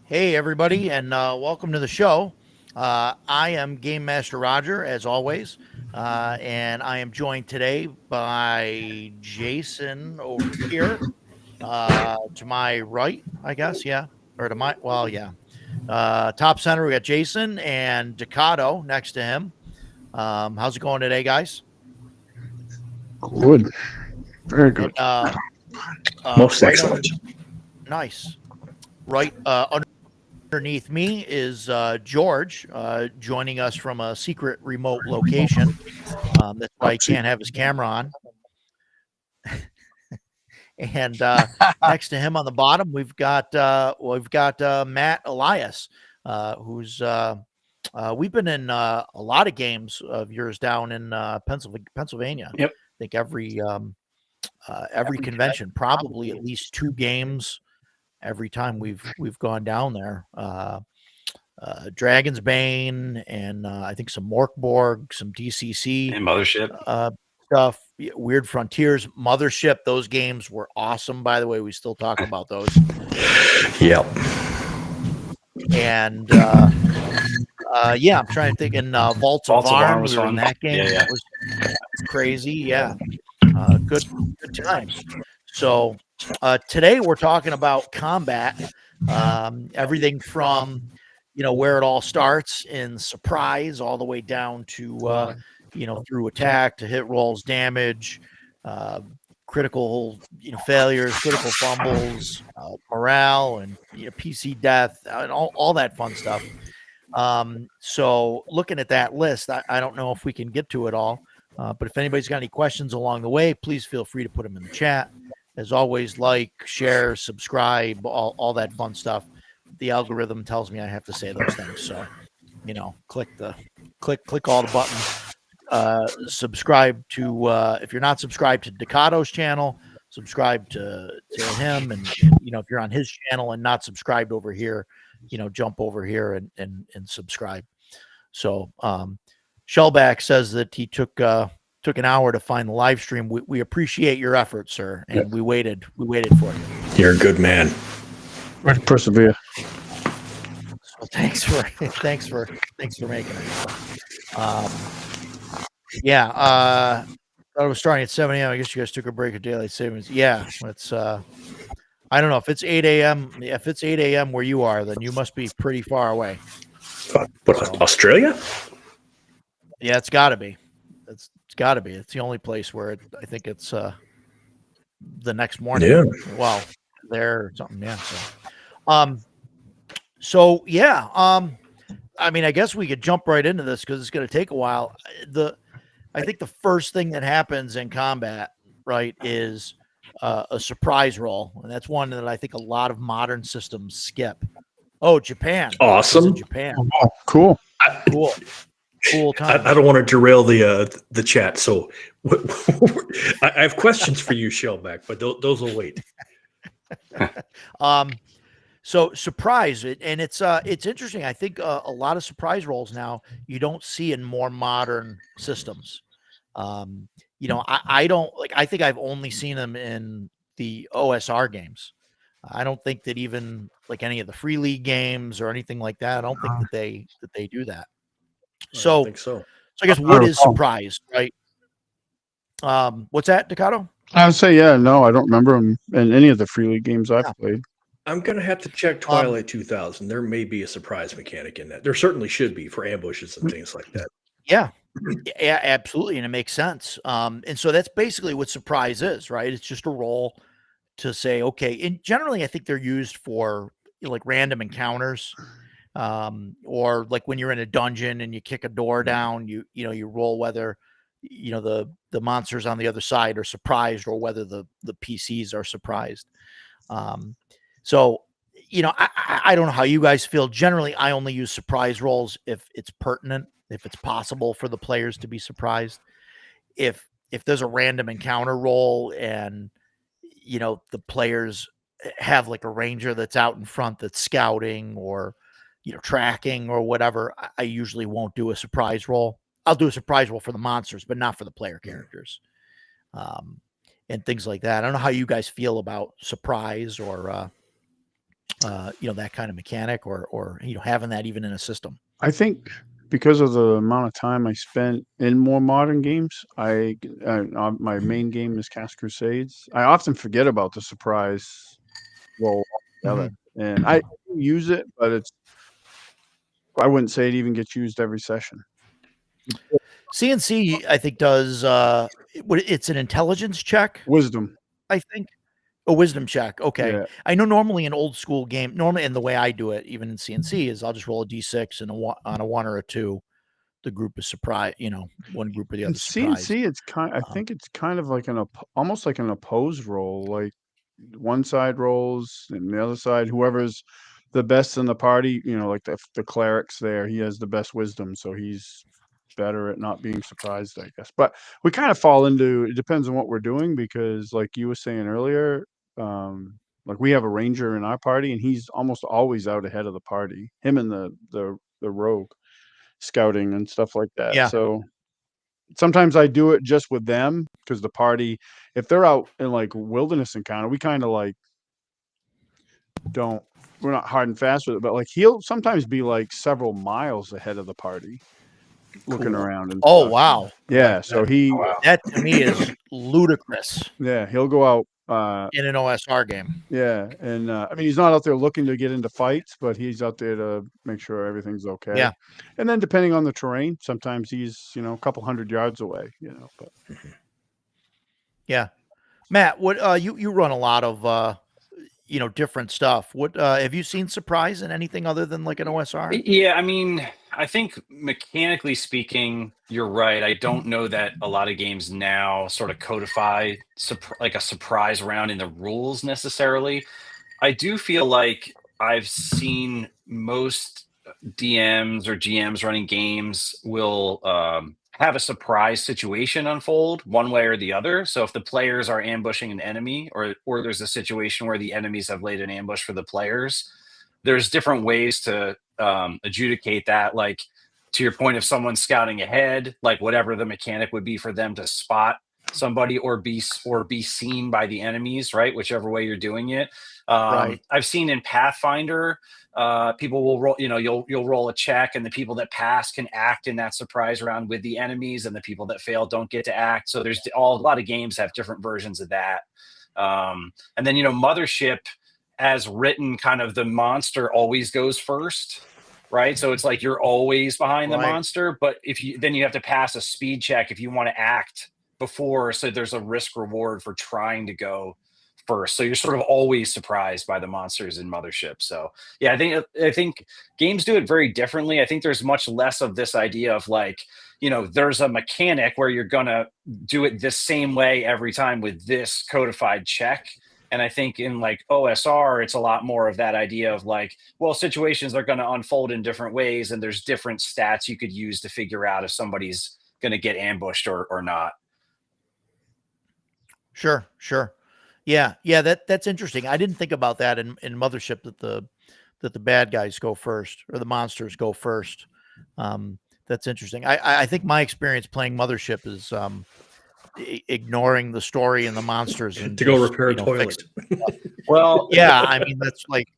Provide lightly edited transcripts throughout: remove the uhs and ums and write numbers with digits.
Hey, everybody, and welcome to the show. I am Game Master Roger, as always, and I am joined today by Jason over here, to my right, I guess, yeah, or to my, well, yeah. Top center, we got Jason and Decado next to him. How's it going today, guys? Good. Very And good. Most right excellent. nice. Right underneath me is George, joining us from a secret remote location. That's why he can't have his camera on. And next to him on the bottom, we've got Matt Elias, who's we've been in a lot of games of yours down in Pennsylvania. Yep. I think every convention, probably at least 2 games every time we've gone down there. Dragon's Bane and I think some Morkborg, some DCC And Mothership. Stuff. Weird Frontiers, Mothership. Those games were awesome. By the way, we still talk about those. Yep. And yeah, I'm trying to think. In Vaults of Arn, was we were in fun. that game. Yeah, yeah. That was crazy. Yeah, good times. So today we're talking about combat. Everything from where it all starts in surprise all the way down to through attack to hit rolls, damage, critical failures, critical fumbles, morale, and PC death, and all that fun stuff. So looking at that list, I don't know if we can get to it all, but if anybody's got any questions along the way, please feel free to put them in the chat. As always, like, share, subscribe, all that fun stuff. The algorithm tells me I have to say those things, so click all the buttons. Subscribe to if you're not subscribed to Decado's channel, subscribe to him, and if you're on his channel and not subscribed over here, jump over here and subscribe. So Shellback says that he took an hour to find the live stream. We appreciate your effort, sir, and we waited for you. You're a good man. Right to persevere. So thanks for making it. Yeah, I was starting at 7 a.m. I guess you guys took a break of daylight savings. Yeah, it's I don't know if it's 8 a.m. If it's 8 a.m. where you are, then you must be pretty far away. What, Australia? Yeah, it's got to be. It's got to be. It's the only place where I think it's the next morning. Yeah. Well, there or something. Yeah. So yeah. I mean, I guess we could jump right into this because it's going to take a while. I think the first thing that happens in combat, right, is a surprise roll, and that's one that I think a lot of modern systems skip. Oh, Japan! Awesome. This is Japan. Oh, cool. Cool time. I don't want to derail the chat, so I have questions for you, Shellback, but those will wait. So surprise, and it's interesting. I think a lot of surprise rolls now you don't see in more modern systems. I don't like. I think I've only seen them in the OSR games. I don't think that even like any of the free league games or anything like that. I don't think that they do that. I So, don't think so. I guess what is surprise, right? What's that, Ducato? I would say, yeah, no, I don't remember them in any of the free league games I've played. I'm gonna have to check Twilight 2000. There may be a surprise mechanic in that. There certainly should be for ambushes and things like that. Yeah, absolutely, and it makes sense. And so that's basically what surprise is, right? It's just a roll to say, okay. And generally, I think they're used for like random encounters, or like when you're in a dungeon and you kick a door down, you roll whether the monsters on the other side are surprised or whether the PCs are surprised. So I don't know how you guys feel. Generally, I only use surprise rolls if it's pertinent, if it's possible for the players to be surprised. If there's a random encounter roll and the players have like a ranger that's out in front that's scouting or tracking or whatever, I usually won't do a surprise roll. I'll do a surprise roll for the monsters, but not for the player characters, and things like that. I don't know how you guys feel about surprise or that kind of mechanic or having that even in a system. I think because of the amount of time I spent in more modern games, my main game is Cast Crusades. I often forget about the surprise roll altogether, and I use it, but I wouldn't say it even gets used every session. CNC, I think, does it's an intelligence check. Wisdom. I think. A wisdom check. Okay. Yeah. I know normally in old school game, normally in the way I do it, even in CNC, is I'll just roll a D6 and on a 1 or a 2, the group is surprised, one group or the other surprised. CNC, I think it's kind of like almost like an opposed roll, like one side rolls and the other side, whoever's the best in the party, like the cleric's there, he has the best wisdom, so he's better at not being surprised, I guess. But we kind of fall into, it depends on what we're doing, because like you were saying earlier, like we have a ranger in our party and he's almost always out ahead of the party, him and the rogue scouting and stuff like that. Yeah. So sometimes I do it just with them, because the party, if they're out in like wilderness encounter, we kind of like we're not hard and fast with it, but like he'll sometimes be like several miles ahead of the party looking around and oh stuff. Wow. Yeah, so that to me is ludicrous. Yeah, he'll go out in an OSR game. Yeah, and I mean, he's not out there looking to get into fights, but he's out there to make sure everything's okay. Yeah. And then depending on the terrain, sometimes he's a couple 100 yards away. But yeah, Matt, what you run a lot of different stuff. What have you seen surprise in anything other than like an OSR? Yeah, I mean, I think mechanically speaking, you're right. I don't know that a lot of games now sort of codify like a surprise round in the rules necessarily. I do feel like I've seen most DMs or GMs running games will have a surprise situation unfold one way or the other. So if the players are ambushing an enemy, or there's a situation where the enemies have laid an ambush for the players, there's different ways to adjudicate that. Like to your point, if someone's scouting ahead, like whatever the mechanic would be for them to spot somebody or be seen by the enemies, right? Whichever way you're doing it. Right. I've seen in Pathfinder, people will roll, you'll roll a check, and the people that pass can act in that surprise round with the enemies, and the people that fail don't get to act. So there's a lot of games have different versions of that. And then, Mothership, as written, kind of the monster always goes first, right? So it's like you're always behind the monster, but then you have to pass a speed check if you want to act before. So there's a risk reward for trying to go first, so you're sort of always surprised by the monsters in Mothership. So yeah, I think games do it very differently. I think there's much less of this idea of like, there's a mechanic where you're gonna do it the same way every time with this codified check. And I think in like OSR, it's a lot more of that idea of like, well, situations are going to unfold in different ways, and there's different stats you could use to figure out if somebody's going to get ambushed or not. Sure. Yeah. That's interesting. I didn't think about that in Mothership, that the bad guys go first, or the monsters go first. That's interesting. I think my experience playing Mothership is ignoring the story and the monsters and to go just, repair a toilet. Well, Yeah, I mean, that's like,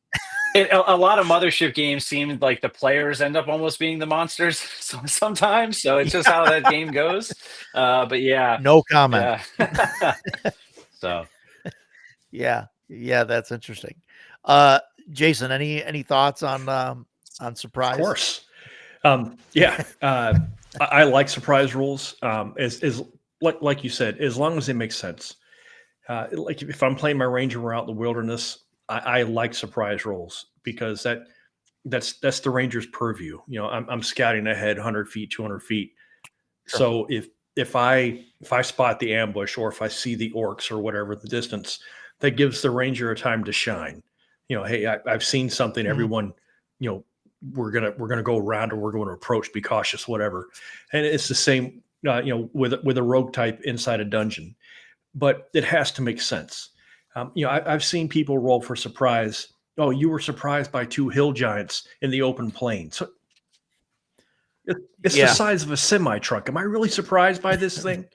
a lot of Mothership games seem like the players end up almost being the monsters sometimes. So it's just how that game goes. But yeah, no comment. yeah. So Yeah, that's interesting. Jason, any thoughts on surprise? Of course. I like surprise rules. Is like you said, as long as it makes sense. Like if I'm playing my ranger, we're out in the wilderness, I like surprise rolls because that's the ranger's purview. I'm scouting ahead 100 feet, 200 feet. Sure. So if I spot the ambush, or if I see the orcs or whatever the distance, that gives the ranger a time to shine. Hey, I've seen something. Mhm. Everyone, we're gonna go around, or we're going to approach. Be cautious, whatever. And it's the same, with a rogue type inside a dungeon, but it has to make sense. I've seen people roll for surprise. Oh, you were surprised by 2 hill giants in the open plain. So it's the Yeah. size of a semi truck. Am I really surprised by this thing?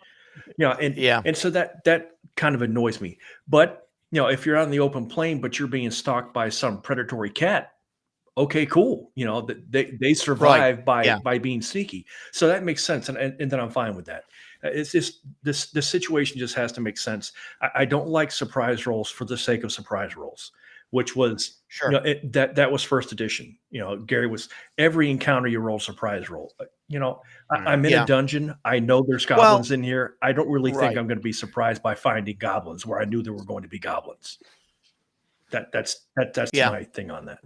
Yeah. And so that kind of annoys me. But if you're out in the open plain, but you're being stalked by some predatory cat, okay, cool. They survive by being sneaky, so that makes sense, and then I'm fine with that. It's just the situation just has to make sense. I don't like surprise rolls for the sake of surprise rolls, which was Sure. that was first edition. Gary was every encounter you roll surprise roll. I'm in Yeah. a dungeon. I know there's goblins in here. I don't really think Right. I'm going to be surprised by finding goblins where I knew there were going to be goblins. That's Yeah. my thing on that.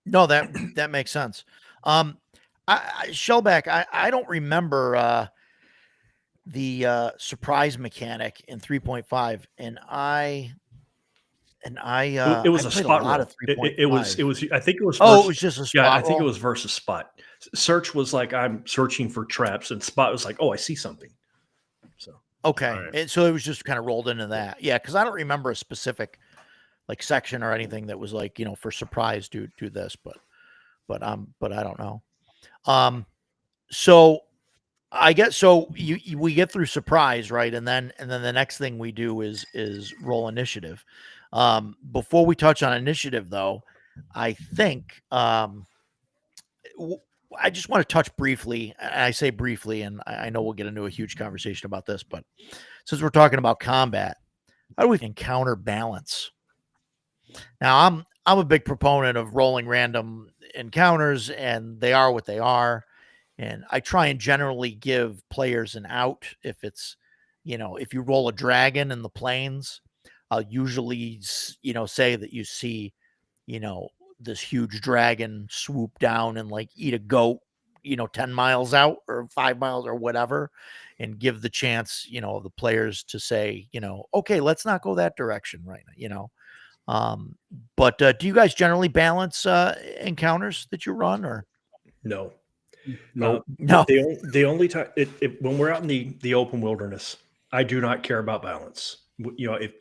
No, that makes sense. Shellback, I don't remember the surprise mechanic in 3.5, and I It was I a played spot a lot roll. of 3.5. It was. I think it was. Oh, it versus- was just a spot. yeah. I think it roll? was versus spot. Search was like I'm searching for traps, and spot was like, oh, I see something. So Okay. Alright. And so it was just kind of rolled into that. Yeah, because I don't remember a specific like section or anything that was like, for surprise do this, but I don't know. So I guess so we get through surprise, right? And then the next thing we do is roll initiative. Before we touch on initiative though, I think I just want to touch briefly. And I say briefly, and I know we'll get into a huge conversation about this, but since we're talking about combat, how do we encounter balance? Now, I'm a big proponent of rolling random encounters, and they are what they are. And I try and generally give players an out if it's, if you roll a dragon in the plains, I'll usually, say that you see, this huge dragon swoop down and like eat a goat, 10 miles out or 5 miles or whatever, and give the chance, of the players to say, okay, let's not go that direction right now, But do you guys generally balance encounters that you run, or no. No. no? The only time when we're out in the open wilderness, I do not care about balance. If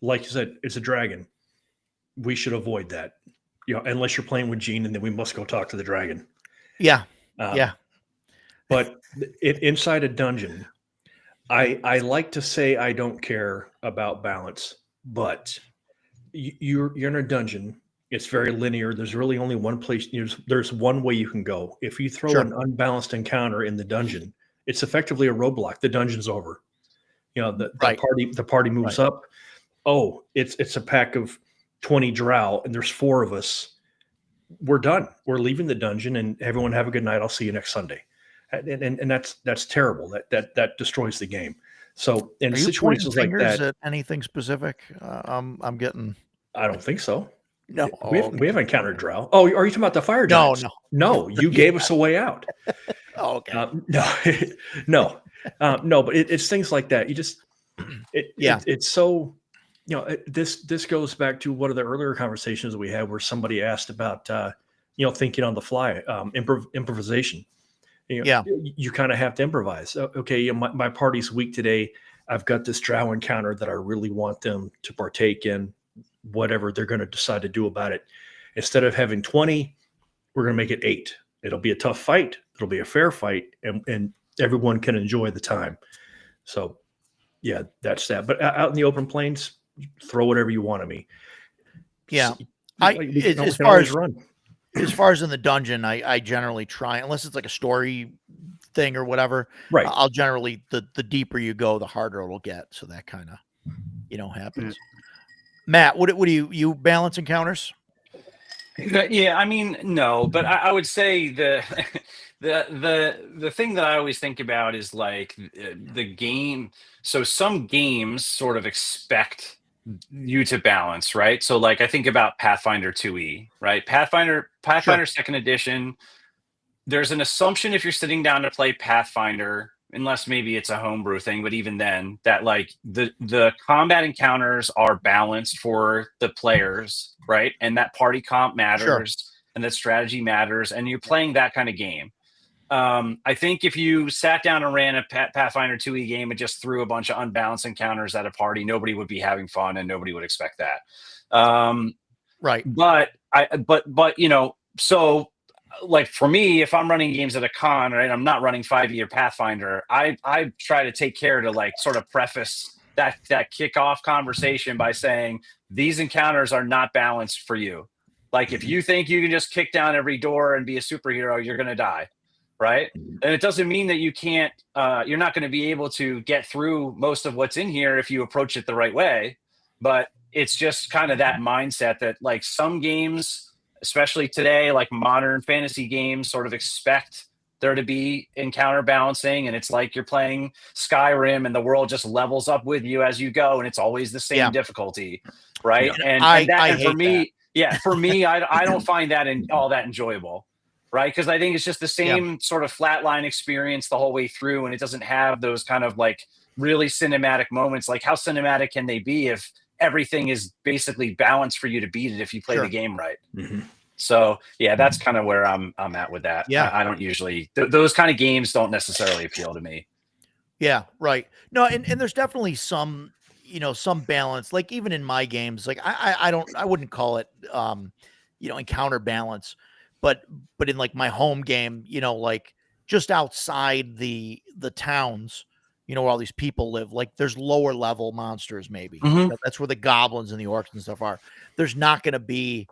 like you said, it's a dragon, we should avoid that. Unless you're playing with Gene, and then we must go talk to the dragon. Yeah. Um, Yeah. But inside a dungeon, I like to say I don't care about balance, but you're in a dungeon. It's very linear. There's really only one place. There's one way you can go. If you throw Sure. an unbalanced encounter in the dungeon, it's effectively a roadblock. The dungeon's over. Right. The party moves up. Oh, it's a pack of 20 drow, and there's 4 of us. We're done. We're leaving the dungeon, and everyone have a good night. I'll see you next Sunday. And that's terrible. That destroys the game. So in Are you pointing situations like fingers that, at anything specific? I'm getting I don't think so. no. We haven't encountered drow. Oh, are you talking about the fire No, giants? no. No, you Yeah. gave us a way out. Oh, okay. No, no, no. But it's things like that. You just, Yeah. it's so, this goes back to one of the earlier conversations we had where somebody asked about, thinking on the fly, improvisation. Yeah. You kind of have to improvise. Okay, my party's weak today. I've got this drow encounter that I really want them to partake in, whatever they're going to decide to do about it. Instead of having 20, we're going to make it 8. It'll be a tough fight. It'll be a fair fight, and everyone can enjoy the time. So, yeah, that's that. But out in the open plains, throw whatever you want at me. Yeah. As far as run. As far as in the dungeon, I generally try, unless it's like a story thing or whatever. Right. I'll generally the deeper you go, the harder it'll get. So that kind of happens. Matt, what do you balance encounters? Yeah, I mean, no, but I would say the the thing that I always think about is like the game. So some games sort of expect you to balance, right? So like I think about Pathfinder 2e, right? Pathfinder second edition. There's an assumption if you're sitting down to play Pathfinder, unless maybe it's a homebrew thing, but even then, that like the combat encounters are balanced for the players, right? And that party comp matters, and that strategy matters, and you're playing that kind of game. I think if you sat down and ran a Pathfinder 2e game and just threw a bunch of unbalanced encounters at a party, nobody would be having fun, and nobody would expect that. Right. But so like for me, if I'm running games at a con, right, I'm not running 5e Pathfinder. I try to take care to like sort of preface that kickoff conversation by saying these encounters are not balanced for you. Like if you think you can just kick down every door and be a superhero, you're going to die. Right. And it doesn't mean that you can't, you're not going to be able to get through most of what's in here if you approach it the right way. But it's just kind of that mindset that like some games, especially today, like modern fantasy games sort of expect there to be encounter balancing. And it's like you're playing Skyrim and the world just levels up with you as you go. And it's always the same difficulty. Right. Yeah. And for me, I don't find that all that enjoyable. Right. Because I think it's just the same sort of flatline experience the whole way through. And it doesn't have those kind of like really cinematic moments. Like how cinematic can they be if everything is basically balanced for you to beat it if you play the game right? Mm-hmm. So, yeah, that's kind of where I'm at with that. Yeah. I don't usually those kind of games don't necessarily appeal to me. Yeah. Right. No. And there's definitely some, some balance, like even in my games, like I wouldn't call it, encounter balance. But in like my home game, like just outside the towns, where all these people live, like there's lower level monsters, maybe. Mm-hmm. That's where the goblins and the orcs and stuff are. There's not going to be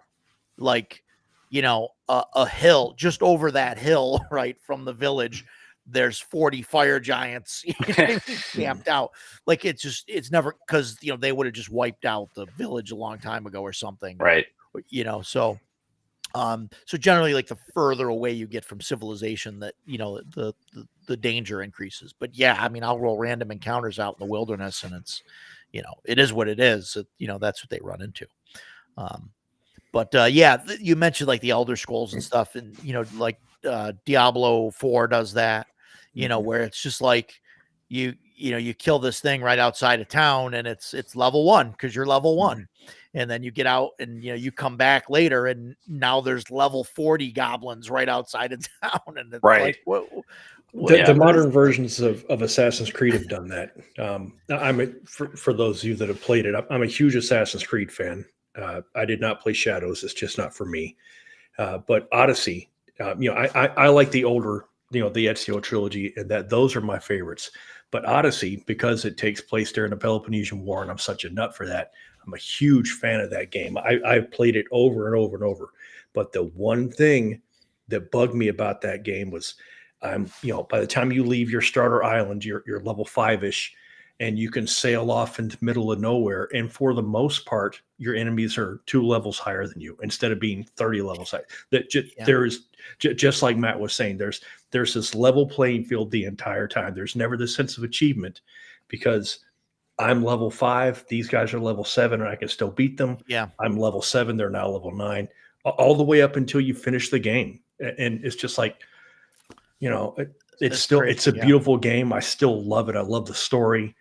like, a hill just over that hill, right from the village. There's 40 fire giants camped out. Like it's never, because they would have just wiped out the village a long time ago or something. Right. So. So generally, like the further away you get from civilization, that the danger increases. But yeah, I mean, I'll roll random encounters out in the wilderness, and it's, it is what it is. That's what they run into. You mentioned like the Elder Scrolls and stuff, and like Diablo 4 does that. Where it's just like you kill this thing right outside of town, and it's level 1 because you're level 1. And then you get out and, you come back later and now there's level 40 goblins right outside of town. And it's right. Like, the modern versions of Assassin's Creed have done that. For those of you that have played it, I'm a huge Assassin's Creed fan. I did not play Shadows. It's just not for me. But Odyssey, I like the older, the Ezio trilogy, and those are my favorites. But Odyssey, because it takes place during the Peloponnesian War, and I'm such a nut for that, I'm a huge fan of that game. I've played it over and over and over. But the one thing that bugged me about that game was, by the time you leave your starter island, you're level 5-ish, and you can sail off into the middle of nowhere. And for the most part, your enemies are 2 levels higher than you instead of being 30 levels high. There is, just like Matt was saying, there's this level playing field the entire time. There's never this sense of achievement. because I'm level 5. These guys are level 7, and I can still beat them. Yeah. I'm level 7. They're now level 9, all the way up until you finish the game. And it's just like, it's still, crazy, it's a yeah. beautiful game. I still love it. I love the story,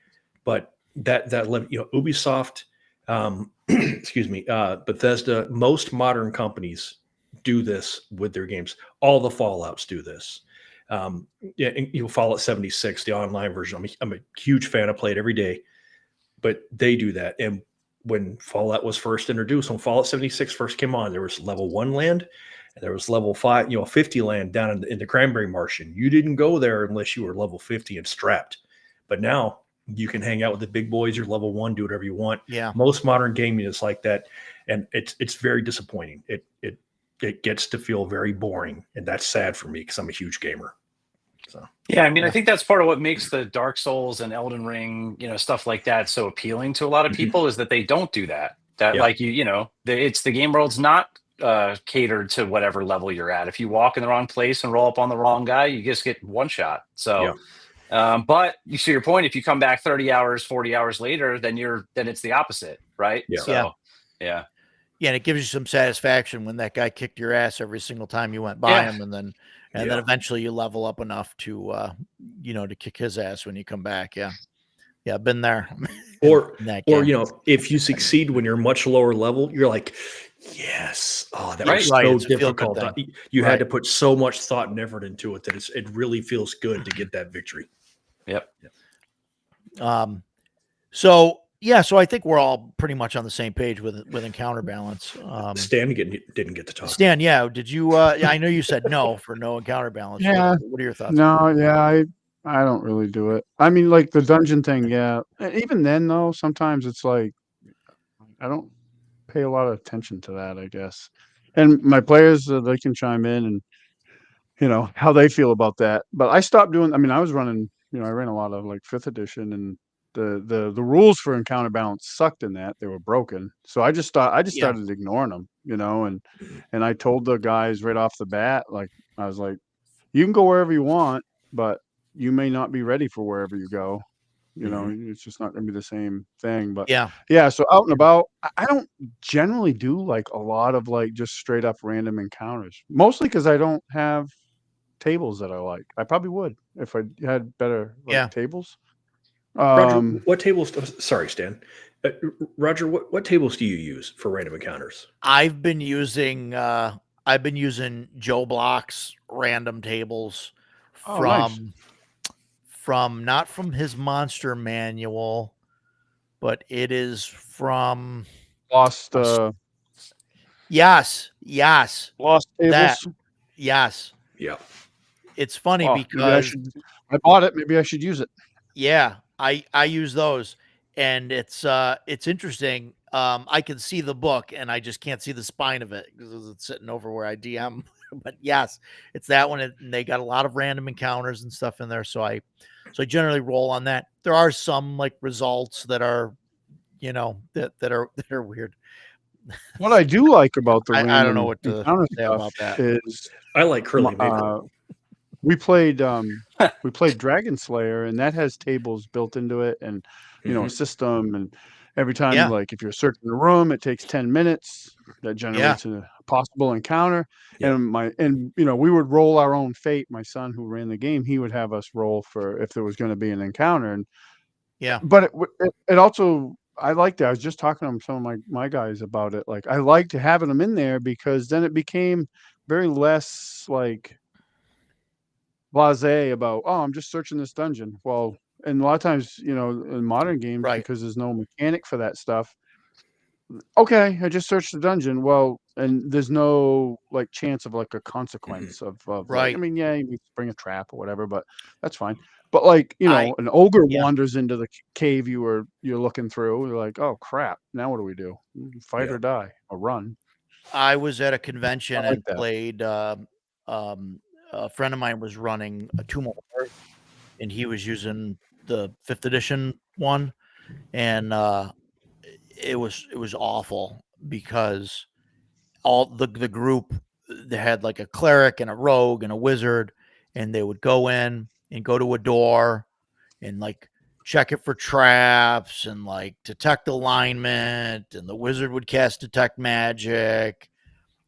but Ubisoft, excuse me, Bethesda, most modern companies do this with their games. All the Fallouts do this. Fallout 76, the online version. I'm a huge fan. I play it every day, but they do that. And when Fallout was first introduced, when Fallout 76 first came on, there was level 1 land, and there was level 5, 50 land down in the Cranberry Marsh. You didn't go there unless you were level 50 and strapped. But now you can hang out with the big boys. You're level 1, do whatever you want. Yeah. Most modern gaming is like that, and it's very disappointing. It gets to feel very boring, and that's sad for me because I'm a huge gamer. So yeah, I mean, I think that's part of what makes the Dark Souls and Elden Ring, stuff like that so appealing to a lot of people is that they don't do that. That like it's the game world's not catered to whatever level you're at. If you walk in the wrong place and roll up on the wrong guy, you just get one shot. So, but you see your point. If you come back 30 hours, 40 hours later, then it's the opposite, right? Yeah. So, yeah. Yeah, and it gives you some satisfaction when that guy kicked your ass every single time you went by him, and then eventually you level up enough to to kick his ass when you come back. Yeah, I've been there. Or if you succeed when you're much lower level, you're like, yes, that was so difficult. You had to put so much thought and effort into it that it really feels good to get that victory. Yep. So I think we're all pretty much on the same page with encounter balance. Stan didn't get to talk. Stan, did you? I know you said no for no encounter balance. Yeah. What are your thoughts? No, yeah, I don't really do it. I mean, like the dungeon thing, yeah. Even then, though, sometimes it's like I don't pay a lot of attention to that, I guess. And my players, they can chime in and how they feel about that. But I stopped doing. I mean, I was running. I ran a lot of like 5th edition and. The rules for encounter balance sucked in that they were broken. So I just started ignoring them, and I told the guys right off the bat, like I was like, you can go wherever you want, but you may not be ready for wherever you go. It's just not going to be the same thing. But yeah. So out and about, I don't generally do like a lot of like just straight up random encounters, mostly because I don't have tables that I like. I probably would if I had better tables. Roger, what tables? Sorry, Stan. Roger, what tables do you use for random encounters? I've been using Joe Block's random tables from not from his monster manual, but it is from Lost. Yes. Lost tables. Yes. Yeah. It's funny because I bought it. Maybe I should use it. Yeah. I use those, and it's interesting. I can see the book and I just can't see the spine of it because it's sitting over where I DM. But yes, it's that one, and they got a lot of random encounters and stuff in there. So I generally roll on that. There are some like results that are, that are weird. What I do like about the I don't know what to say about that. Is I like Curly Maple. We played Dragon Slayer, and that has tables built into it, and a system. And every time, like if you're searching the room, it takes 10 minutes. That generates a possible encounter. Yeah. And we would roll our own fate. My son, who ran the game, he would have us roll for if there was going to be an encounter. And but it also, I liked it. I was just talking to some of my guys about it. Like I liked having them in there because then it became very less like blasé about, I'm just searching this dungeon. Well, and a lot of times, in modern games, because there's no mechanic for that stuff. Okay, I just searched the dungeon. Well, and there's no like chance of like a consequence of right. Like, I mean, you need to bring a trap or whatever, but that's fine. But like, an ogre wanders into the cave you're looking through. You're like, oh crap! Now what do we do? Fight or die or run? I was at a convention and played. A friend of mine was running a Tomb of Horror, and he was using the 5th edition one, and it was awful because all the group, they had like a cleric and a rogue and a wizard, and they would go in and go to a door and like check it for traps and like detect alignment, and the wizard would cast detect magic,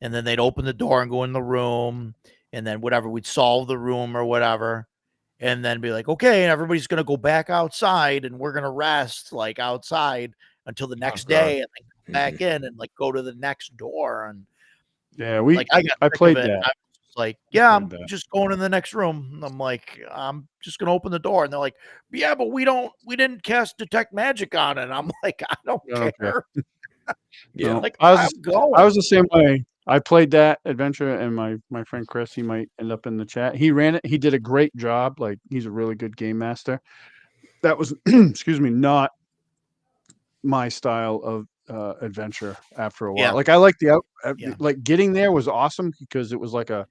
and then they'd open the door and go in the room, and then whatever, we'd solve the room or whatever, and then be like, okay, everybody's gonna go back outside and we're gonna rest like outside until the next God. day, and then come back in and like go to the next door. And Yeah, like I got I sick of played it. that. I was just like, yeah, I'm played that. just going in the next room. And I'm like, I'm just gonna open the door, and they're like, yeah, but we didn't cast detect magic on it. And I'm like, I don't I don't care. Yeah. No, Like, I I'm was going. I was the same way. I played that adventure, and my friend Chris, he might end up in the chat. He ran it. He did a great job. Like, he's a really good game master. That was, excuse me, not my style of adventure after a while. Yeah. Like, I like Yeah. like getting there was awesome because it was like a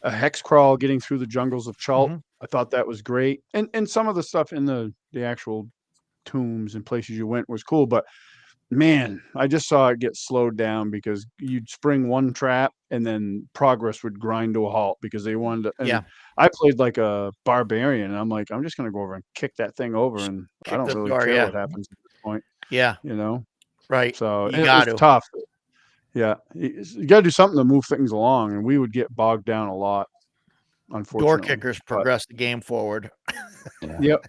hex crawl getting through the jungles of Chult. Mhm. I thought that was great. And some of the stuff in the actual tombs and places you went was cool, but man, I just saw it get slowed down because you'd spring one trap and then progress would grind to a halt because they wanted to. And Yeah. I played like a barbarian, and I'm like, I'm just gonna go over and kick that thing over, Just and I kick don't the really door, care yeah. what happens at this point, Yeah. you know. Right. So You and it got was to. tough. Yeah, you got to do something to move things along, and we would get bogged down a lot, Door unfortunately. kickers But progress the game forward. yep,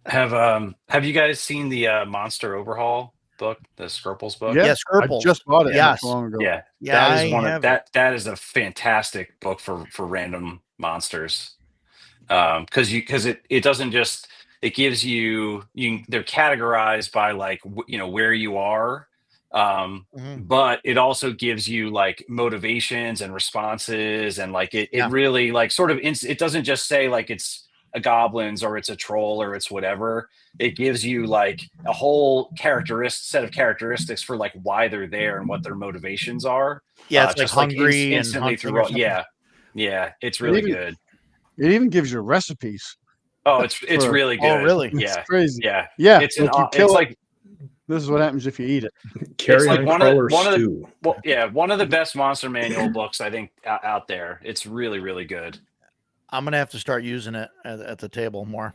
Have you guys seen the Monster Overhaul book, the Scruples book? yeah, Yeah, I Skirples. just bought it not Yes. so long ago. Yeah, Yeah, that I is one of have it. that is a fantastic book for random monsters. Because it doesn't just, it gives you they're categorized by like where you are, Mhm. but it also gives you like motivations and responses, and like it Yeah. really like sort of it doesn't just say like it's a goblins or it's a troll or it's whatever. It gives you like a whole set of characteristics for like why they're there and what their motivations are. Yeah, it's like Just like hungry and instantly hunting through or all, something. yeah, it's It really even good. it even gives you recipes. Oh, it's For really good. Oh, really? It's Yeah, crazy. yeah. Yeah, It's like you kill it's it. like This is what happens if you eat it. Carrion one crawler of the stew. one of the best monster manual books I think out there. It's really really good. I'm gonna have to start using it at the table more.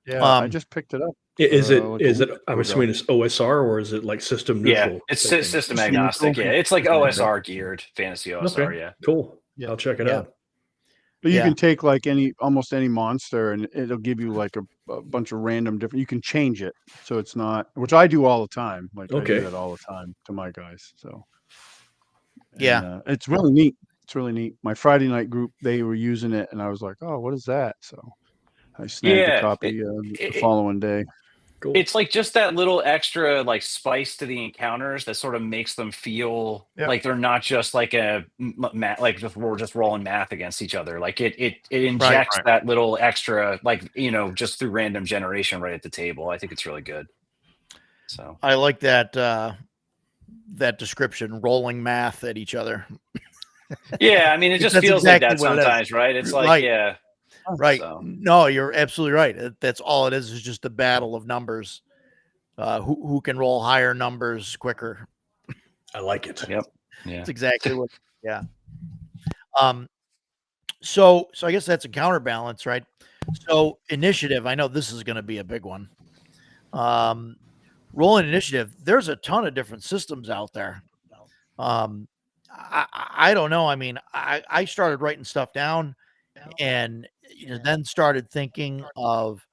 Yeah, I Um, just picked it up. Is it? like a Is it? week I'm ago. assuming it's OSR, or is it like system Yeah, neutral? it's type thing? system System agnostic. neutral. Yeah, it's like Okay. OSR geared fantasy OSR. Okay, Yeah, cool. Yeah. I'll check it Yeah. out. But you Yeah. can take like almost any monster, and it'll give you like a bunch of random different. You can change it so it's not, which I do all the time. Like I Okay. do that all the time to my guys. So Yeah. and, it's really neat. It's really neat. My Friday night group, they were using it, and I was like, oh, what is that? So I snagged a yeah. copy the following day. Cool. It's like just that little extra like spice to the encounters that sort of makes them feel Yeah. like they're not just like like we're just rolling math against each other. Like it injects right. that little extra like just through random generation right at the table. I think it's really good. So I like that that description, rolling math at each other. yeah, I mean it just That's feels exactly like that what it is. sometimes, right? It's like Right. yeah. Right. So. No, you're absolutely right. That's all it is just a battle of numbers. Who can roll higher numbers quicker? I like it. Yep. Yeah. That's exactly what. Yeah. So I guess that's a counterbalance, right? So initiative. I know this is going to be a big one. Rolling initiative. There's a ton of different systems out there. I don't know. I mean, I started writing stuff down, and then started thinking of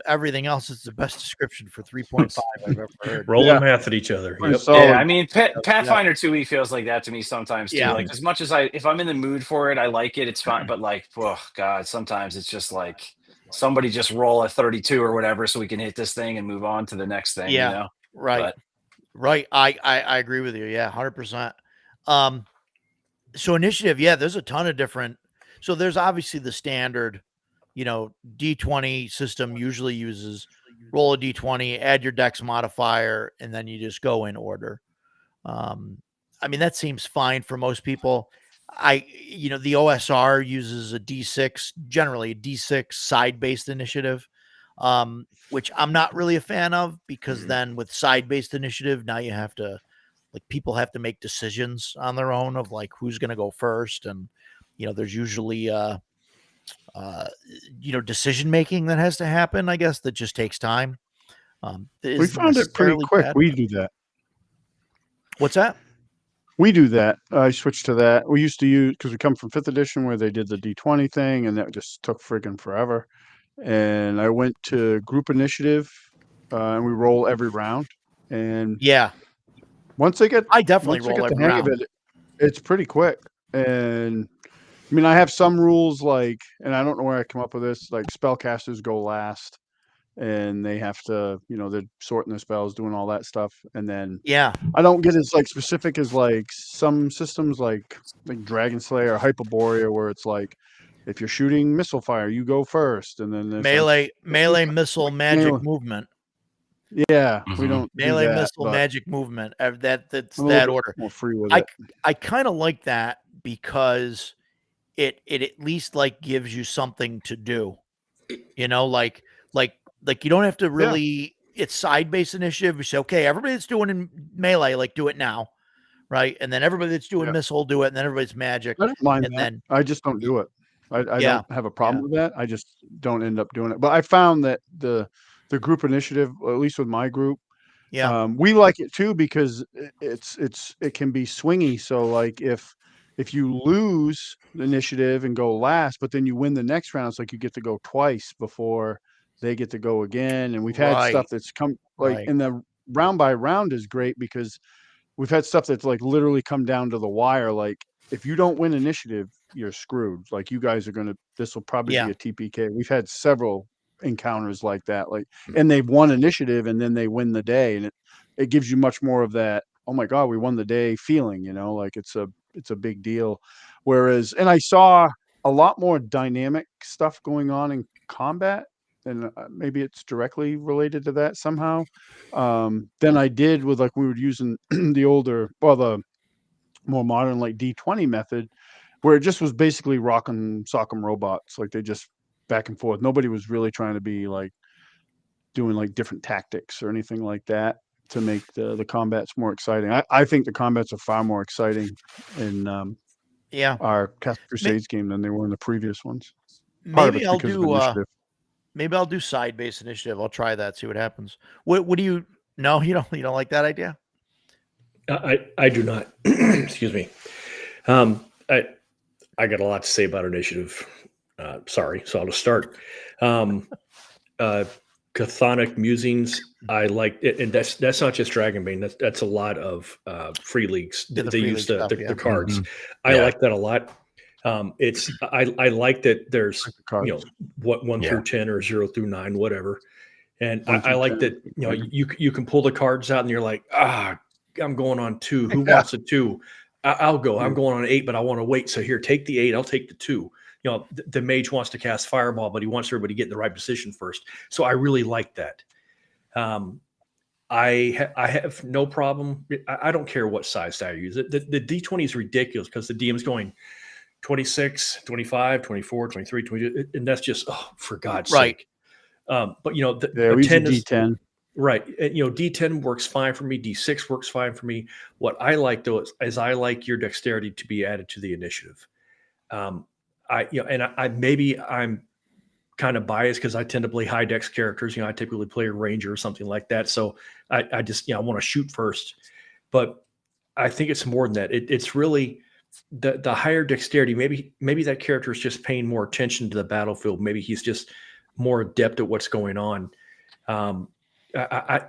everything else. It's the best description for 3.5 I've ever heard. Rolling Yeah. math at each other. Pretty Yep. solid. Yeah, I mean, Pathfinder 2e feels like that to me sometimes too. Yeah. Like as much as if I'm in the mood for it, I like it. It's fine, but like, oh god, sometimes it's just like somebody just roll a 32 or whatever, so we can hit this thing and move on to the next thing. Yeah. You know? Right. But- Right. I agree with you. Yeah, 100%. So initiative, yeah, there's a ton of different. So there's obviously the standard, D20 system usually uses roll a D20, add your dex modifier, and then you just go in order. I mean, that seems fine for most people. The OSR uses a D6, generally a D6 side-based initiative, which I'm not really a fan of because then with side-based initiative, now you have to, people have to make decisions on their own of like who's going to go first. And, there's usually, decision making that has to happen. I guess that just takes time. We isn't found it pretty necessarily quick. bad, We but- do that. What's that? We do that. I switched to that. We used to use, because we come from 5th edition where they did the D20 thing, and that just took friggin' forever. And I went to group initiative, and we roll every round. And Yeah, once I get I definitely once I roll get the every hang round. of it, it's pretty quick. And I mean, I have some rules like, and I don't know where I come up with this, like spellcasters go last, and they have to, they're sorting their spells, doing all that stuff, and then Yeah, I don't get as like specific as like some systems like Dragon Slayer or Hyperborea, where it's like if you're shooting missile fire, you go first, and then there's melee missile magic melee. movement. Yeah, we Mhm. don't do Melee that, missile but magic movement. That's I'm a little that bit order. more free with I it. I kind of like that because it at least like gives you something to do. Like you don't have to really. It's side based initiative. You say, okay, everybody that's doing in melee, like do it now, right? And then everybody that's doing Yeah. missile, do it, and then everybody's magic, I don't mind and that. then I just don't do it. I Yeah, don't have a problem with that. I just don't end up doing it. But I found that the group initiative, or at least with my group, yeah, we like it too because it can be swingy. So like if you lose the initiative and go last, but then you win the next round, it's like you get to go twice before they get to go again. And we've had stuff right, that's come like right. in the round by round is great because we've had stuff that's like literally come down to the wire. Like if you don't win initiative, you're screwed. Like you guys are this will probably Yeah, be a TPK. We've had several encounters like that. Like, and they've won initiative and then they win the day. And it gives you much more of that, oh my God, we won the day feeling, like it's a big deal. Whereas, and I saw a lot more dynamic stuff going on in combat, and maybe it's directly related to that somehow, than I did with like we were using the more modern like D20 method, where it just was basically rock'em sock'em robots. Like they just back and forth. Nobody was really trying to be like doing like different tactics or anything like that to make the combats more exciting. I think the combats are far more exciting in yeah. our Catholic Crusades game than they were in the previous ones. Part of Maybe it's I'll because of do initiative. maybe I'll do side based initiative. I'll try that. See what happens. What do you? No, you don't like that idea. I do not. Excuse me. I got a lot to say about initiative. Sorry, so I'll just start. Chthonic musings, I like it, and that's not just Dragonbane. That's a lot of free leagues. Yeah, the They free use league the, stuff, the, yeah. the cards. Yeah. I like that a lot. I like that there's Like the cards. what 1 Yeah. through 10 or 0 through 9, whatever. And 1 I through like 10. that you can pull the cards out and you're like, I'm going on 2. Who wants a 2? I'll go. I'm going on 8, but I want to wait. So here, take the 8. I'll take the 2. The mage wants to cast Fireball, but he wants everybody to get in the right position first. So I really like that. I have no problem. I don't care what size die I use. The D20 is ridiculous because the DM's going 26, 25, 24, 23, 22, and that's just, for God's sake. But we use a 10 is D10. right. D10 works fine for me. D6 works fine for me. What I like though is I like your dexterity to be added to the initiative. Maybe I'm kind of biased because I tend to play high dex characters. I typically play a ranger or something like that. So I just, I want to shoot first. But I think it's more than that. It's really the higher dexterity. Maybe that character is just paying more attention to the battlefield. Maybe he's just more adept at what's going on. I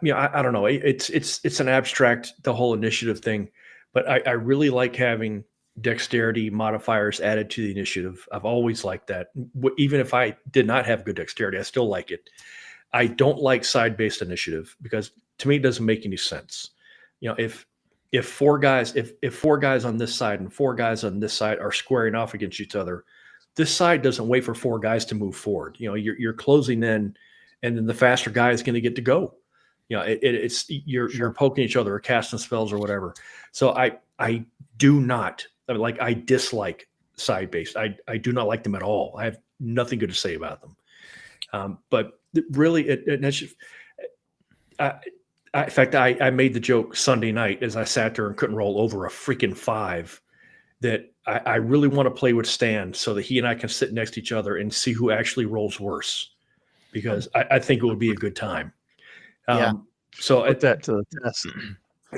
don't know. It's an abstract, the whole initiative thing, but I really like having dexterity modifiers added to the initiative. I've always liked that. Even if I did not have good dexterity, I still like it. I don't like side-based initiative because to me it doesn't make any sense. If 4 guys, if 4 guys on this side and 4 guys on this side are squaring off against each other, this side doesn't wait for 4 guys to move forward. You're closing in, and then the faster guy is going to get to go. You're poking each other or casting spells or whatever. So I do not like. I dislike side based. I do not like them at all. I have nothing good to say about them. But really, in fact, I made the joke Sunday night as I sat there and couldn't roll over a freaking 5. that I really want to play with Stan so that he and I can sit next to each other and see who actually rolls worse, because I think it would be a good time. Yeah. So Put that to the test.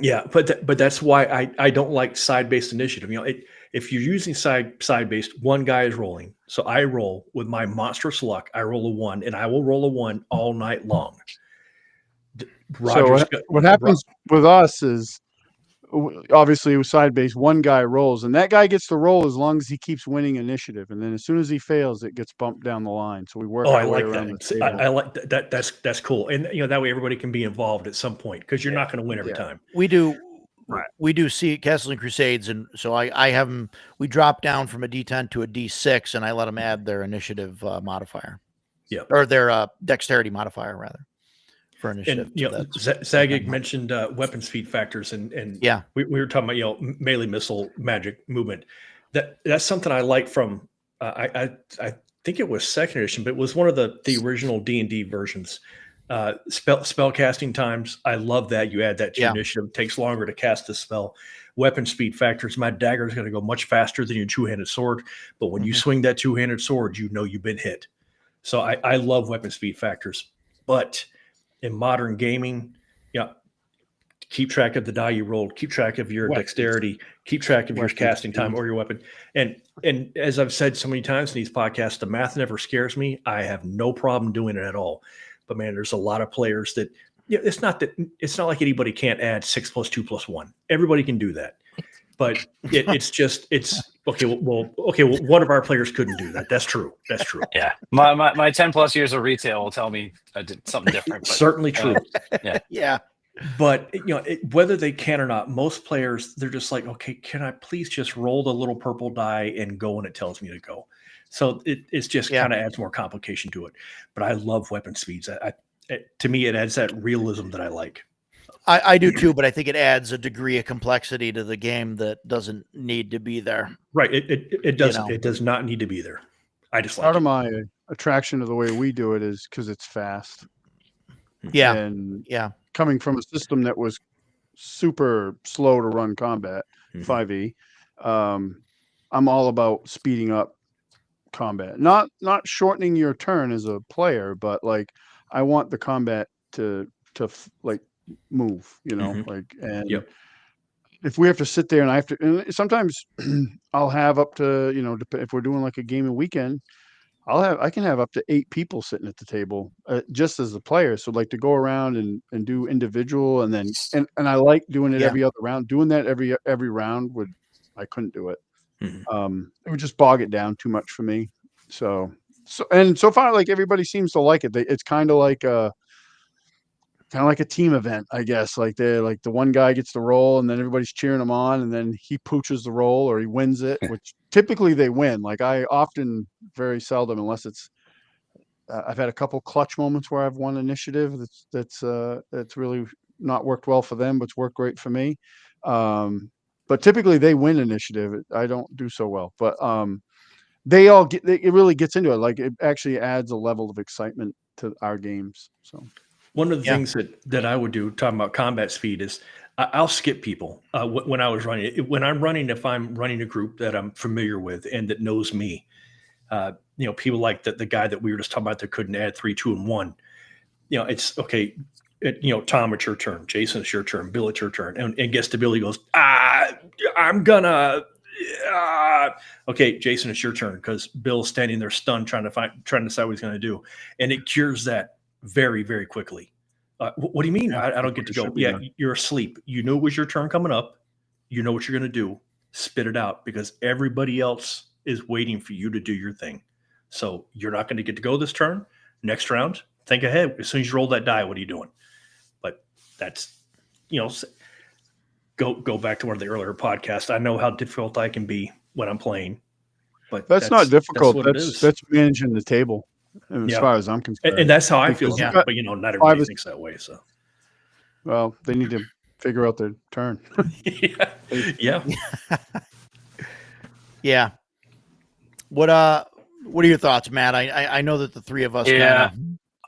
yeah, but that's why I don't like side-based initiative. If you're using side-based, one guy is rolling. So I roll with my monstrous luck. I roll a 1, and I will roll a 1 all night long. So what happens with us is, obviously with side base, one guy rolls, and that guy gets to roll as long as he keeps winning initiative, and then as soon as he fails, it gets bumped down the line. So we work. Oh, our I way like around that. the table. I like that. That's cool, and that way everybody can be involved at some point, because you're not going to win every time. We do. Right. We do see Castle and Crusades, and so I have them. We drop down from a D10 to a D6, and I let them add their initiative modifier. Yeah, or their dexterity modifier rather for initiative. And Zagig mentioned weapon speed factors, and yeah, we were talking about melee missile magic movement. That's something I like from I think it was second edition, but it was one of the original D&D versions. Spell casting times, I love that. You add that to your initiative. It takes longer to cast the spell. Weapon speed factors, my dagger is going to go much faster than your two-handed sword, but when you swing that two-handed sword, you've been hit. So I love weapon speed factors. But in modern gaming, keep track of the die you rolled, keep track of your dexterity, keep track of your casting time or your weapon. And as I've said so many times in these podcasts, the math never scares me. I have no problem doing it at all. But man, there's a lot of players that it's not like anybody can't add 6 + 2 + 1. Everybody can do that. But it's okay. Well, one of our players couldn't do that. That's true. Yeah. My 10+ years of retail will tell me I did something different. But, certainly true. Yeah. But whether they can or not, most players, they're just like, okay, can I please just roll the little purple die and go when it tells me to go? So it's just kind of adds more complication to it. But I love weapon speeds. To me, it adds that realism that I like. I do too, but I think it adds a degree of complexity to the game that doesn't need to be there. Right. It doesn't. It does not need to be there. I just like part of my attraction to the way we do it is because it's fast. Yeah. And coming from a system that was super slow to run combat, 5e, I'm all about speeding up combat. Not shortening your turn as a player, but like I want the combat to like move, and if we have to sit there and and sometimes I'll have up to, if we're doing like a game a weekend, I can have up to 8 people sitting at the table just as a player. So like to go around and do individual and then, and I like doing it every other round. Doing that every round I couldn't do it. It would just bog it down too much for me. So far, like everybody seems to like it. It's kind of like a team event, I guess. Like the one guy gets the roll and then everybody's cheering him on and then he pooches the roll or he wins it, which typically they win. Like I often, very seldom, unless it's, I've had a couple clutch moments where I've won initiative. That's really not worked well for them, but it's worked great for me. But typically they win initiative. I don't do so well, but they all it really gets into it. Like it actually adds a level of excitement to our games. So one of the things that I would do, talking about combat speed, is I'll skip people when I was running. When I'm running, if I'm running a group that I'm familiar with and that knows me, people like the guy that we were just talking about that couldn't add 3, 2, and 1. It's okay. Tom, it's your turn. Jason, it's your turn. Bill, it's your turn. And gets to Bill, he goes, I'm gonna. Okay, Jason, it's your turn, because Bill's standing there stunned, trying to decide what he's going to do, and it cures that very, very quickly. What do you mean? I don't get to go? Yeah, you're asleep. You knew it was your turn coming up. You know what you're going to do. Spit it out, because everybody else is waiting for you to do your thing. So you're not going to get to go this turn. Next round, think ahead. As soon as you roll that die, what are you doing? But that's, go back to one of the earlier podcasts. I know how difficult I can be when I'm playing, but that's not difficult. That's managing the table, as far as I'm concerned. And that's how I feel. But not everybody thinks that way. So, well, they need to figure out their turn. Yeah. What are your thoughts, Matt? I know that the three of us.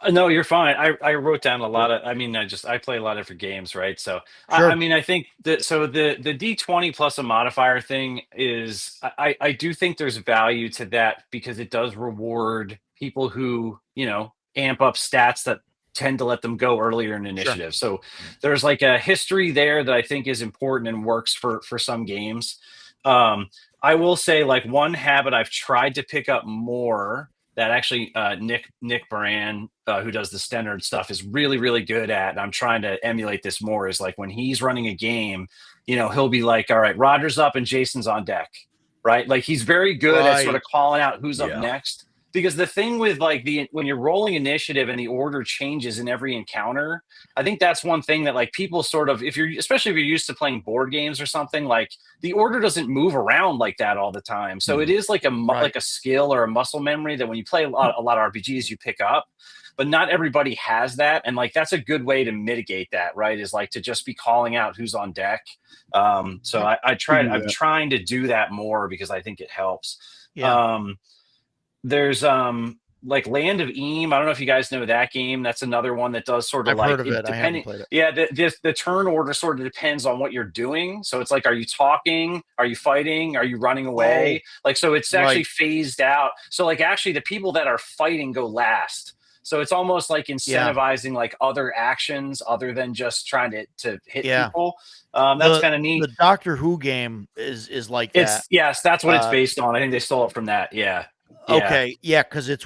No, you're fine. I wrote down a lot of. I mean, I play a lot of different games, right? So I Sure. mean, I think that the D20 plus a modifier thing is I do think there's value to that because it does reward people who amp up stats that tend to let them go earlier in Sure. initiative. So there's like a history there that I think is important and works for some games. I will say like one habit I've tried to pick up more that actually Nick Baran, who does the standard stuff, is really, really good at, and I'm trying to emulate this more, is like when he's running a game, he'll be like, all right, Roger's up and Jason's on deck, right? Like he's very good at sort of calling out who's up next. Because the thing with like when you're rolling initiative and the order changes in every encounter, I think that's one thing that like people sort of, especially if you're used to playing board games or something, like the order doesn't move around like that all the time. So it is like like a skill or a muscle memory that when you play a lot of RPGs you pick up, but not everybody has that. And like that's a good way to mitigate that, right? Is like to just be calling out who's on deck. So I'm trying to do that more because I think it helps. Yeah. There's like Land of Eam. I don't know if you guys know that game. That's another one that does sort of I've heard of it. I haven't played it. Yeah, the turn order sort of depends on what you're doing. So it's like, are you talking? Are you fighting? Are you running away? Like, so it's actually phased out. So like actually the people that are fighting go last. So it's almost like incentivizing like other actions other than just trying to hit people. That's kind of neat. The Doctor Who game is like that. Yes, that's what it's based on. I think they stole it from that. Yeah. Okay, because it's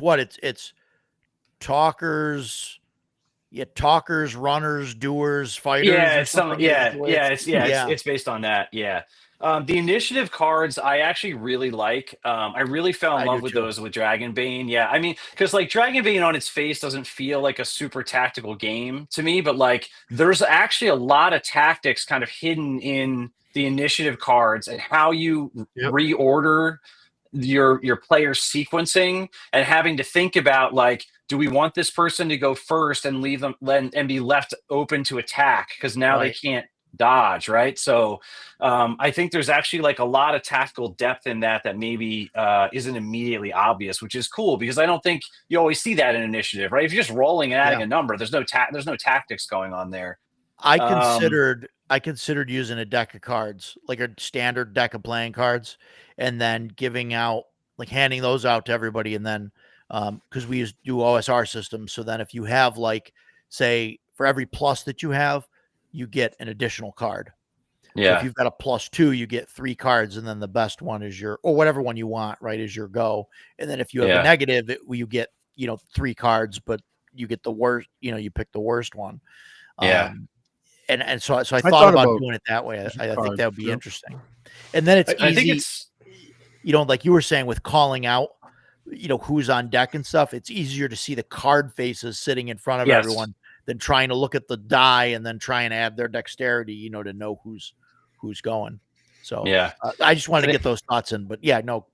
talkers, runners, doers, fighters. Yeah, it's based on that. Yeah. The initiative cards I actually really like. I really fell in love with those with Dragonbane. Yeah, I mean, because like Dragonbane on its face doesn't feel like a super tactical game to me, but like there's actually a lot of tactics kind of hidden in the initiative cards and how you reorder your player sequencing and having to think about like, do we want this person to go first and leave them and be left open to attack because now they can't dodge, right? So I think there's actually like a lot of tactical depth in that maybe isn't immediately obvious, which is cool because I don't think you always see that in initiative, right? If you're just rolling and adding a number, there's no tactics going on there. I considered using a deck of cards, like a standard deck of playing cards, and then handing those out to everybody. And then, because we do OSR systems. So then if you have like, say for every plus that you have, you get an additional card. Yeah. So if you've got a +2, you get 3 cards. And then the best one is or whatever one you want, right, is your go. And then if you have a negative, you get, 3 cards, but you get the worst, you pick the worst one. Yeah. And so I thought about doing it that way. I think that would be interesting. And then it's easy. I think it's, like you were saying with calling out, who's on deck and stuff. It's easier to see the card faces sitting in front of everyone than trying to look at the die and then try and add their dexterity, to know who's going. So I just wanted to get those thoughts in. But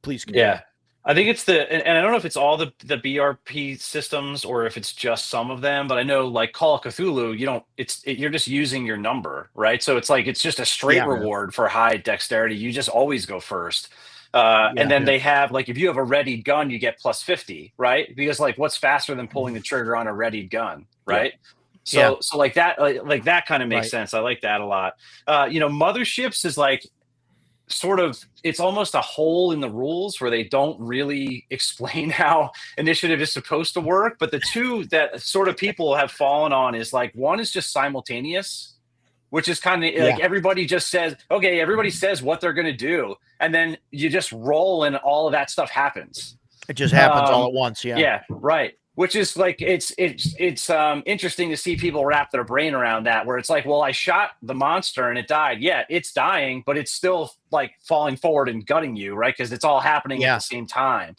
please continue. Yeah. I think it's and I don't know if it's all the BRP systems or if it's just some of them, but I know like Call of Cthulhu, you're just using your number, right? So it's like, it's just a straight reward for high dexterity. You just always go first. And then they have like, if you have a readied gun, you get +50, right? Because like, what's faster than pulling the trigger on a readied gun, right? So like that kind of makes sense. I like that a lot. Motherships is like, sort of, it's almost a hole in the rules where they don't really explain how initiative is supposed to work. But the two that sort of people have fallen on is like, one is just simultaneous, which is kind of like everybody just says, okay, everybody says what they're going to do. And then you just roll and all of that stuff happens. It just happens all at once. Yeah. Yeah. Right. Which is like, it's interesting to see people wrap their brain around that, where it's like, well, I shot the monster and it died. Yeah, it's dying, but it's still like falling forward and gutting you, right? Because it's all happening at the same time.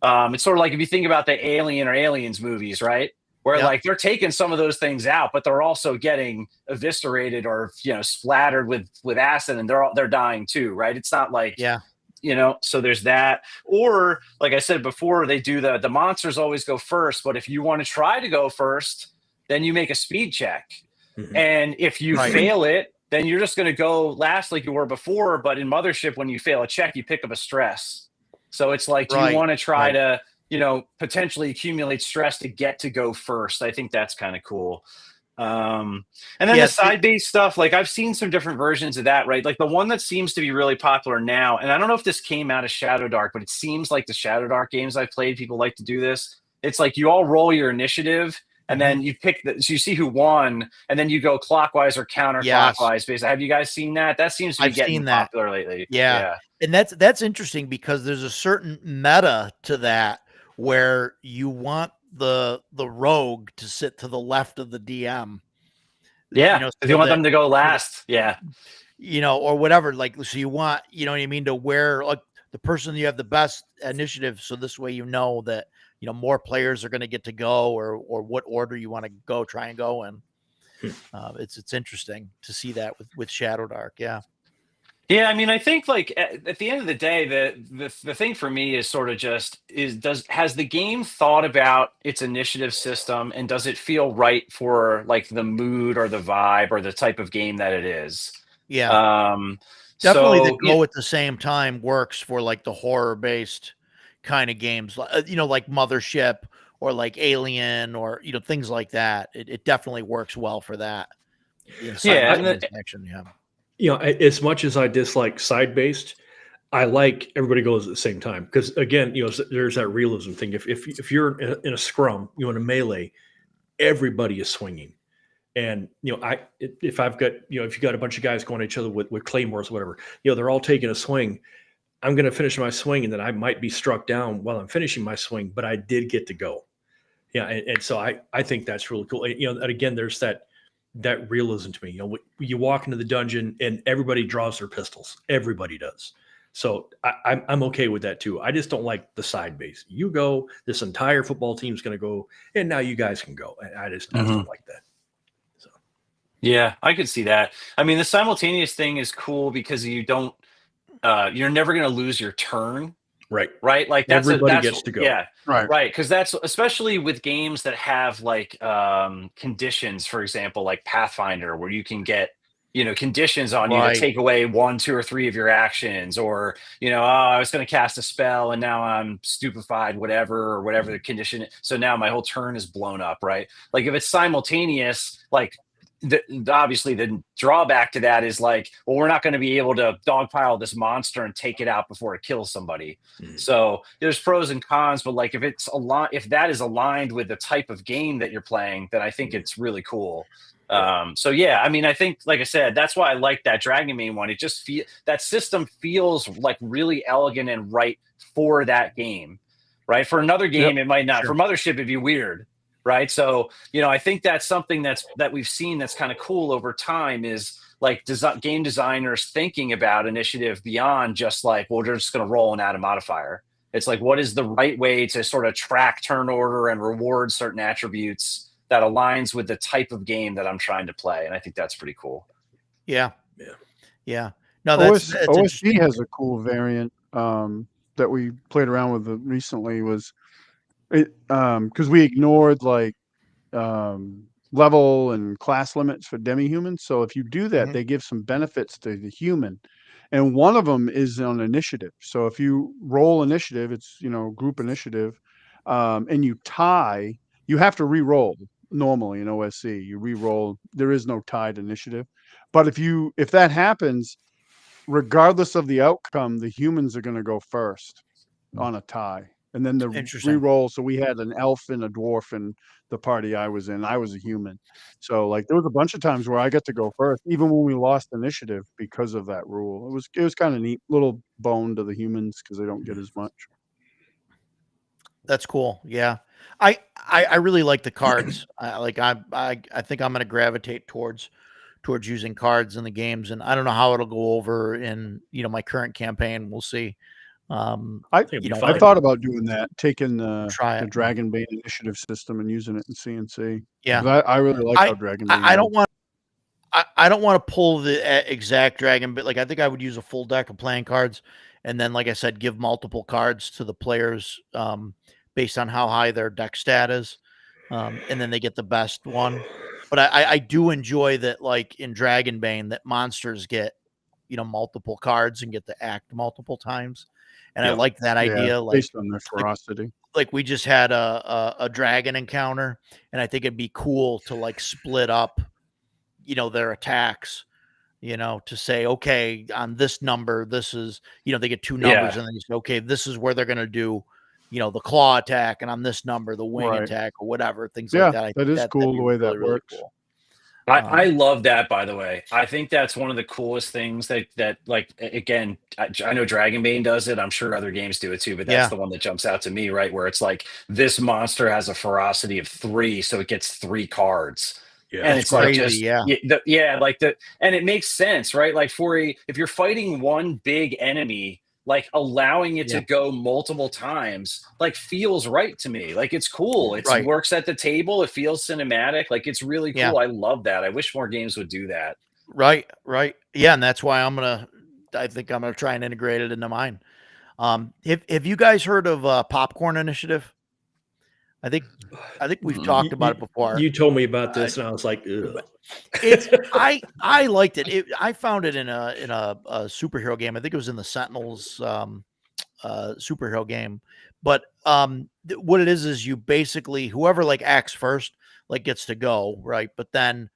It's sort of like if you think about the Alien or Aliens movies, right? Where like they're taking some of those things out, but they're also getting eviscerated or splattered with acid, and they're dying too, right? It's not like so there's that. Or like I said before, they do the monsters always go first, but if you want to try to go first, then you make a speed check. Mm-hmm. And if you fail it, then you're just going to go last like you were before. But in Mothership, when you fail a check, you pick up a stress. So it's like, do you want to try to, potentially accumulate stress to get to go first. I think that's kind of cool. And then the side-based stuff, like I've seen some different versions of that, right? Like the one that seems to be really popular now, and I don't know if this came out of Shadow Dark, but it seems like the Shadow Dark games I've played, people like to do this. It's like you all roll your initiative, and then you pick so you see who won, and then you go clockwise or counterclockwise. Basically, have you guys seen that? That seems to be getting popular lately. Yeah, and that's interesting because there's a certain meta to that where you want the rogue to sit to the left of the DM. Yeah, so you want them to go last. Yeah, or whatever. Like, so you want, what I mean, to where like the person you have the best initiative, so this way that more players are going to get to go, or what order you want to try and go in. It's interesting to see that with Shadow Dark. Yeah. Yeah, I mean, I think like at the end of the day, the thing for me is sort of just has the game thought about its initiative system, and does it feel right for like the mood or the vibe or the type of game that it is? Yeah. Definitely the go at the same time works for like the horror based kind of games, like Mothership or like Alien or things like that. It definitely works well for that. As much as I dislike side-based, I like everybody goes at the same time because again, there's that realism thing. If you're in a scrum, in a melee, everybody is swinging, and if I've got if you got a bunch of guys going at each other with claymores, or whatever, they're all taking a swing. I'm going to finish my swing, and then I might be struck down while I'm finishing my swing, but I did get to go. Yeah, and so I think that's really cool. And again, there's that realism to me. You walk into the dungeon and everybody draws their pistols. Everybody does. So I'm okay with that too. I just don't like the side base. You go, this entire football team's going to go, and now you guys can go. I just don't like that. So yeah, I could see that. I mean, the simultaneous thing is cool because you don't. You're never going to lose your turn. Right. Like everybody gets to go. Yeah. Right. Because that's especially with games that have like conditions, for example, like Pathfinder, where you can get, conditions on you to take away 1, 2, or 3 of your actions, or, I was going to cast a spell and now I'm stupefied, whatever the condition. So now my whole turn is blown up. Right. Like if it's simultaneous, like, obviously the drawback to that is like, well, we're not going to be able to dogpile this monster and take it out before it kills somebody. So there's pros and cons, but like if that is aligned with the type of game that you're playing, then I think it's really cool. So yeah, I mean, I think, like I said, that's why I like that Dragonbane one. It just that system feels like really elegant and right for that game, right? For another game, it might not. Sure. For Mothership, it'd be weird. Right. So, I think that's something that we've seen that's kind of cool over time is like game designers thinking about initiative beyond just like, well, we're just going to roll an add a modifier. It's like, what is the right way to sort of track turn order and reward certain attributes that aligns with the type of game that I'm trying to play? And I think that's pretty cool. Yeah. No, that's OSG has a cool variant that we played around with recently was. Because we ignored like level and class limits for demi-humans. So if you do that, they give some benefits to the human. And one of them is on initiative. So if you roll initiative, it's, group initiative, and you tie, you have to re-roll normally in OSC. You re-roll, there is no tied initiative. But if that happens, regardless of the outcome, the humans are going to go first on a tie. And then the re-roll. So we had an elf and a dwarf in the party I was in. I was a human. So like there was a bunch of times where I got to go first, even when we lost initiative because of that rule. It was kind of neat, little bone to the humans because they don't get as much. That's cool. Yeah. I really like the cards. I think I'm going to gravitate towards using cards in the games, and I don't know how it'll go over in, my current campaign. We'll see. I thought about doing that, taking the Dragonbane initiative system and using it in CNC. Yeah, I really like how Dragonbane. I don't want to pull the exact dragon, but like I think I would use a full deck of playing cards, and then, like I said, give multiple cards to the players based on how high their deck stat is, and then they get the best one. But I do enjoy that, like in Dragonbane, that monsters get multiple cards and get to act multiple times. And I Yeah. like that idea. Like, based on their ferocity. like we just had a dragon encounter, and I think it'd be cool to like split up, their attacks, to say, okay, on this number, this is, they get two numbers, Yeah. and then you say, okay, this is where they're going to do, the claw attack, and on this number, the wing Right. attack or whatever, things Yeah, like that. I that think is cool that'd the be way that works. cool. I love that, by the way. I think that's one of the coolest things that like, again, I know Dragonbane does it. I'm sure other games do it too, but that's Yeah. the one that jumps out to me, right? Where it's like this monster has a ferocity of 3, so it gets 3 cards. Yeah. And That's it's like crazy, just yeah. and it makes sense, right? Like if you're fighting one big enemy, like allowing it to go multiple times, like feels right to me. Like it's cool. It Right. works at the table. It feels cinematic. Like it's really cool. Yeah. I love that. I wish more games would do that. Right. Yeah, and that's why I think I'm gonna try and integrate it into mine. Have you guys heard of Popcorn Initiative? I think we've talked about it before. You told me about this, and I was like, ugh. It's I liked it. I found it in a superhero game. I think it was in the Sentinels superhero game. But what it is you basically, whoever like acts first like gets to go, right? But then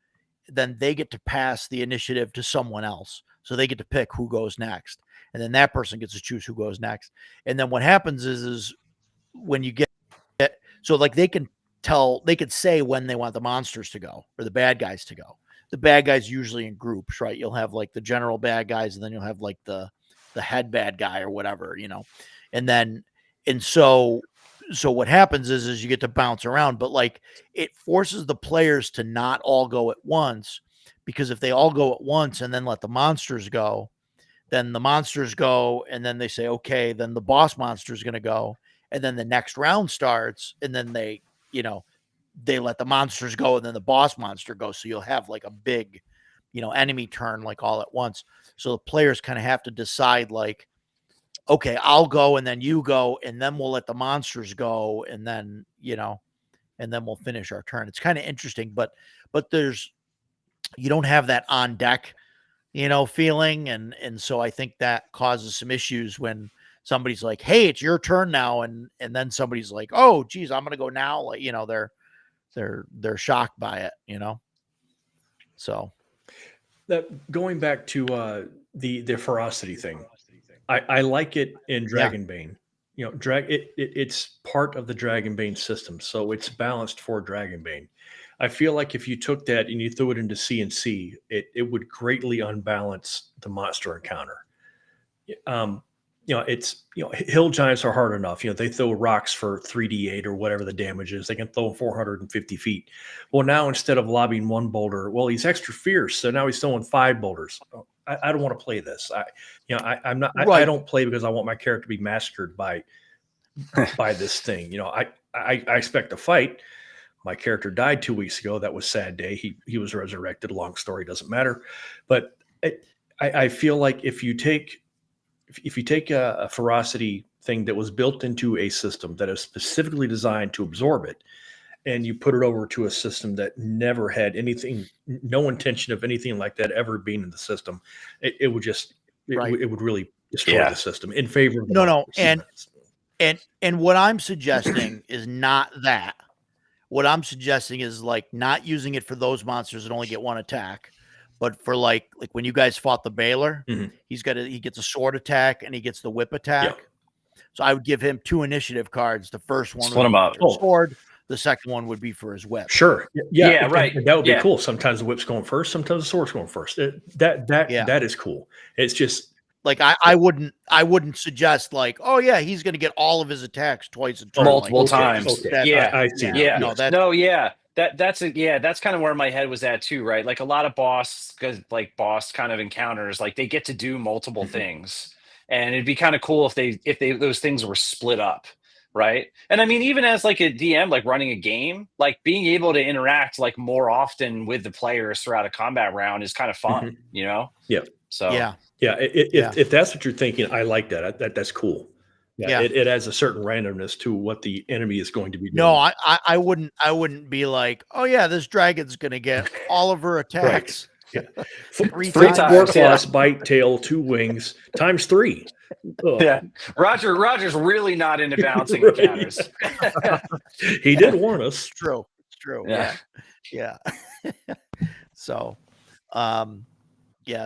they get to pass the initiative to someone else. So they get to pick who goes next. And then that person gets to choose who goes next. And then what happens is when you get so like they could say when they want the monsters to go or the bad guys to go. The bad guys usually in groups, right? You'll have like the general bad guys, and then you'll have like the head bad guy or whatever, and so what happens is you get to bounce around, but like it forces the players to not all go at once, because if they all go at once and then let the monsters go, then the monsters go, and then they say, okay, then the boss monster is going to go, and then the next round starts, and then they let the monsters go, and then the boss monster goes. So you'll have like a big, enemy turn like all at once. So the players kind of have to decide like, okay, I'll go, and then you go, and then we'll let the monsters go, and then, and then we'll finish our turn. It's kind of interesting, but you don't have that on deck, feeling. And so I think that causes some issues when somebody's like, hey, it's your turn now. And then somebody's like, oh, geez, I'm going to go now. Like, they're shocked by it, So That going back to the ferocity thing, I like it in Dragonbane. It's part of the Dragonbane system, so it's balanced for Dragonbane. I feel like if you took that and you threw it into CNC, it would greatly unbalance the monster encounter. Hill giants are hard enough. They throw rocks for 3d8 or whatever the damage is. They can throw 450 feet. Well, now instead of lobbing 1 boulder, well, he's extra fierce, so now he's throwing 5 boulders. I don't want to play this. I'm not. I don't play because I want my character to be massacred by this thing. I expect a fight. My character died 2 weeks ago. That was a sad day. He was resurrected. Long story, doesn't matter. But I feel like if you take a ferocity thing that was built into a system that is specifically designed to absorb it, and you put it over to a system that never had anything, no intention of anything like that ever being in the system, it would just, it would really destroy the system in favor of and what I'm suggesting is not that. What I'm suggesting is like not using it for those monsters that only get 1 attack, but for like when you guys fought the Baylor, he gets a sword attack and he gets the whip attack. Yeah. So I would give him 2 initiative cards. The first one Split 'em up. for his sword. The second one would be for his whip. Sure. Yeah, right. That would be cool. Sometimes the whip's going first. Sometimes the sword's going first. That is cool. It's just like I wouldn't suggest like, oh yeah, he's going to get all of his attacks twice a turn, multiple times. Okay. I see. Yeah. No, That's kind of where my head was at too, right? Like a lot of boss kind of encounters, like they get to do multiple things, and it'd be kind of cool if those things were split up, right? And I mean, even as like a DM, like running a game, like being able to interact like more often with the players throughout a combat round is kind of fun, Yeah. So yeah. If that's what you're thinking, I like that. That's cool. Yeah. It adds a certain randomness to what the enemy is going to be doing. No, I wouldn't be like, oh yeah, this dragon's gonna get all of her attacks Three Four times, claws, bite, tail, 2 wings, times 3. Oh. Yeah, Roger's really not into balancing encounters. He did warn us. It's true. It's true. Yeah. Yeah. So,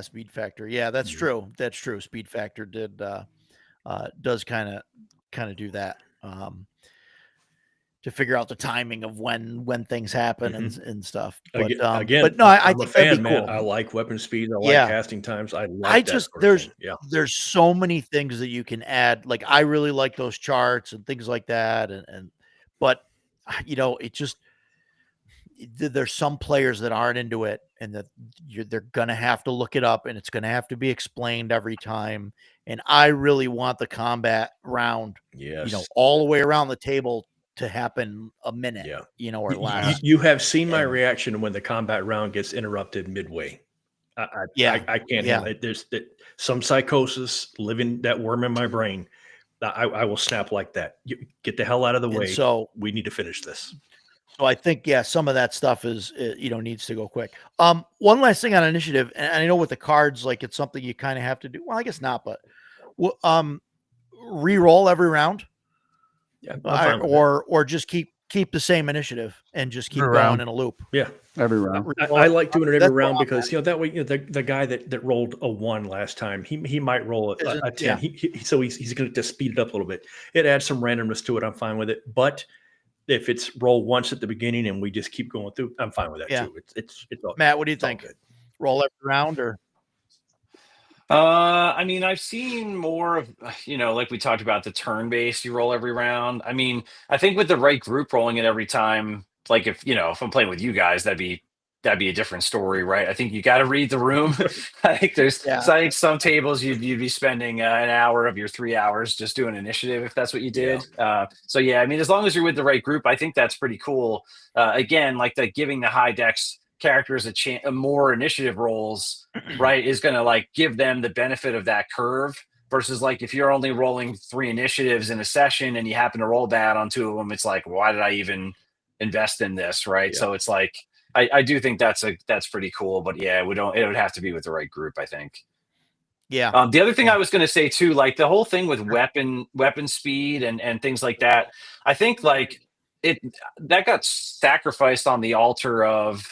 speed factor. Yeah, that's true. That's true. Speed factor does kind of do that. To figure out the timing of when things happen and stuff. But Again, but no, I I'm a think that'd fan, be man. cool. I like weapon speed. I like casting times. I like that sort of there's thing. Yeah. there's so many things that you can add. Like I really like those charts and things like that. But it just there's some players that aren't into it, and that they're gonna have to look it up, and it's gonna have to be explained every time. And I really want the combat round, Yes. all the way around the table to happen a minute, or less. You have seen my reaction when the combat round gets interrupted midway. I can't handle it. There's some psychosis living that worm in my brain. I will snap like that. Get the hell out of the way. So we need to finish this. So I think, some of that stuff is, needs to go quick. One last thing on initiative, and I know with the cards, like it's something you kind of have to do. Well, I guess not, but re-roll every round. Yeah, or just keep the same initiative and just keep going in a loop. Yeah, every round. I like doing it every round because that way the guy that rolled a 1 last time he might roll a 10. So he's going to just speed it up a little bit. It adds some randomness to it. I'm fine with it. But if it's roll once at the beginning and we just keep going through, I'm fine with that too. It's all, Matt, what do you think? Roll every round or? I mean, I've seen more of, like we talked about the turn-based, you roll every round. I mean, I think with the right group rolling it every time, like if I'm playing with you guys, that'd be a different story, right? I think you got to read the room. I think so I think some tables you'd be spending an hour of your 3 hours just doing initiative if that's what you did. I mean, as long as you're with the right group, I think that's pretty cool. Again, like giving the high dex characters a more initiative rolls, right, is going to like give them the benefit of that curve versus like if you're only rolling 3 initiatives in a session and you happen to roll bad on 2 of them, it's like, why did I even invest in this, right? So it's like I do think that's pretty cool, but it would have to be with the right group, I think. Yeah. The other thing I was going to say too, like the whole thing with weapon speed and things like that, I think like that got sacrificed on the altar of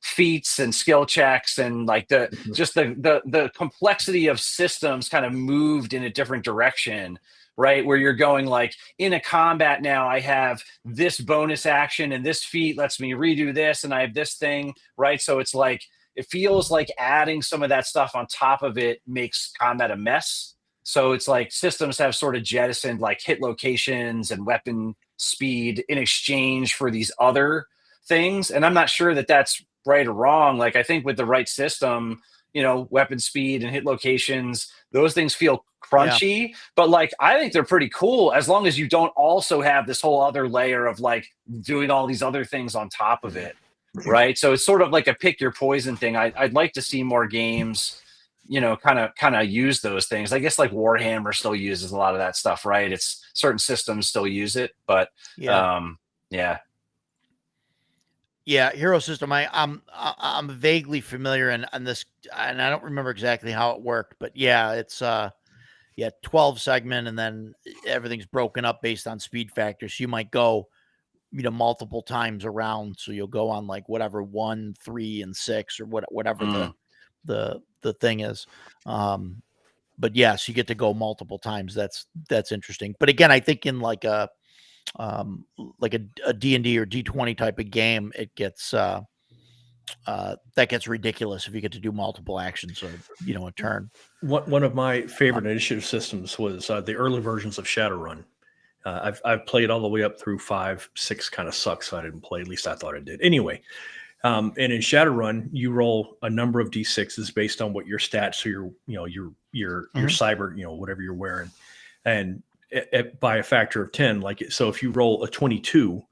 feats and skill checks, and like the complexity of systems kind of moved in a different direction, right? Where you're going like in a combat now, I have this bonus action and this feat lets me redo this, and I have this thing, right? So it's like it feels like adding some of that stuff on top of it makes combat a mess. So it's like systems have sort of jettisoned like hit locations and weapon speed in exchange for these other things. And I'm not sure that that's right or wrong. Like I think with the right system, weapon speed and hit locations, those things feel crunchy, but like I think they're pretty cool as long as you don't also have this whole other layer of like doing all these other things on top of it, right? So it's sort of like a pick your poison thing. I'd like to see more games kind of use those things. I guess like Warhammer still uses a lot of that stuff, right? It's certain systems still use it, but Hero System. I'm vaguely familiar and this, and I don't remember exactly how it worked, but it's 12 segment, and then everything's broken up based on speed factors. So you might go, multiple times around. So you'll go on like whatever 1, 3, and 6 or whatever the thing is. But yes, you get to go multiple times. That's interesting. But again, I think in like a D&D or D20 type of game, it gets that gets ridiculous if you get to do multiple actions or a turn. One of my favorite initiative systems was the early versions of Shadowrun. I've played all the way up through 5, 6 kind of sucks, so I didn't play. At least I thought it did. Anyway, and in Shadowrun, you roll a number of d6s based on what your stats or your cyber, whatever you're wearing, and by a factor of 10. Like, so if you roll a 22,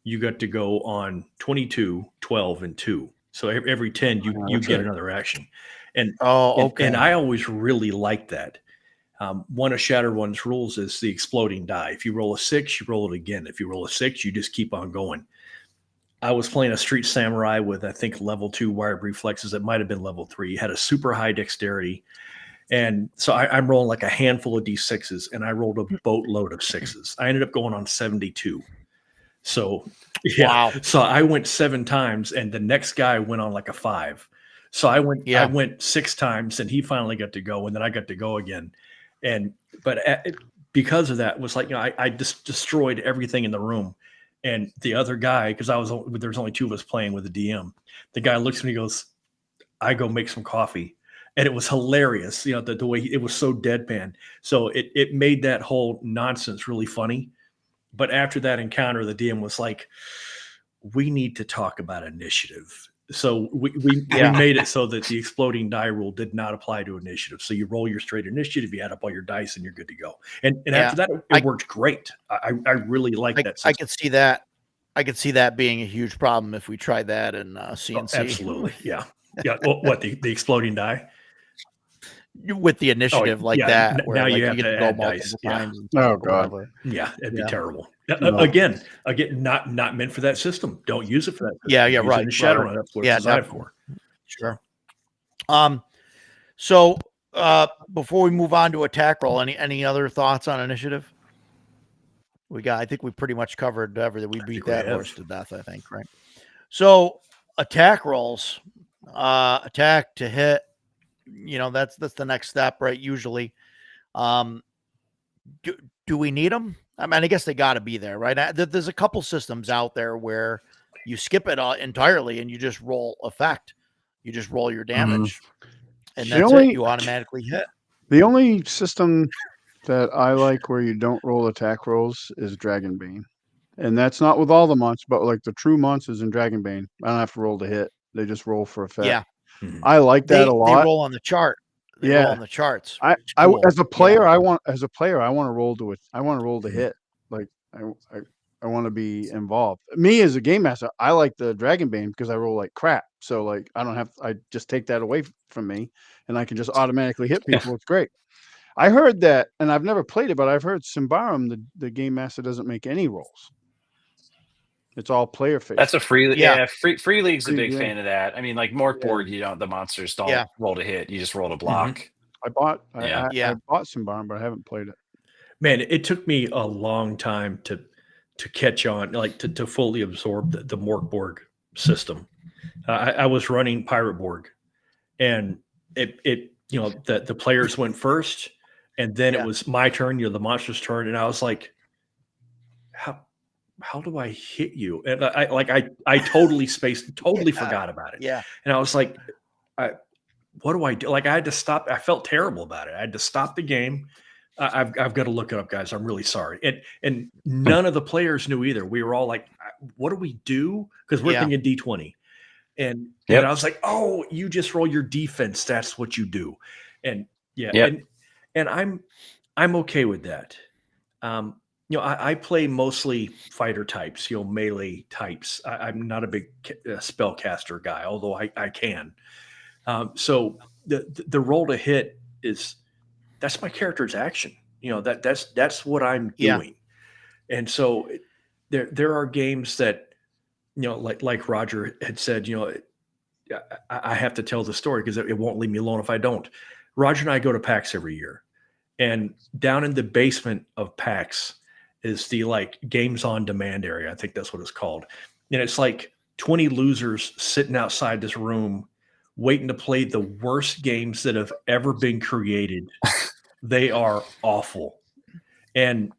you got to go on 22, 12, and 2. So every 10, you get another action. And and I always really liked that. One of Shadowrun's rules is the exploding die. If you roll a 6, you roll it again. If you roll a 6, you just keep on going. I was playing a Street Samurai with, I think, level 2 wired reflexes. It might have been level 3. He had a super high dexterity. And so I'm rolling like a handful of D6s, and I rolled a boatload of 6s. I ended up going on 72. So, yeah. Wow. So I went 7 times, and the next guy went on like a 5. So I went 6 times, and he finally got to go, and then I got to go again. But because of that, it was like, I just destroyed everything in the room. And the other guy, because there's only 2 of us playing with the DM, the guy looks at me and goes, I go make some coffee. And it was hilarious, the way it was so deadpan. So it made that whole nonsense really funny. But after that encounter, the DM was like, we need to talk about initiative. So we made it so that the exploding die rule did not apply to initiative. So you roll your straight initiative, you add up all your dice, and you're good to go. And after that, it worked great. I really like that system. I could see that. I could see that being a huge problem if we tried that in CNC. Oh, absolutely, yeah. What the exploding die? With the initiative that, where now like you have get to go add multiple dice. times. Oh god. Yeah, it'd be terrible. No. Again, not meant for that system. Don't use it for that system. Yeah, Use it right. in Shadowrun. That's what it's designed for. Sure. So before we move on to attack roll, any other thoughts on initiative? I think we pretty much covered everything. We beat that horse to death, I think, right? So attack rolls, attack to hit, that's the next step, right? Usually. Do we need them? I mean, I guess they got to be there, right? There's a couple systems out there where you skip it entirely and you just roll effect. You just roll your damage, and that's it. You automatically hit. The only system that I like where you don't roll attack rolls is Dragonbane, and that's not with all the monsters, but like the true monsters in Dragonbane, I don't have to roll to hit; they just roll for effect. Yeah, I like that a lot. They roll on the chart. Roll on the charts. Cool. As a player, I want to roll to it. I want to roll to hit. Like I want to be involved. Me as a game master, I like the Dragonbane because I roll like crap. So like I just take that away from me, and I can just automatically hit people. It's great. I heard that, and I've never played it, but I've heard Symbaroum, the game master, doesn't make any rolls. It's all player face. That's a free league. Yeah, free league's a big fan of that. I mean, like Morkborg, the monsters don't roll to hit. You just roll to block. I bought Symbaroum, but I haven't played it. Man, it took me a long time to catch on, like to fully absorb the Morkborg system. I was running Pirate Borg, and the players went first, and then it was my turn, the monster's turn, and I was like, how do I hit you? And I totally forgot about it. Yeah. And I was like, what do I do? Like I had to stop. I felt terrible about it. I had to stop the game. I've got to look it up, guys. I'm really sorry. And none of the players knew either. We were all like, what do we do? Because we're thinking D20. And I was like, oh, you just roll your defense. That's what you do. And and I'm okay with that. I play mostly fighter types, melee types. I'm not a big spellcaster guy, although I can. So the roll to hit that's my character's action. That's what I'm doing. And so there are games that, like Roger had said, I have to tell the story because it won't leave me alone if I don't. Roger and I go to PAX every year, and down in the basement of PAX is the games on demand area. I think that's what it's called. And it's like 20 losers sitting outside this room waiting to play the worst games that have ever been created. They are awful. And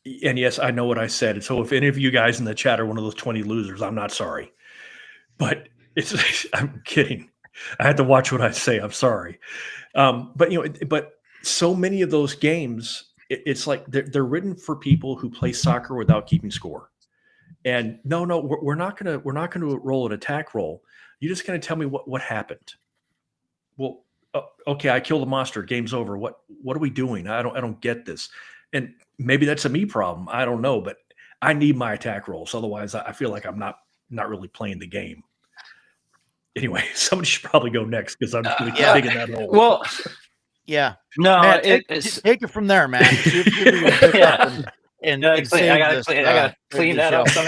yes, I know what I said. So if any of you guys in the chat are one of those 20 losers, I'm not sorry. But I'm kidding. I had to watch what I say. I'm sorry. But so many of those games, it's like they're written for people who play soccer without keeping score. And no, we're not gonna roll an attack roll. You're just gonna tell me what happened. Well, okay, I killed a monster. Game's over. What are we doing? I don't get this. And maybe that's a me problem. I don't know, but I need my attack rolls. Otherwise, I feel like I'm not really playing the game. Anyway, somebody should probably go next because I'm really digging that hole. Well. Yeah. No, Matt, take it from there, man. See if you can pick up and I save gotta, this, I gotta during clean the that up show.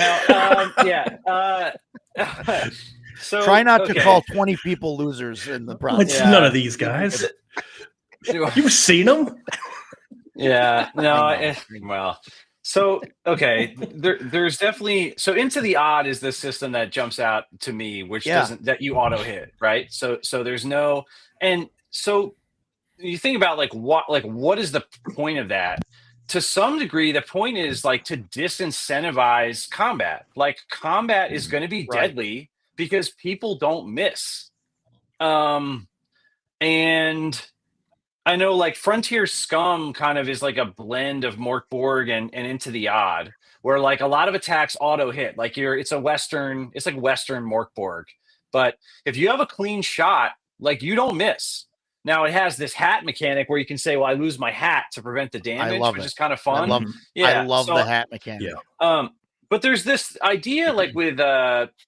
somehow. So Try not to okay. call 20 people losers in the process. It's none of these guys. You've seen them. Yeah, no, I know. well, so okay, there's definitely so Into the Odd is the system that jumps out to me, which Yeah. doesn't that you auto hit, right? So there's no, and so you think about like what is the point of that? To some degree, the point is like to disincentivize combat. Like combat is going to be Right. deadly because people don't miss. And I know like Frontier Scum kind of is like a blend of Mork Borg and Into the Odd, where like a lot of attacks auto hit. Like it's like Western Mork Borg. But if you have a clean shot, like you don't miss. Now it has this hat mechanic where you can say, well, I lose my hat to prevent the damage, love which it. is kind of I fun. love, Yeah. I love so, the hat mechanic. Yeah. But there's this idea like with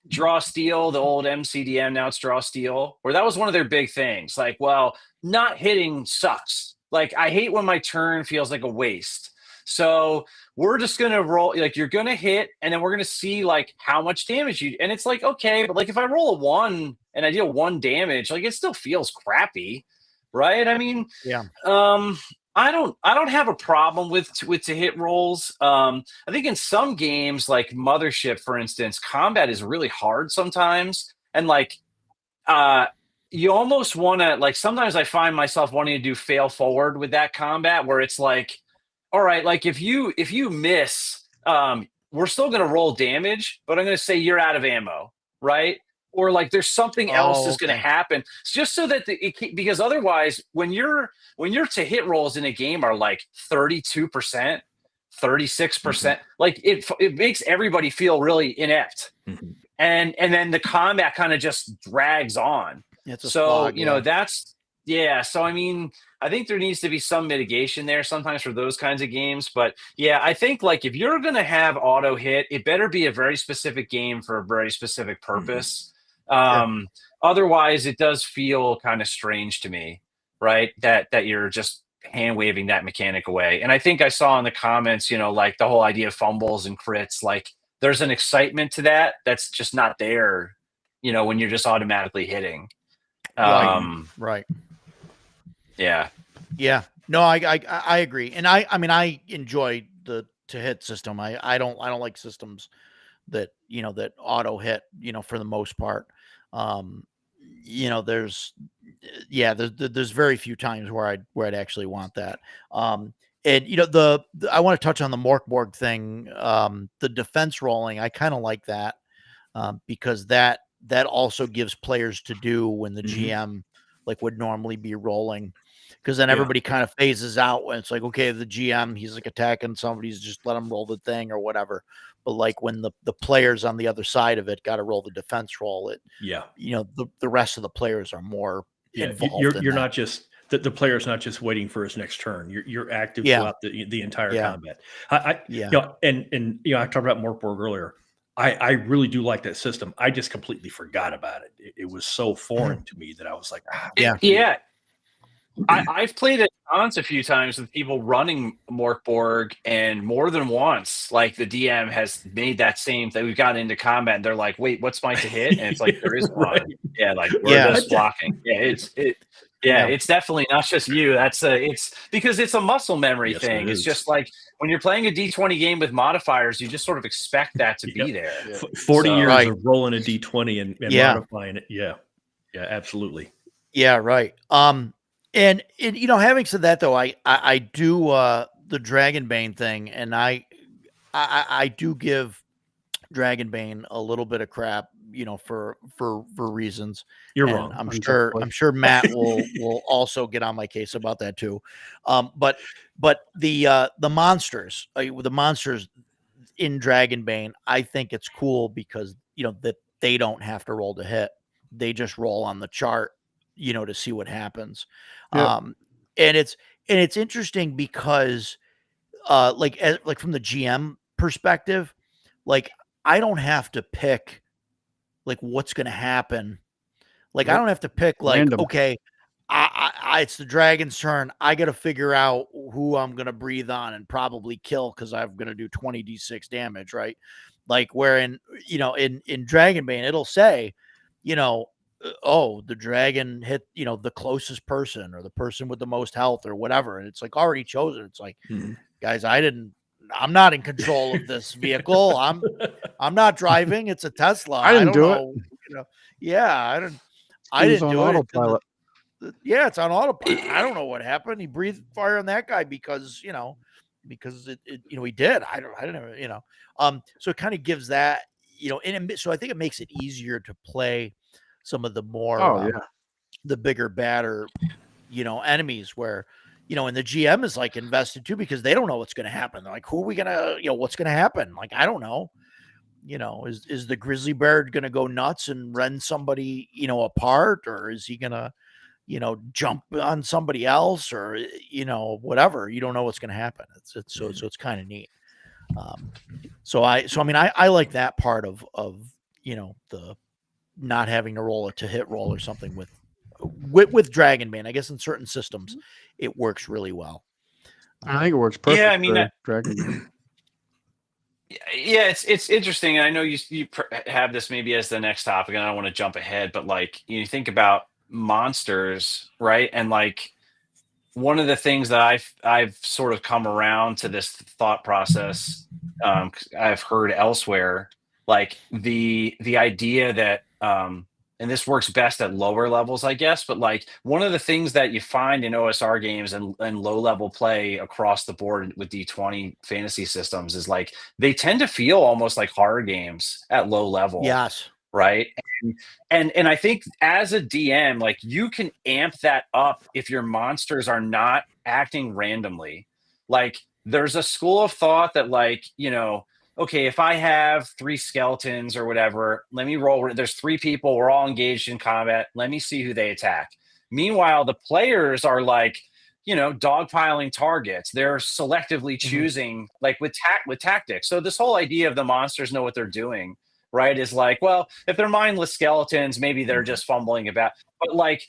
Draw Steel, the old MCDM, now it's Draw Steel, where that was one of their big things. Like, well, not hitting sucks. Like, I hate when my turn feels like a waste. So we're just gonna roll, like you're gonna hit, and then we're gonna see like how much damage you. And it's like, okay, but like if I roll a 1 and I deal 1 damage, like it still feels crappy, right? I mean, Yeah. I don't have a problem with to hit rolls. I think in some games, like Mothership, for instance, combat is really hard sometimes, and like you almost want to like. Sometimes I find myself wanting to do fail forward with that combat, where it's like, all right, like if you miss, we're still going to roll damage, but I'm going to say you're out of ammo, right? Or like there's something else that's going to happen, just so that because otherwise, when your to hit rolls in a game are like 32%, 36%, like it makes everybody feel really inept, and then the combat kind of just drags on. It's a so slog, you know that's So I mean, I think there needs to be some mitigation there sometimes for those kinds of games. But yeah, I think like if you're going to have auto hit, it better be a very specific game for a very specific purpose. Otherwise, it does feel kind of strange to me, right? That you're just hand waving that mechanic away. And I think I saw in the comments, like the whole idea of fumbles and crits, like there's an excitement to that that's just not there, when you're just automatically hitting. Right. Yeah. Yeah. No, I agree. And I mean, I enjoy the to hit system. I don't like systems that, that auto hit, for the most part. There's very few times where I'd actually want that. And I want to touch on the Morkborg thing. The defense rolling, I kind of like that. Because that also gives players to do when the GM like would normally be rolling, because then everybody kind of phases out when it's like, okay, the GM, he's like attacking somebody's, just let him roll the thing or whatever. But like when the players on the other side of it got to roll the defense roll, the rest of the players are more involved. You're not just the player's not just waiting for his next turn. You're active throughout the entire combat. I talked about Morkborg earlier. I really do like that system. I just completely forgot about it. It was so foreign to me that I was like, yeah. I've played it a few times with people running Morkborg, and more than once, like the DM has made that same thing. We've gotten into combat, and they're like, "Wait, what's my to hit?" And it's like there is one. Yeah, like we're just blocking. Yeah, it's definitely not just you. It's because it's a muscle memory thing. It's just like when you're playing a D20 game with modifiers, you just sort of expect that to be there. 40 years of rolling a D20 and modifying it. Yeah, absolutely. Yeah, right. And having said that, though, I do the Dragonbane thing, and I do give Dragonbane a little bit of crap, for reasons. You're wrong. I'm sure Matt will also get on my case about that too. But the monsters, the monsters in Dragonbane, I think it's cool because that they don't have to roll to hit; they just roll on the chart, to see what happens. Yep. And it's interesting because like from the GM perspective, like I don't have to pick like what's going to happen. Like I don't have to pick like, Random. okay, I it's the dragon's turn. I got to figure out who I'm gonna breathe on and probably kill because I'm gonna do 20d6 damage, right? Like where in Dragonbane, it'll say, oh, the dragon hit, the closest person or the person with the most health or whatever. And it's like already chosen. It's like, guys, I'm not in control of this vehicle. I'm not driving. It's a Tesla. I didn't don't do know. Yeah, I It was didn't on do it. autopilot. Yeah, it's on autopilot. I don't know what happened. He breathed fire on that guy because he did. I don't know. So it kind of gives that, so I think it makes it easier to play some of the more the bigger, badder, enemies where, and the GM is like invested too because they don't know what's going to happen. They're like, who are we gonna, what's going to happen? Like, I don't know. Is the grizzly bear going to go nuts and rend somebody, apart, or is he going to, jump on somebody else, or whatever? You don't know what's going to happen. So it's kind of neat. I like that part of the not having to roll to hit roll or something with Dragonbane. I guess in certain systems it works really well. I think it works perfect. Yeah, I mean, Dragonbane. Yeah, it's interesting. And I know you have this maybe as the next topic, and I don't want to jump ahead, but like you think about monsters, right? And like one of the things that I've sort of come around to this thought process, I've heard elsewhere, like the idea that and this works best at lower levels, I guess, but like one of the things that you find in OSR games and low level play across the board with D20 fantasy systems is like they tend to feel almost like horror games at low level. Yes. Right. And I think as a DM, like you can amp that up if your monsters are not acting randomly. Like there's a school of thought that like, okay, if I have 3 skeletons or whatever, let me roll. There's 3 people. We're all engaged in combat. Let me see who they attack. Meanwhile, the players are like, dogpiling targets. They're selectively choosing like with tactics. So this whole idea of the monsters know what they're doing, right, is like, well, if they're mindless skeletons, maybe they're just fumbling about. But like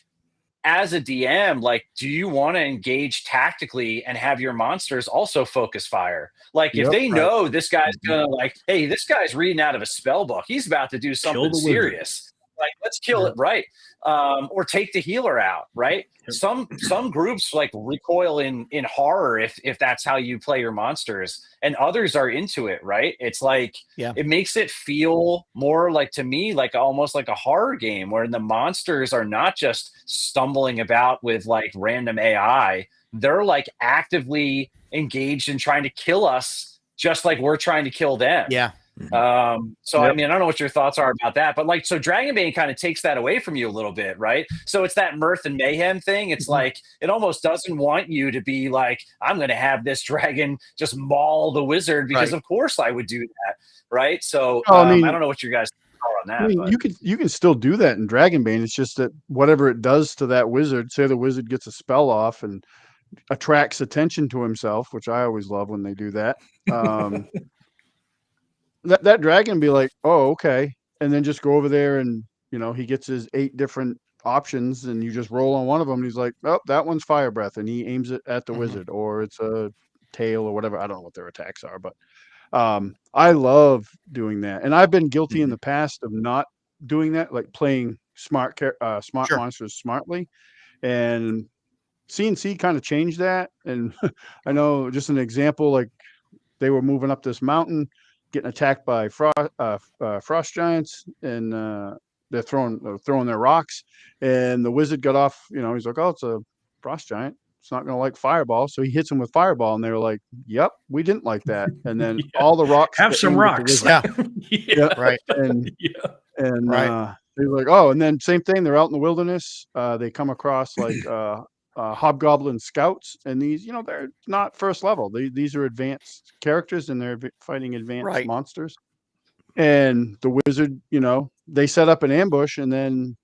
as a DM, like, do you want to engage tactically and have your monsters also focus fire? Like if they know this guy's gonna like, hey, this guy's reading out of a spell book. He's about to do something serious. Like, let's kill it, right? Or take the healer out, right? Some groups like recoil in horror if that's how you play your monsters, and others are into it, right? It's like it makes it feel more like, to me, like almost like a horror game where the monsters are not just stumbling about with like random AI. They're like actively engaged in trying to kill us just like we're trying to kill them. Yeah. I mean, I don't know what your thoughts are about that, but like, so Dragonbane kind of takes that away from you a little bit, right? So it's that mirth and mayhem thing. It's like it almost doesn't want you to be like, I'm going to have this dragon just maul the wizard because of course I would do that, right? So I don't know what your guys are on that. I mean, you can still do that in Dragonbane. It's just that whatever it does to that wizard, say the wizard gets a spell off and attracts attention to himself, which I always love when they do that. That dragon be like, oh, okay. And then just go over there and, he gets his 8 different options and you just roll on one of them. And he's like, oh, that one's fire breath. And he aims it at the wizard, or it's a tail or whatever. I don't know what their attacks are, but I love doing that. And I've been guilty in the past of not doing that, like playing smart monsters smartly. And CNC kind of changed that. And I know just an example, like they were moving up this mountain, getting attacked by frost giants, and they're throwing their rocks, and the wizard got off. He's like, oh, it's a frost giant. It's not going to like fireball, so he hits him with fireball, and they were like, "Yep, we didn't like that." And then all the rocks have some rocks, right, and they're like, "Oh," and then same thing. They're out in the wilderness. They come across like hobgoblin scouts, and these they're not first level. These are advanced characters, and they're fighting advanced monsters. And the wizard, they set up an ambush, and then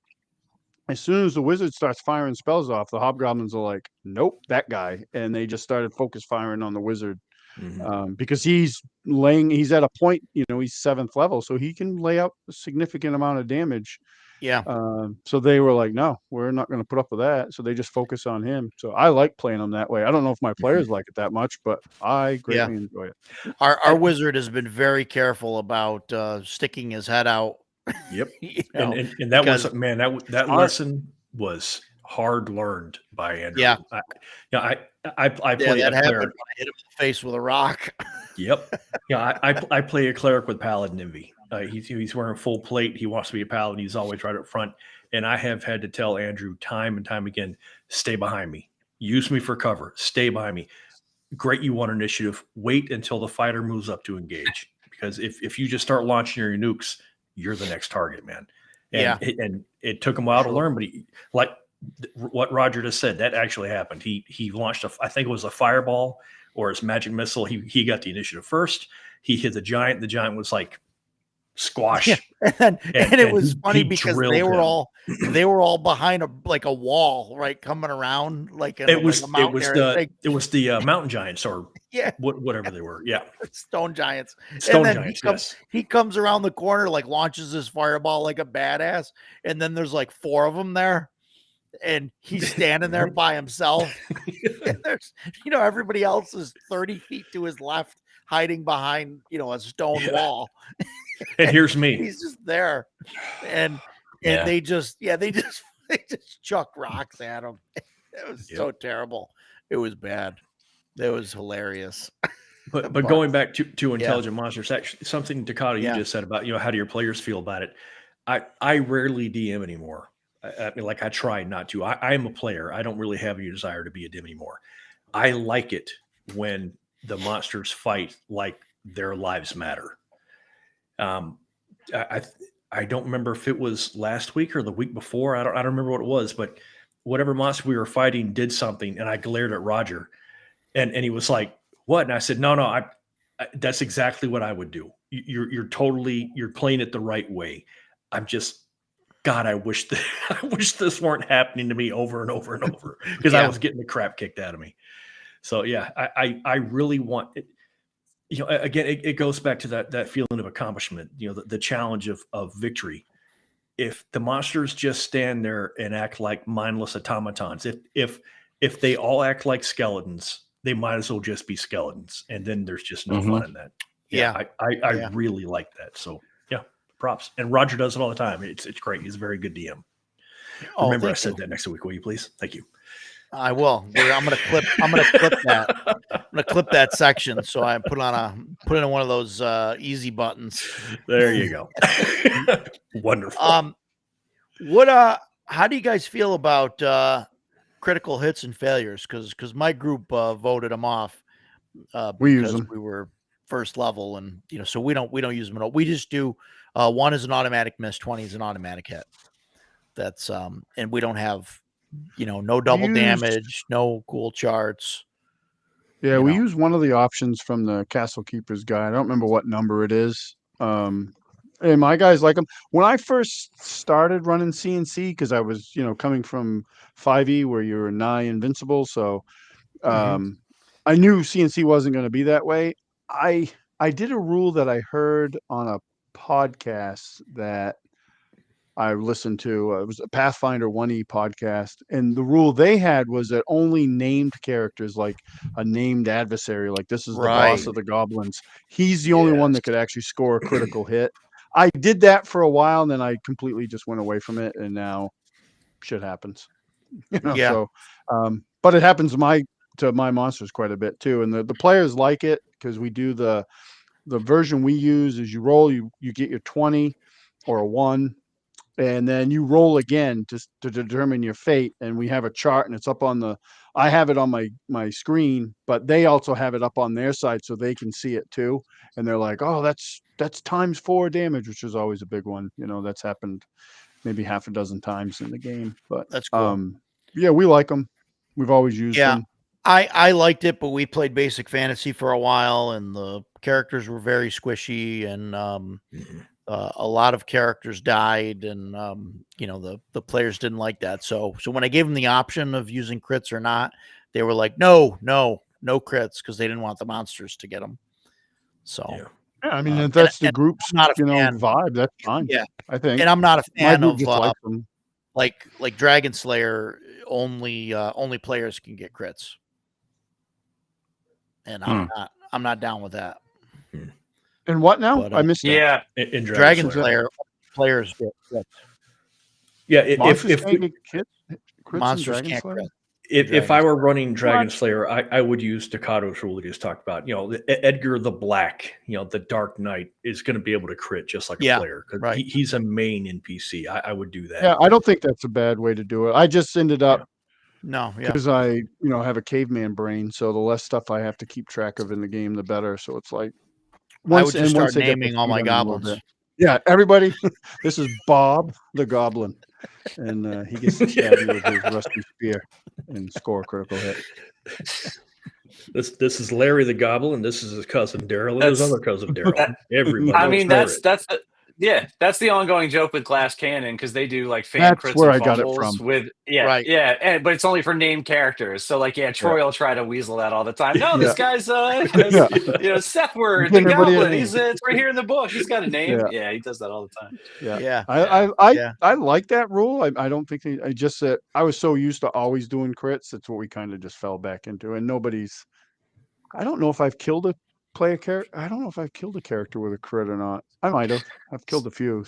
as soon as the wizard starts firing spells off, the hobgoblins are like, nope, that guy, and they just started focus firing on the wizard. Because he's at a point, he's 7th level, so he can lay out a significant amount of damage. Yeah. So they were like, no, we're not going to put up with that. So they just focus on him. So I like playing him that way. I don't know if my players like it that much, but I greatly enjoy it. Our wizard has been very careful about sticking his head out. Yep. You know, And that was, because- man, that lesson was hard learned by Andrew. Yeah. I play that a happened cleric. when I hit him in the face with a rock. Yep. Yeah, I play a cleric with Paladin Envy. He's wearing full plate. He wants to be a paladin. He's always right up front. And I have had to tell Andrew time and time again, stay behind me. Use me for cover. Stay behind me. Great, you want initiative. Wait until the fighter moves up to engage. Because if you just start launching your nukes, you're the next target, man. And it took him a while to learn, but what Roger just said, that actually happened. He launched I think it was a fireball or his magic missile. He got the initiative first. He hit the giant. The giant was like squash. Yeah. And it was funny because they were all behind a wall, right, coming around like it was the mountain giants or whatever they were. Yeah, stone giants. Stone giants. He comes around the corner, like launches his fireball like a badass, and then there's like 4 of them there, and he's standing there by himself. And there's everybody else is 30 feet to his left, hiding behind a stone wall. And here's me. He's just there, and they just chuck rocks at him. It was so terrible. It was bad. It was hilarious. But going back to Intelligent Monsters, actually, something Takata you just said about how do your players feel about it. I rarely DM anymore. I mean, like I try not to. I am a player. I don't really have any desire to be a DM anymore. I like it when the monsters fight like their lives matter. I don't remember if it was last week or the week before. I don't remember what it was, but whatever monster we were fighting did something, and I glared at Roger, and he was like, "What?" And I said, "No, I that's exactly what I would do. You're playing it the right way. I'm just, God, I wish this weren't happening to me over and over and over because I was getting the crap kicked out of me." So yeah, I really want it. Again, it goes back to that feeling of accomplishment, the challenge of victory. If the monsters just stand there and act like mindless automatons, if they all act like skeletons, they might as well just be skeletons. And then there's just no fun in that. I really like that. So yeah, props. And Roger does it all the time. It's great. He's a very good DM. Remember I said that next week, will you please? Thank you. I will. I'm gonna clip that. I'm gonna clip that section. So I put it in one of those easy buttons. There you go. Wonderful. How do you guys feel about critical hits and failures? Because my group voted them off. We use them. We were first level, and so we don't use them at all. We just do 1 is an automatic miss, 20 is an automatic hit. That's and we don't have no double damage, no cool charts. Yeah, we use one of the options from the Castle Keeper's Guide. I don't remember what number it is. And my guys like them. When I first started running CNC, because I was, coming from 5e where you're nigh invincible. So I knew CNC wasn't going to be that way. I did a rule that I heard on a podcast that I listened to. It was a Pathfinder 1E podcast, and the rule they had was that only named characters, like a named adversary, like this is the boss of the goblins, he's the only one that could actually score a critical hit. I did that for a while, and then I completely just went away from it, and now shit happens. So, but it happens to my monsters quite a bit too, and the players like it because we do the version we use is you roll, you get your 20 or a 1. And then you roll again to determine your fate. And we have a chart, and it's up on I have it on my screen, but they also have it up on their side so they can see it too. And they're like, oh, that's times 4 damage, which is always a big one. That's happened maybe half a dozen times in the game. But that's cool. Yeah, we like them. We've always used them. I liked it, but we played Basic Fantasy for a while, and the characters were very squishy, and a lot of characters died, and the players didn't like that. So when I gave them the option of using crits or not, they were like, no crits, because they didn't want the monsters to get them. So Yeah, I mean, if And- that's the and group's, I'm not a fan. vibe, that's fine. Yeah. I think. And I'm not a My fan group of just likes them. like Dragon Slayer. Only players can get crits, and I'm not down with that. And what now? But, I missed that. Yeah. In Dragon Slayer. Slayer players get crits. Yeah, if Monsters if can't we, get crits in Monsters Dragon can't Slayer? crit. if I Dragon were running Dragon What? Slayer, I would use Staccato's rule that he's talked about. Edgar the Black, the Dark Knight is going to be able to crit just like Yeah, a player because right. he's a main NPC. I would do that. Yeah, I don't think that's a bad way to do it. I just ended up No, yeah. because I, have a caveman brain, so the less stuff I have to keep track of in the game, the better. So it's like I would just start they get naming the all my feed on a little goblins. bit. Yeah, everybody. This is Bob the Goblin, and he gets to stab you with his rusty spear and score a critical hit. This is Larry the Goblin. This is his cousin Daryl and his That's- other cousin Daryl. Everybody. I mean, knows that's the ongoing joke with Glass Cannon because they do like fan That's crits where and I got it fumbles from. with Right. but it's only for named characters. So like Troy will try to weasel that all the time. No, this guy's Yeah. Seth Word, Give the everybody a Goblin. name. He's it's right here in the book. He's got a name. Yeah. Yeah, he does that all the time. Yeah. Yeah. I like that rule. I don't think I just said I was so used to always doing crits. That's what we kind of just fell back into. And I don't know if I've killed a character. I don't know if I've killed a character with a crit or not. I might have. I've killed a few.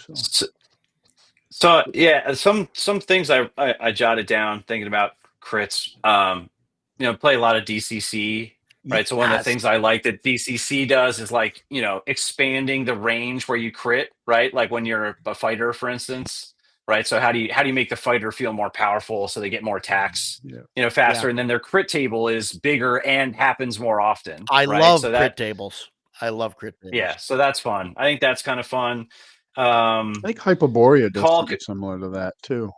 So yeah, some things I jotted down thinking about crits. Play a lot of DCC. Right. So one of the things I like that DCC does is like, expanding the range where you crit, right? Like when you're a fighter, for instance, right? So how do you make the fighter feel more powerful so they get more attacks, faster? Yeah. And then their crit table is bigger and happens more often. I right? love so crit tables. I love crit tables. Yeah. So that's fun. I think that's kind of fun. I think Hyperborea does Call- something similar to that too.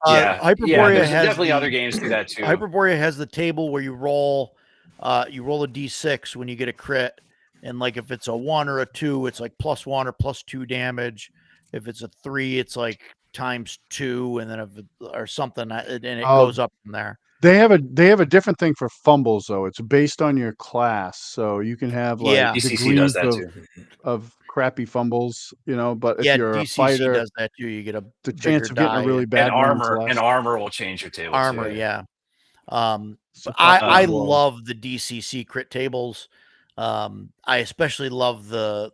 Hyperborea there's has definitely other games do that too. Hyperborea has the table where you roll a d6 when you get a crit, and like if it's a 1 or a 2, it's like +1 or +2 damage. If it's a 3, it's like ×2, and then or something, and it goes up from there. They have a different thing for fumbles though. It's based on your class, so you can have like DCC does that too. of crappy fumbles, But if you're DCC a fighter, does that too. You get the chance of getting a really bad and armor will change your table. armor, too. yeah. So I well. love the DCC crit tables. I especially love the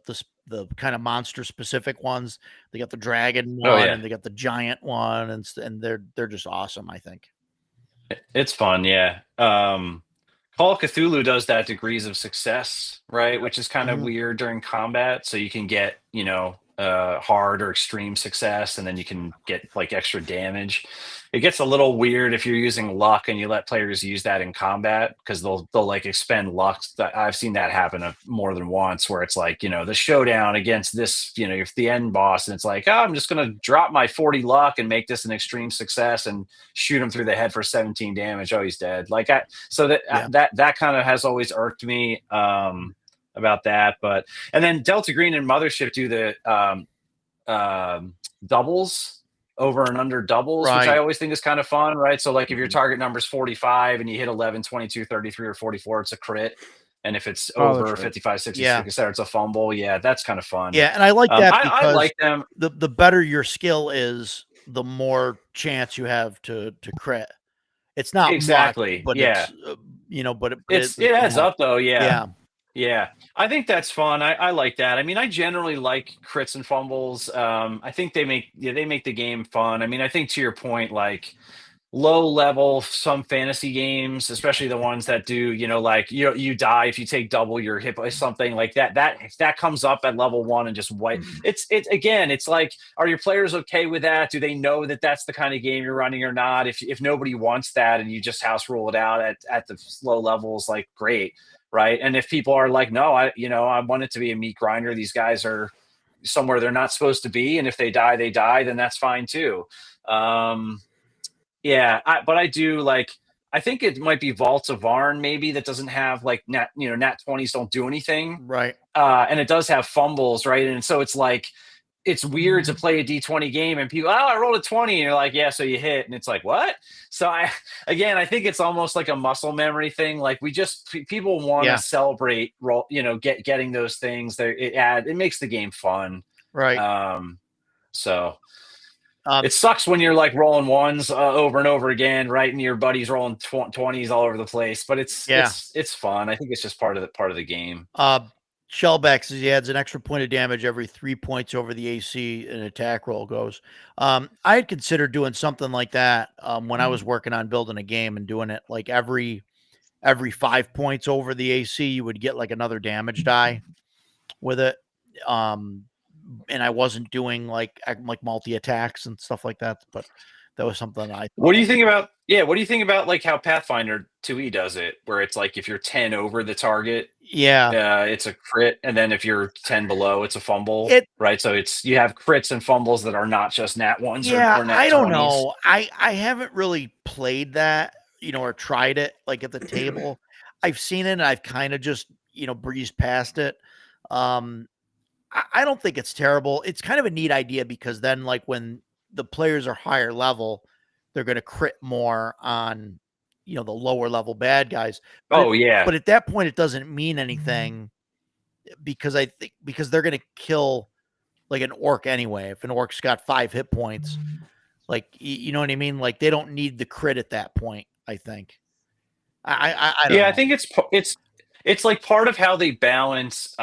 kind of monster specific ones. They got the dragon one and they got the giant one, and they're just awesome. I think it's fun. Yeah. Call of Cthulhu does that degrees of success, right? Which is kind of weird during combat. So you can get, hard or extreme success, and then you can get like extra damage. It gets a little weird if you're using luck and you let players use that in combat, because they'll like expend luck. I've seen that happen more than once, where it's like, the showdown against this, if the end boss, and it's like, I'm just going to drop my 40 luck and make this an extreme success and shoot him through the head for 17 damage. Oh, he's dead. Like that kind of has always irked me about that. And then Delta Green and Mothership do the doubles, over and under doubles, which I always think is kind of fun, right? So like if your target number is 45 and you hit 11, 22, 33, or 44, it's a crit. And if it's over 55, 66, etc., it's a fumble. Yeah, that's kind of fun. Yeah, and I like that because I like them. The better your skill is, the more chance you have to crit. It's not exactly, much, but it's, it adds up though. Yeah. Yeah, I think that's fun. I like that. I mean, I generally like crits and fumbles. I think they make the game fun. I mean, I think to your point, like low level, some fantasy games, especially the ones that do, like you die if you take double, you're hit by something like that. That comes up at level 1 and just wipe. It's like, are your players okay with that? Do they know that that's the kind of game you're running or not? If nobody wants that and you just house rule it out at the low levels, like great. Right. And if people are like, no, I want it to be a meat grinder. These guys are somewhere they're not supposed to be. And if they die, then that's fine too. But I do like, I think it might be Vaults of Varn maybe that doesn't have like nat 20s don't do anything. Right. And it does have fumbles. Right. And so it's like, it's weird to play a D20 game and people, I rolled a 20, and you're like, yeah, so you hit, and it's like, what? So I think it's almost like a muscle memory thing. Like people want to celebrate getting those things. It makes the game fun, right? So it sucks when you're like rolling ones over and over again, right? And your buddy's rolling 20s all over the place, but it's fun. I think it's just part of the game. Shellback says he adds an extra point of damage every 3 points over the AC an attack roll goes. I had considered doing something like that when I was working on building a game and doing it like every 5 points over the AC, you would get like another damage die with it. And I wasn't doing like multi attacks and stuff like that, but that was something I. What do you think about? Yeah, what do you think about like how Pathfinder 2e does it, where it's like if you're 10 over the target, it's a crit, and then if you're 10 below, it's a fumble, right? So you have crits and fumbles that are not just nat ones. Yeah, or nat I don't 20s. know. I haven't really played that, or tried it like at the table. I've seen it, and I've kind of just breezed past it. I don't think it's terrible. It's kind of a neat idea because then like when the players are higher level, they're going to crit more on, the lower level bad guys. But but at that point, it doesn't mean anything because they're going to kill like an orc anyway. If an orc's got 5 hit points, like, you know what I mean? Like they don't need the crit at that point, I think. I don't know. I think it's like part of how they balance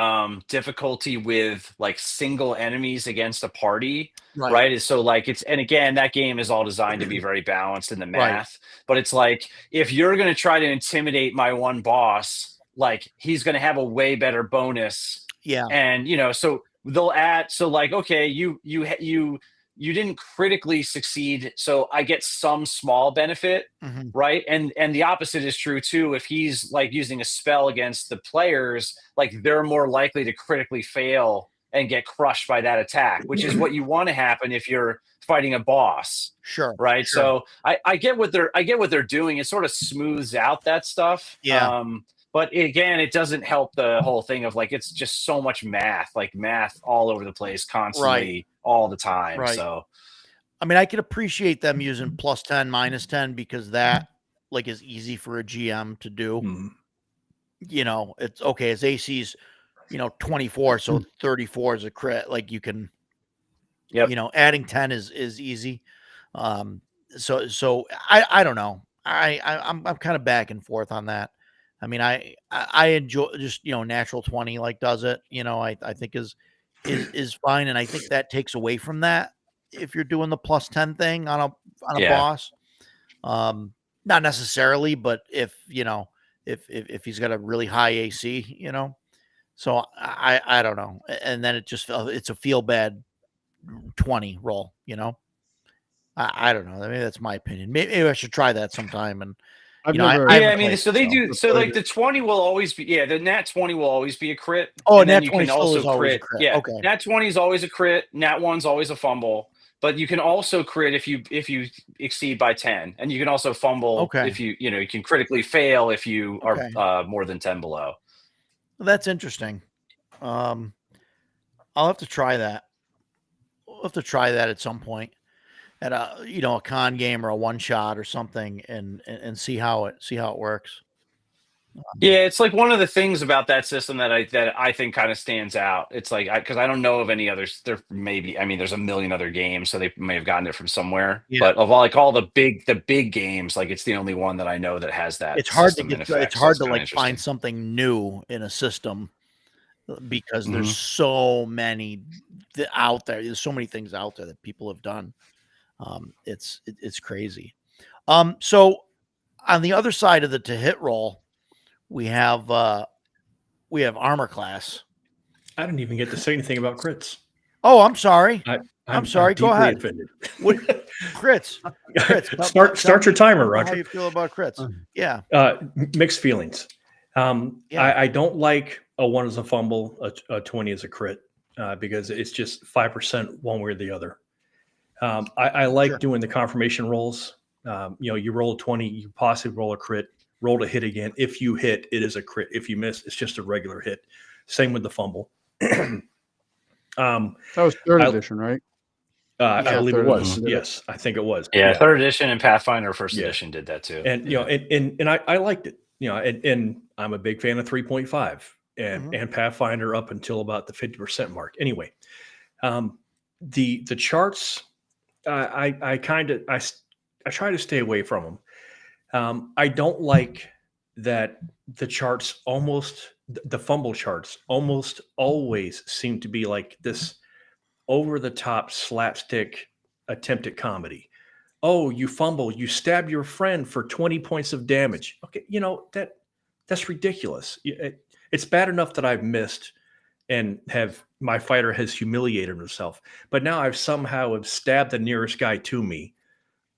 difficulty with like single enemies against a party, right? Is so like and again, that game is all designed to be very balanced in the math, but it's like if you're going to try to intimidate my one boss, like he's going to have a way better bonus. Yeah. And so they'll add, so like, okay, you didn't critically succeed, so I get some small benefit, right? And the opposite is true too. If he's like using a spell against the players, like they're more likely to critically fail and get crushed by that attack, which is what you want to happen if you're fighting a boss. Sure. Right. Sure. So I get what they're doing. It sort of smooths out that stuff. Yeah. But again, it doesn't help the whole thing of like, it's just so much math all over the place constantly all the time. Right. So, I mean, I can appreciate them using +10, -10 because that like is easy for a GM to do. It's okay. His AC's, 24, so 34 is a crit. Like you can, adding 10 is easy. So I don't know. I'm kind of back and forth on that. I mean, I enjoy just, natural 20 like does it, I think is fine. And I think that takes away from that. If you're doing the +10 thing on a boss, not necessarily, but if he's got a really high AC, so I don't know. And then it's a feel bad 20 roll, I don't know. I mean, that's my opinion. Maybe I should try that sometime. And so they do. So like the 20 will always be, the nat 20 will always be a crit. Oh, and nat then you 20 can also is always a crit. crit. Yeah, okay. Nat 20 is always a crit. Nat 1's always a fumble. But you can also crit if you exceed by 10, and you can also fumble if you can critically fail if you are more than 10 below. Well, that's interesting. I'll have to try that. We'll have to try that at some point at a con game or a one shot or something, and see how it works. Yeah, it's like one of the things about that system that I think kind of stands out. It's like because I don't know of any others. There maybe there's a million other games, so they may have gotten it from somewhere. Yeah. But of all the big games, like it's the only one that I know that has that. It's hard to like find something new in a system because there's so many out there. There's so many things out there that people have done. It's crazy. So on the other side of the to hit roll, we have armor class. I didn't even get to say anything about crits. Oh, I'm sorry. I'm sorry. Go ahead. What, crits. Start your timer, Roger. How do you feel about crits? Yeah. Mixed feelings. I don't like a 1 as a fumble, a 20 as a crit, because it's just 5% one way or the other. I like doing the confirmation rolls. You roll a 20, you possibly roll a crit, roll to hit again. If you hit, it is a crit. If you miss, it's just a regular hit. Same with the fumble. That That was third edition, right? I Yeah, believe it third was. edition did it. Yes, I think it was. Yeah, third edition and Pathfinder first Yeah. edition did that too. And you know, and I liked it. You know, and I'm a big fan of 3.5 and Pathfinder up until about the 50% mark. Anyway, the charts, I try to stay away from them. I don't like that the charts the fumble charts almost always seem to be like this over the top slapstick attempt at comedy. Oh, you fumble, you stab your friend for 20 points of damage. Okay, you know, that's ridiculous. It's bad enough that I've missed and my fighter has humiliated himself, but now I've somehow have stabbed the nearest guy to me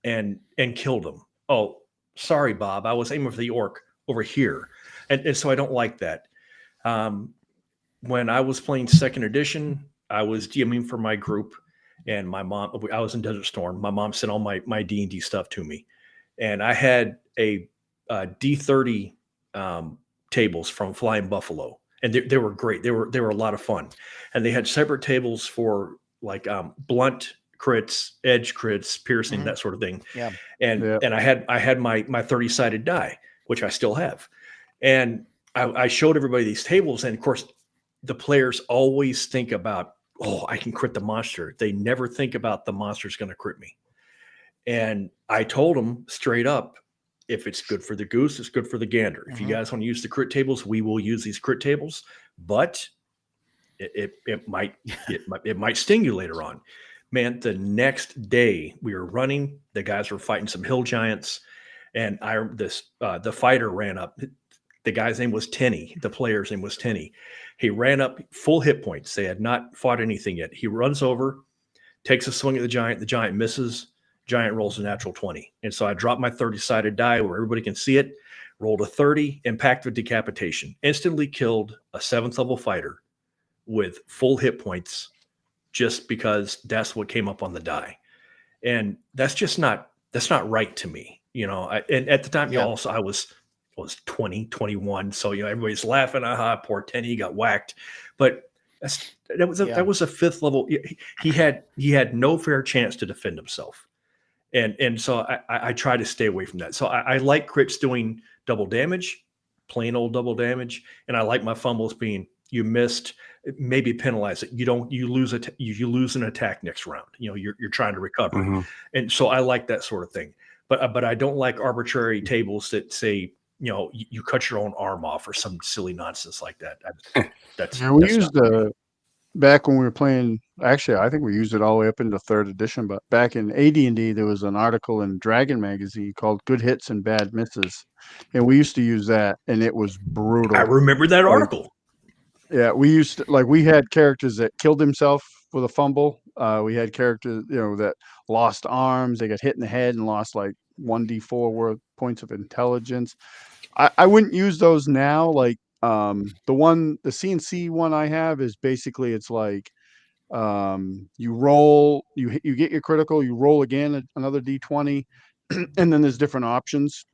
and killed him. Oh, sorry, Bob, I was aiming for the orc over here. And so I don't like that. When I was playing second edition, I was DMing for my group, and my mom, I was in Desert Storm. My mom sent all my D&D stuff to me, and I had a D30 tables from Flying Buffalo, and they were great. They were a lot of fun, and they had separate tables for like blunt crits, edge crits, piercing, that sort of thing. Yeah. And I had my 30-sided die, which I still have, and I showed everybody these tables, and of course, the players always think about, oh, I can crit the monster. They never think about the monster's going to crit me. And I told them straight up, if it's good for the goose, it's good for the gander. If you guys want to use the crit tables, we will use these crit tables, but it might sting you later on. Man, the next day we were running, the guys were fighting some hill giants, and the fighter ran up. The guy's name was Tenny. The player's name was Tenny. He ran up full hit points. They had not fought anything yet. He runs over, takes a swing at the giant. The giant misses. Giant rolls a natural 20. And so I dropped my 30-sided die where everybody can see it, rolled a 30, impact with decapitation. Instantly killed a 7th level fighter with full hit points just because that's what came up on the die. And that's not right to me. You know, and at the time, also I was 20, 21. So, you know, everybody's laughing. Aha, poor Tenny got whacked. But that was a 5th level. He had no fair chance to defend himself. And so I try to stay away from that. So I like crits doing double damage, plain old double damage. And I like my fumbles being, you missed, maybe penalize it. You lose an attack next round. You know, you're trying to recover. And so I like that sort of thing. But I don't like arbitrary tables that say, you know, you cut your own arm off or some silly nonsense like that. Back when we were playing, actually, I think we used it all the way up into 3rd edition, but back in AD&D, there was an article in Dragon Magazine called Good Hits and Bad Misses. And we used to use that, and it was brutal. I remember that article. Yeah, we used to, we had characters that killed himself with a fumble. We had characters, you know, that lost arms. They got hit in the head and lost like 1d4 worth points of intelligence. I wouldn't use those now. Like the CNC one I have is basically, it's like you roll, you get your critical, you roll again another d20, and then there's different options.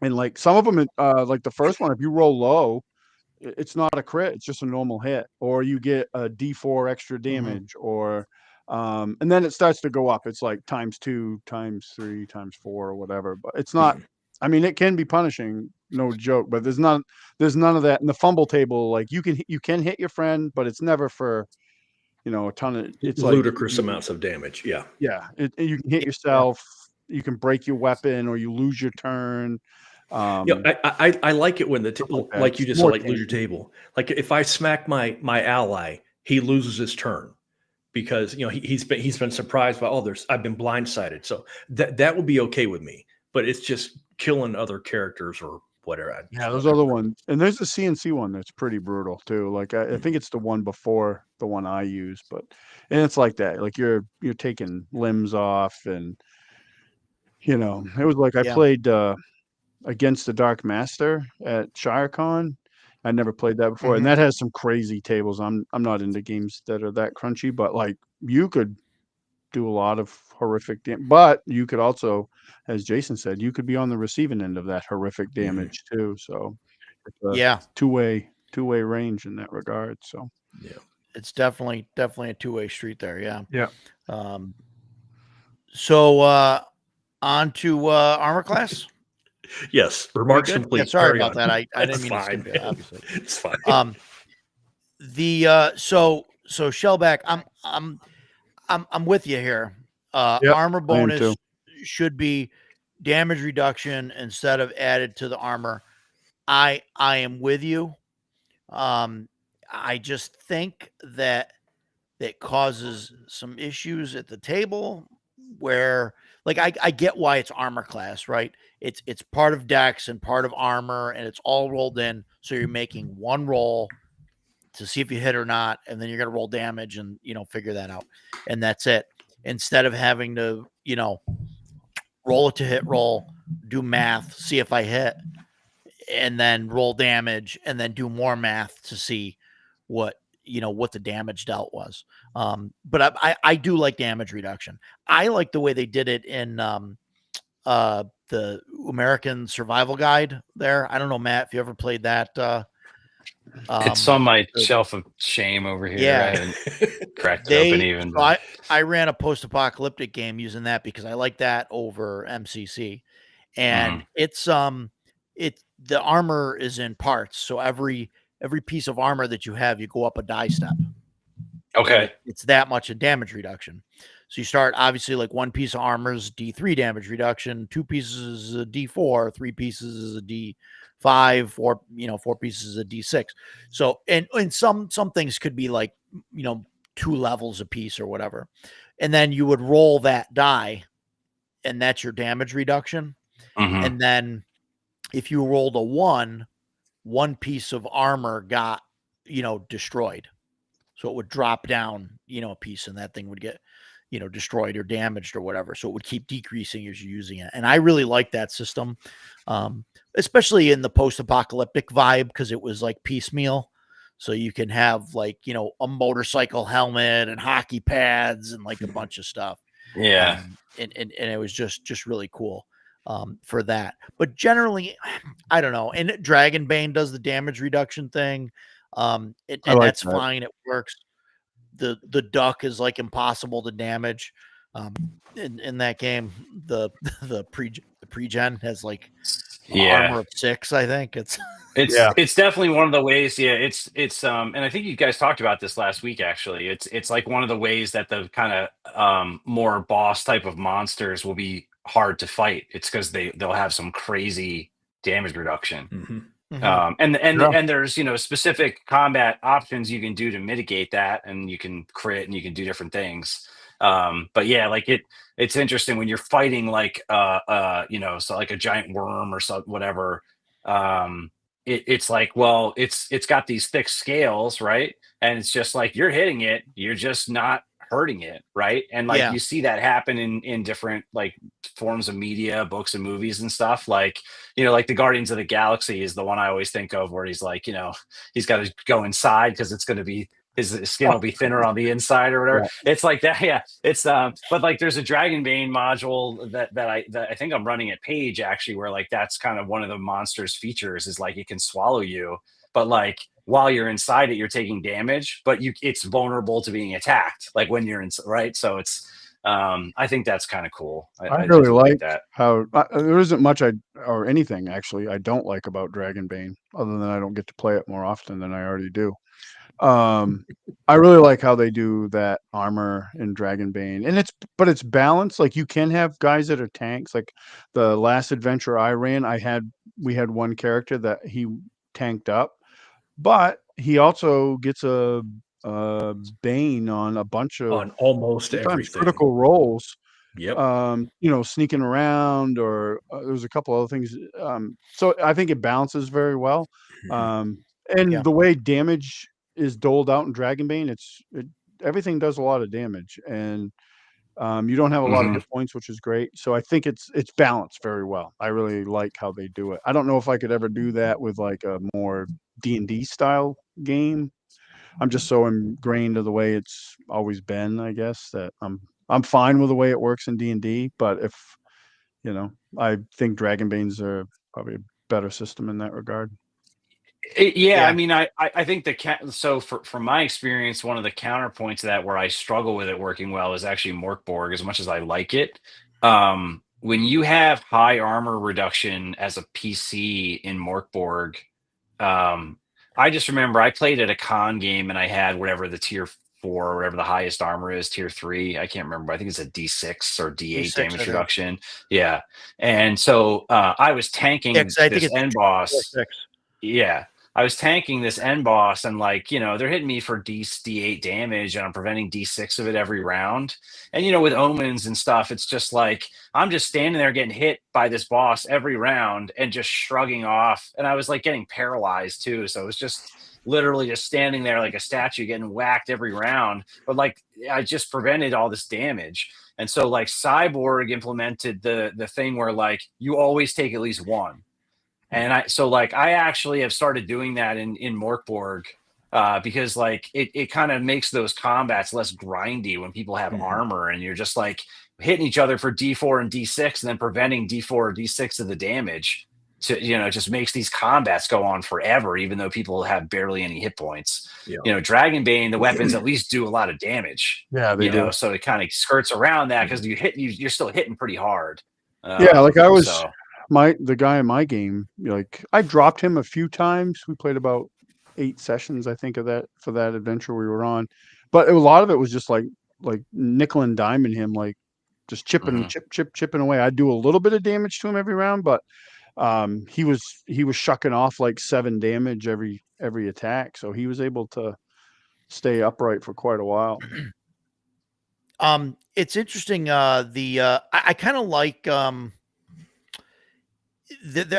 And like some of them, like the first one, if you roll low, it's not a crit, it's just a normal hit, or you get a d4 extra damage, or and then it starts to go up. It's like ×2, ×3, ×4, or whatever. But it's not, I mean, it can be punishing, no joke, but there's none of that in the fumble table. Like you can hit your friend, but it's never for, you know, a ton of, it's ludicrous amounts of damage. Yeah. You can hit yourself, you can break your weapon, or you lose your turn. I like it when like you just said, like lose your table. Like if I smack my ally, he loses his turn because, you know, he's been surprised by, I've been blindsided. So that would be okay with me, but it's just killing other characters or whatever. Those other ones, and there's the CNC one that's pretty brutal too. Like I think it's the one before the one I use, and it's like that. Like you're taking limbs off, and you know, it was like I played Against the Dark Master at ShireCon. I never played that before, and that has some crazy tables. I'm not into games that are that crunchy, but like you could do a lot of horrific damage. But you could also, as Jason said, you could be on the receiving end of that horrific damage too. So it's a two-way range in that regard. So It's definitely a two-way street there. Yeah. Yeah. So on to armor class. Yes, We remarks good? complete. Yeah, sorry Carry about on. that. I didn't It's mean to fine. skip you, obviously. It's fine. So Shellback, I'm with you here. Yep, Armor I am bonus too. should be damage reduction instead of added to the armor. I am with you. I just think that causes some issues at the table where, like, I get why it's armor class, right? It's part of dex and part of armor, and it's all rolled in. So you're making one roll to see if you hit or not, and then you're gonna roll damage and figure that out, and that's it. Instead of having to roll it to hit roll, do math, see if I hit, and then roll damage, and then do more math to see what what the damage dealt was. But I do like damage reduction. I like the way they did it in the American Survival Guide there. I don't know, Matt, if you ever played that. It's on my shelf of shame over here. Yeah. I haven't cracked it open even. So I ran a post-apocalyptic game using that because I like that over MCC. And it's the armor is in parts. So every piece of armor that you have, you go up a die step. Okay. It's that much a damage reduction. So you start obviously like one piece of armor is D3 damage reduction, two pieces is a D4, three pieces is a D5, four pieces is a D6. So and some things could be like 2 levels a piece or whatever. And then you would roll that die, and that's your damage reduction. And then if you rolled a 1, one piece of armor got destroyed. So it would drop down a piece, and that thing would get destroyed or damaged or whatever. So it would keep decreasing as you're using it. And I really like that system, especially in the post-apocalyptic vibe, because it was like piecemeal. So you can have like, a motorcycle helmet and hockey pads and like a bunch of stuff. Yeah. And it was just really cool for that. But generally, I don't know. And Dragonbane does the damage reduction thing. And that's fine. It works. The duck is like impossible to damage. In that game, the pre-gen has like armor of 6, I think. It's definitely one of the ways. Yeah, it's and I think you guys talked about this last week actually. It's like one of the ways that the kind of more boss type of monsters will be hard to fight. It's because they'll have some crazy damage reduction. And there's specific combat options you can do to mitigate that, and you can crit and you can do different things. But yeah, like it's interesting when you're fighting like so like a giant worm or so whatever. It's like, well, it's got these thick scales, right? And it's just like you're hitting it, you're just not hurting it, right? And like you see that happen in different like forms of media, books and movies and stuff. Like like the Guardians of the Galaxy is the one I always think of, where he's like he's got to go inside because it's going to be his skin will be thinner on the inside or whatever. It's like that. Yeah, it's but like there's a Dragonbane module that I think I'm running at Page actually, where like that's kind of one of the monster's features is like it can swallow you, but like while you're inside it, you're taking damage, but it's vulnerable to being attacked, like when you're in, right? So it's I think that's kind of cool. I really like that. how there isn't much or anything actually I don't like about Dragonbane, other than I don't get to play it more often than I already do. I really like how they do that armor in Dragonbane, and it's balanced. Like you can have guys that are tanks. Like the last adventure I ran, we had one character that he tanked up, but he also gets a Bane on a bunch of on almost everything. critical rolls. Yep. Sneaking around, or there's a couple other things. So I think it balances very well. And the way damage is doled out in Dragonbane, everything does a lot of damage, and you don't have a lot of hit points, which is great. So I think it's balanced very well. I really like how they do it. I don't know if I could ever do that with like a more D&D style game. I'm just so ingrained to the way it's always been, I guess, that I'm fine with the way it works in D&D. But if I think Dragonbanes are probably a better system in that regard. Yeah, Yeah. I mean, I think so from my experience, one of the counterpoints to that where I struggle with it working well is actually Morkborg. As much as I like it, when you have high armor reduction as a PC in Morkborg, um, I just remember I played at a con game and I had whatever the tier 4 or whatever the highest armor is, tier 3. I can't remember. I think it's a D6 or D8 D6, I damage think. reduction. Yeah, and so I was Yeah, tanking 'cause I think this it's end boss. 6. Yeah. I was tanking this end boss and like, they're hitting me for D8 damage and I'm preventing D6 of it every round. And with omens and stuff, it's just like I'm just standing there getting hit by this boss every round and just shrugging off. And I was like getting paralyzed too. So it was just literally just standing there like a statue getting whacked every round. But like I just prevented all this damage. And so like Cyborg implemented the thing where like you always take at least one. And I actually have started doing that in Morkborg because like it kind of makes those combats less grindy when people have armor and you're just like hitting each other for D4 and D6 and then preventing D4 or D6 of the damage to it just makes these combats go on forever even though people have barely any hit points. Yeah. Dragonbane, the weapons at least do a lot of damage. Yeah, they do. So it kind of skirts around that because you're still hitting pretty hard. Yeah, like I was So the guy in my game, like I dropped him a few times. We played about 8 sessions, I think, of that for that adventure we were on. But a lot of it was just like nickel and diming him, like just chipping, chipping away. I'd do a little bit of damage to him every round, but he was shucking off like 7 damage every attack, so he was able to stay upright for quite a while. It's interesting. I kind of like.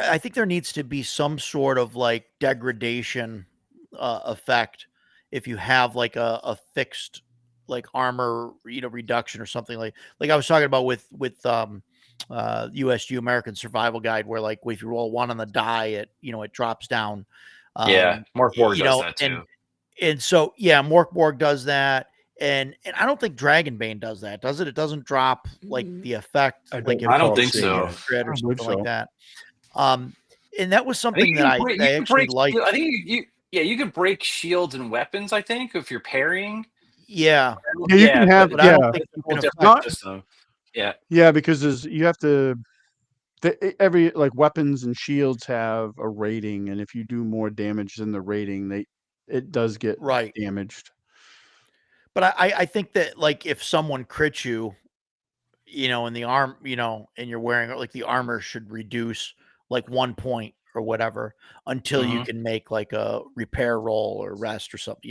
I think there needs to be some sort of like degradation effect if you have like a fixed like armor reduction or something like I was talking about with USG American Survival Guide, where like if you roll 1 on the die, it drops down. yeah, Morkborg does that too. And so Morkborg does that. And I don't think Dragonbane does that, does it? It doesn't drop like the effect. I don't think so. Or something like that. And that was something that I actually liked. I think you can break shields and weapons. I think if you're parrying. Yeah, you can have. But I don't think you can affect Yeah, because you have to. Every like weapons and shields have a rating, and if you do more damage than the rating, it does get damaged. But I think that like if someone crits you, in the arm, and you're wearing like the armor should reduce like 1 point or whatever until you can make like a repair roll or rest or something,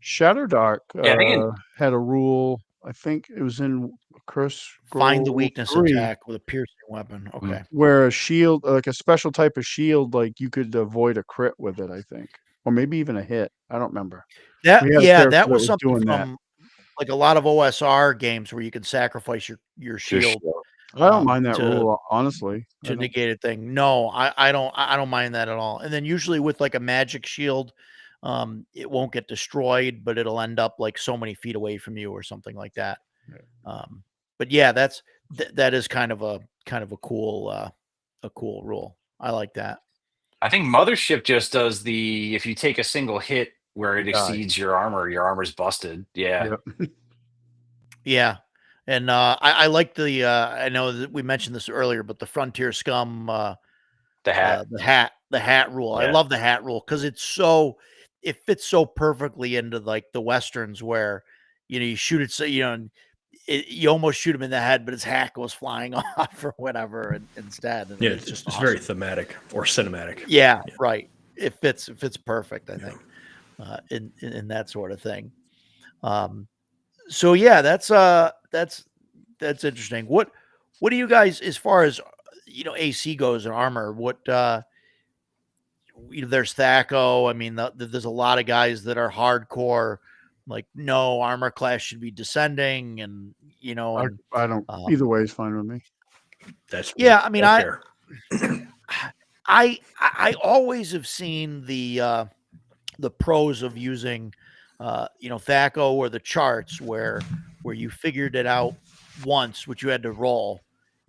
Shadowdark had a rule. I think it was in Curse. Find the weakness attack with a piercing weapon. Okay. Where a shield, like a special type of shield, like you could avoid a crit with it, I think. Or maybe even a hit. I don't remember. That was something from like a lot of OSR games where you can sacrifice your shield. I don't mind that rule, honestly. To negate a thing. No, I don't mind that at all. And then usually with like a magic shield, it won't get destroyed, but it'll end up like so many feet away from you or something like that. But yeah, that is kind of a cool rule. I like that. I think Mothership just does if you take a single hit where it exceeds your armor's busted. Yeah. Yeah. And I like the I know that we mentioned this earlier, but the Frontier Scum the hat rule. Yeah. I love the hat rule because it fits so perfectly into like the Westerns where you shoot it so you almost shoot him in the head, but his hat goes flying off or whatever instead. And it's just awesome. Very thematic or cinematic. Yeah, right. It fits perfect, I think, in that sort of thing. So yeah, that's interesting. What do you guys, as far as AC goes and armor? What there's Thaco. I mean, there's a lot of guys that are hardcore. Like, no, armor class should be descending, and I don't. Either way is fine with me. I mean, I always have seen the pros of using Thaco or the charts where you figured it out once, which you had to roll,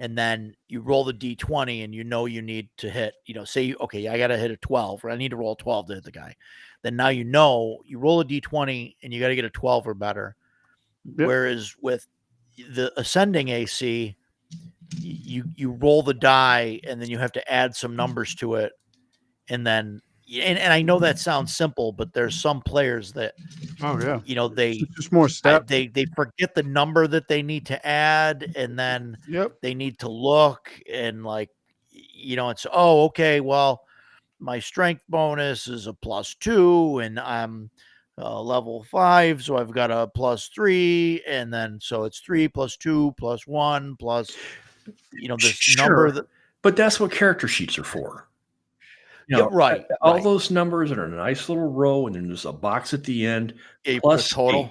and then you roll the d20 and you know you need to hit, say, okay, I got to hit a 12 or I need to roll a 12 to hit the guy. Then now you roll a d20 and you got to get a 12 or better. Yep. Whereas with the ascending AC, you roll the die and then you have to add some numbers to it. And then, and I know that sounds simple, but there's some players that, they It's just more steps. they forget the number that they need to add, and then they need to look and it's, okay, well, my strength bonus is a +2 and I'm level 5, so I've got a +3, and then so it's 3 + 2 + 1 plus this number that. But that's what character sheets are for. Right. All those numbers are in a nice little row, and then there's a box at the end. Plus total.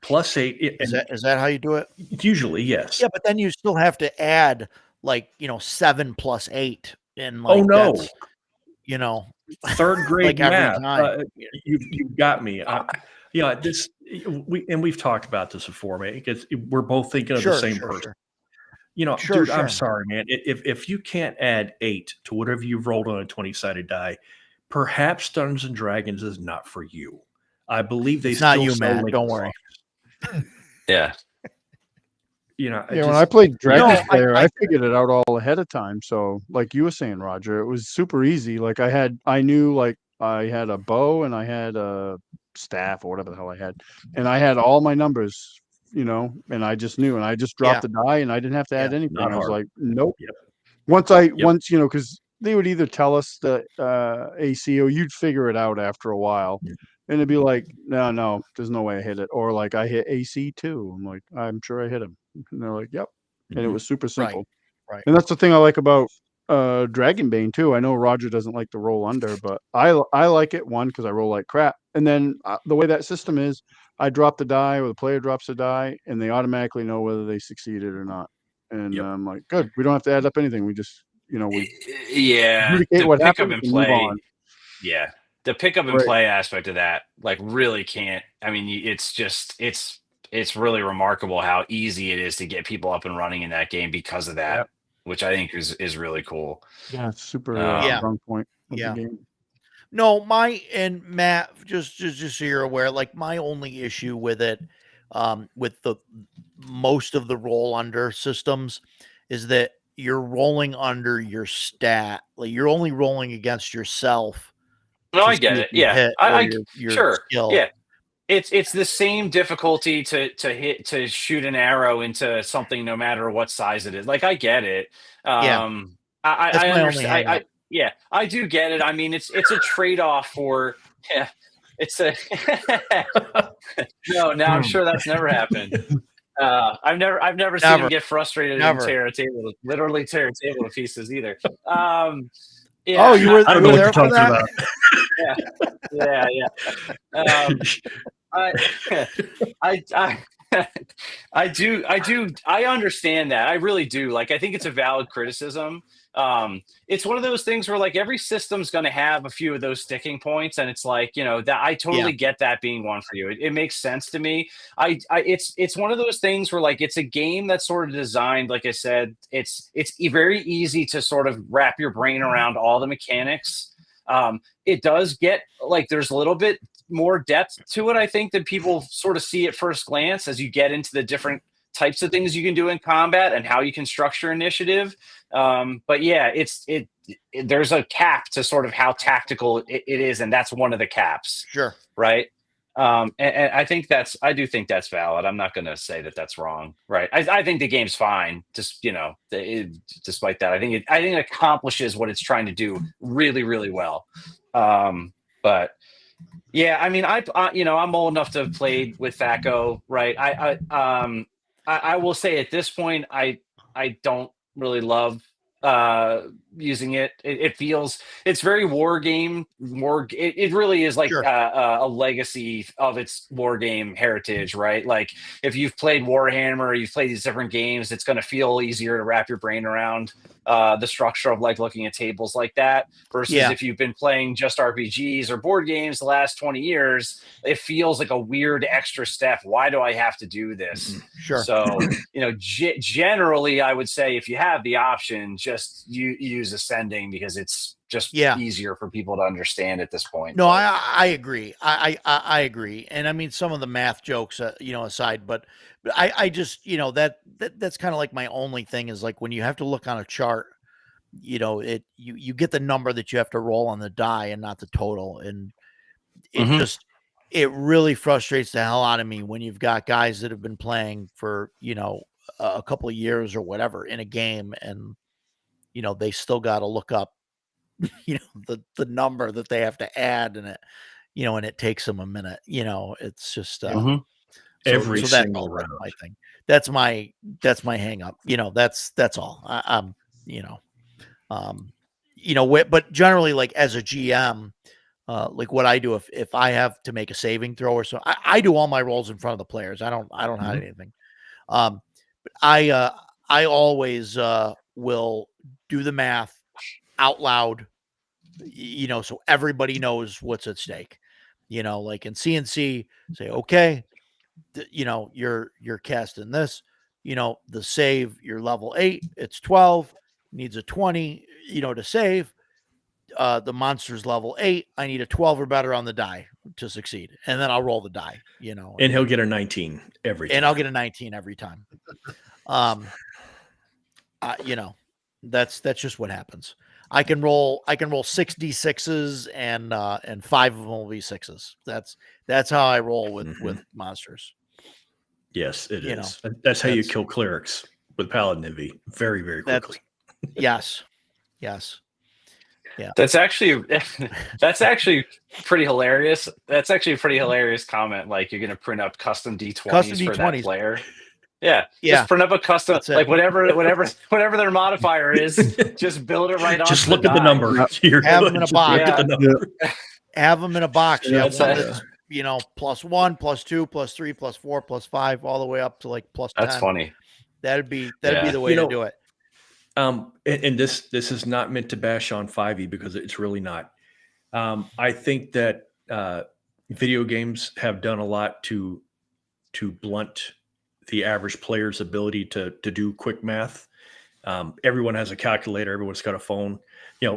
+8. Is that how you do it? Usually, yes. Yeah, but then you still have to add 7 + 8, and that's, third grade math. You've got me. We've talked about this before, man, because we're both thinking of the same person. Dude, I'm sorry, man. If you can't add 8 to whatever you've rolled on a 20-sided die, perhaps Dungeons and Dragons is not for you. I believe it's not you, man. Don't worry. Yeah. When I played Dragon Slayer, I figured it out all ahead of time. So, like you were saying, Roger, it was super easy. Like I knew I had a bow and I had a staff or whatever the hell I had, and I had all my numbers. And I just knew, and I just dropped the die, and I didn't have to add anything. I was like, nope. Yep. Once, because they would either tell us the AC or you'd figure it out after a while, and it'd be like, no, there's no way I hit it, or like I hit AC too. I'm like, I'm sure I hit him, and they're like, yep, and it was super simple. Right. And that's the thing I like about Dragonbane too. I know Roger doesn't like to roll under, but I like it, one, because I roll like crap, and then the way that system is, I drop the die, or the player drops the die, and they automatically know whether they succeeded or not. And I'm like, good. We don't have to add up anything. We just, we the what pick happened up and move play. on. Yeah, the pick up and play aspect of that, really can't. I mean, it's just it's really remarkable how easy it is to get people up and running in that game because of that, which I think is really cool. Yeah, it's super strong point. Yeah. The game. No, and Matt, just so you're aware, my only issue with it, with the most of the roll under systems, is that you're rolling under your stat. You're only rolling against yourself. No, I get it. Yeah, your sure. Skill. Yeah, it's the same difficulty to shoot an arrow into something, no matter what size it is. I get it. I understand. Yeah, I do get it. I mean, it's a trade-off for it's a no. Now I'm sure that's never happened. I've never seen him get frustrated and literally tear a table to pieces either. Yeah, you were. I don't know what you're talking about. I understand that. I really do. I think it's a valid criticism. It's one of those things where every system's going to have a few of those sticking points, and it's that I totally get that being one for you. It makes sense to me. It's one of those things where it's a game that's sort of designed, like I said, it's very easy to sort of wrap your brain around all the mechanics. It does get there's a little bit more depth to it, I think, than people sort of see at first glance as you get into the different types of things you can do in combat and how you can structure initiative. But yeah, there's a cap to sort of how tactical it is, and that's one of the caps. Sure. Right. And I do think that's valid. I'm not going to say that that's wrong. Right. I think the game's fine. Just, despite that, I think it accomplishes what it's trying to do really, really well. But yeah, I mean, I'm old enough to have played with THAC0, right? I will say at this point, I don't really love using it. It feels it's very war game. It really is like Sure. a legacy of its war game heritage, right? Like if you've played Warhammer, or you've played these different games, it's going to feel easier to wrap your brain around the structure of like looking at tables like that. Versus Yeah. if you've been playing just RPGs or board games the last 20 years, it feels like a weird extra step. Why do I have to do this? Sure. So, generally, I would say if you have the option, just use Ascending because it's just easier for people to understand at this point. No, I agree. I agree. And I mean, some of the math jokes, aside, but I just, that's kind of like my only thing is like when you have to look on a chart, you get the number that you have to roll on the die and not the total. And it it really frustrates the hell out of me when you've got guys that have been playing for, a couple of years or whatever in a game and, they still got to look up, the number that they have to add and it takes them a minute, it's just, every so single that's round. my thing. That's my hang up, that's all but generally like as a GM, like what I do if I have to make a saving throw or so, I do all my rolls in front of the players. I don't hide anything. But I always will do the math out loud, so everybody knows what's at stake. Like in CNC, say, okay, you're casting this, the save, you're level 8, it's 12, needs a 20, to save. The monster's level 8. I need a 12 or better on the die to succeed. And then I'll roll the die, And he'll get a 19 every time. And I'll get a 19 every time. That's just what happens. I can roll 6 D6s and 5 of them will be 6s. That's how I roll with monsters. Yes, it is. That's how you kill clerics with Paladin Envy very, very quickly. Yes. Yeah. That's actually pretty hilarious. That's actually a pretty hilarious comment. Like you're gonna print up custom D20s for that player. Yeah. Just print up a custom, like whatever their modifier is. Just build it right on. Just look at the number. Have them in a box. Yeah. Have them in a box. Yeah, that's +1, +2, +3, +4, +5, all the way up to like +10. That's funny. That'd be the way to do it. And this is not meant to bash on 5e because it's really not. I think that video games have done a lot to blunt the average player's ability to do quick math. Everyone has a calculator. Everyone's got a phone.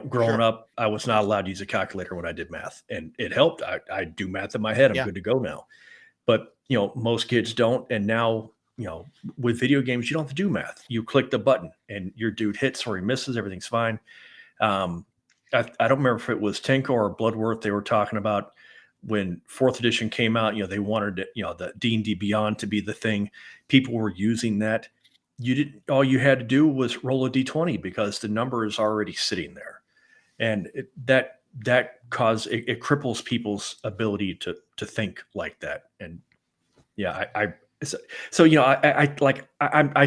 Growing up, I was not allowed to use a calculator when I did math, and it helped. I do math in my head. I'm good to go now. But most kids don't, and now. With video games, you don't have to do math. You click the button and your dude hits or he misses. Everything's fine. I don't remember if it was Tinko or Bloodworth they were talking about when 4th edition came out. They wanted the D&D Beyond to be the thing. People were using that. All you had to do was roll a D20 because the number is already sitting there, and that cripples people's ability to think like that. And I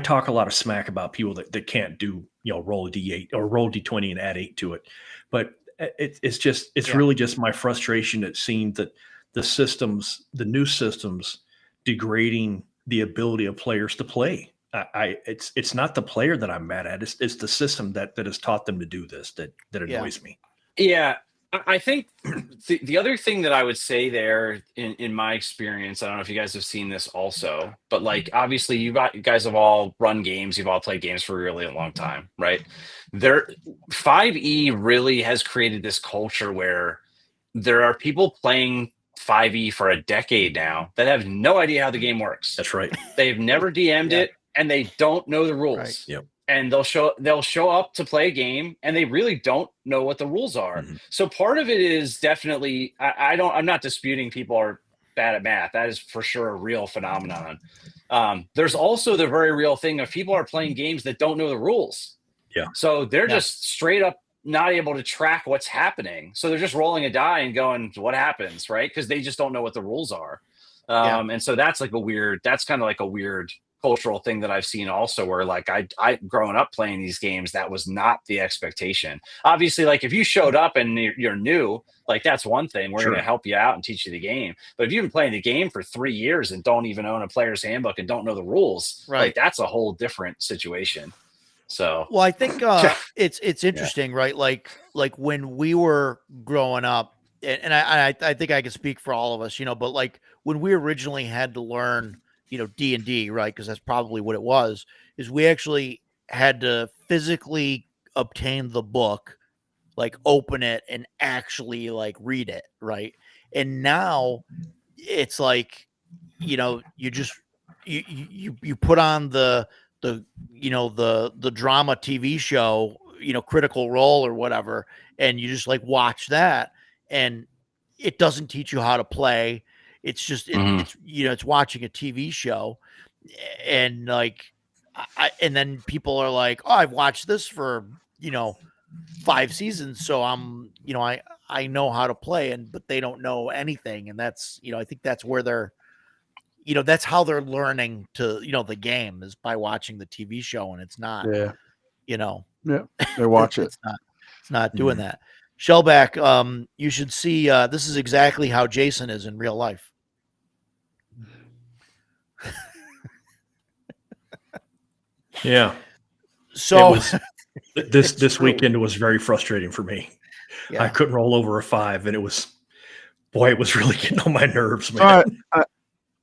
talk a lot of smack about people that can't do, roll a D8 or roll D20 and add 8 to it. But it's really just my frustration at seeing that the new systems degrading the ability of players to play. It's not the player that I'm mad at. It's the system that has taught them to do this that annoys me. Yeah. I think the other thing that I would say there in my experience, I don't know if you guys have seen this also, but like obviously you guys have all run games, you've all played games for a really long time, right? 5e really has created this culture where there are people playing 5e for a decade now that have no idea how the game works. That's right. They've never DM'd it and they don't know the rules. Right. Yep. And they'll show up to play a game and they really don't know what the rules are. Mm-hmm. So part of it is definitely, I'm not disputing people are bad at math. That is for sure a real phenomenon. There's also the very real thing of people are playing games that don't know the rules. Yeah. So they're just straight up not able to track what's happening. So they're just rolling a die and going, what happens? Right. Because they just don't know what the rules are. And so that's kind of like a weird cultural thing that I've seen also, where like I growing up playing these games, that was not the expectation. Obviously, like if you showed up and you're new, like that's one thing. We're Sure. going to help you out and teach you the game. But if you've been playing the game for 3 years and don't even own a player's handbook and don't know the rules, Right. like that's a whole different situation. So, well, I think it's interesting, right? Like when we were growing up, and I think I can speak for all of us, but like when we originally had to learn, D&D, right? Because that's probably what it was, is we actually had to physically obtain the book, like open it and actually like read it, right? And now it's like, you just you put on the drama TV show, Critical Role or whatever, and you just like watch that, and it doesn't teach you how to play. It's just it's watching a TV show, and like and then people are like, oh, I've watched this for 5 seasons, so I know how to play, but they don't know anything, and that's I think that's where they're that's how they're learning to the game, is by watching the TV show, and it's not they watch it. It's not doing that. Shellback, you should see, this is exactly how Jason is in real life. Yeah. So this weekend was very frustrating for me. Yeah. I couldn't roll over a 5, and it was really getting on my nerves, man.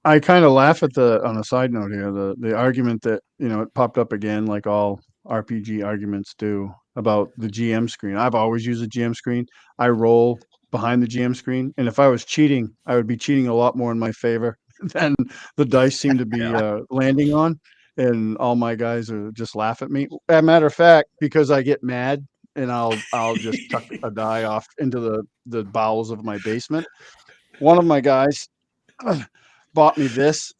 I kind of laugh at on a side note here, the argument that, it popped up again, like all RPG arguments do, about the GM screen. I've always used a GM screen. I roll behind the GM screen, and if I was cheating, I would be cheating a lot more in my favor than the dice seem to be landing on, and all my guys are just laugh at me. As a matter of fact, because I get mad, and I'll just tuck a die off into the bowels of my basement. One of my guys bought me this.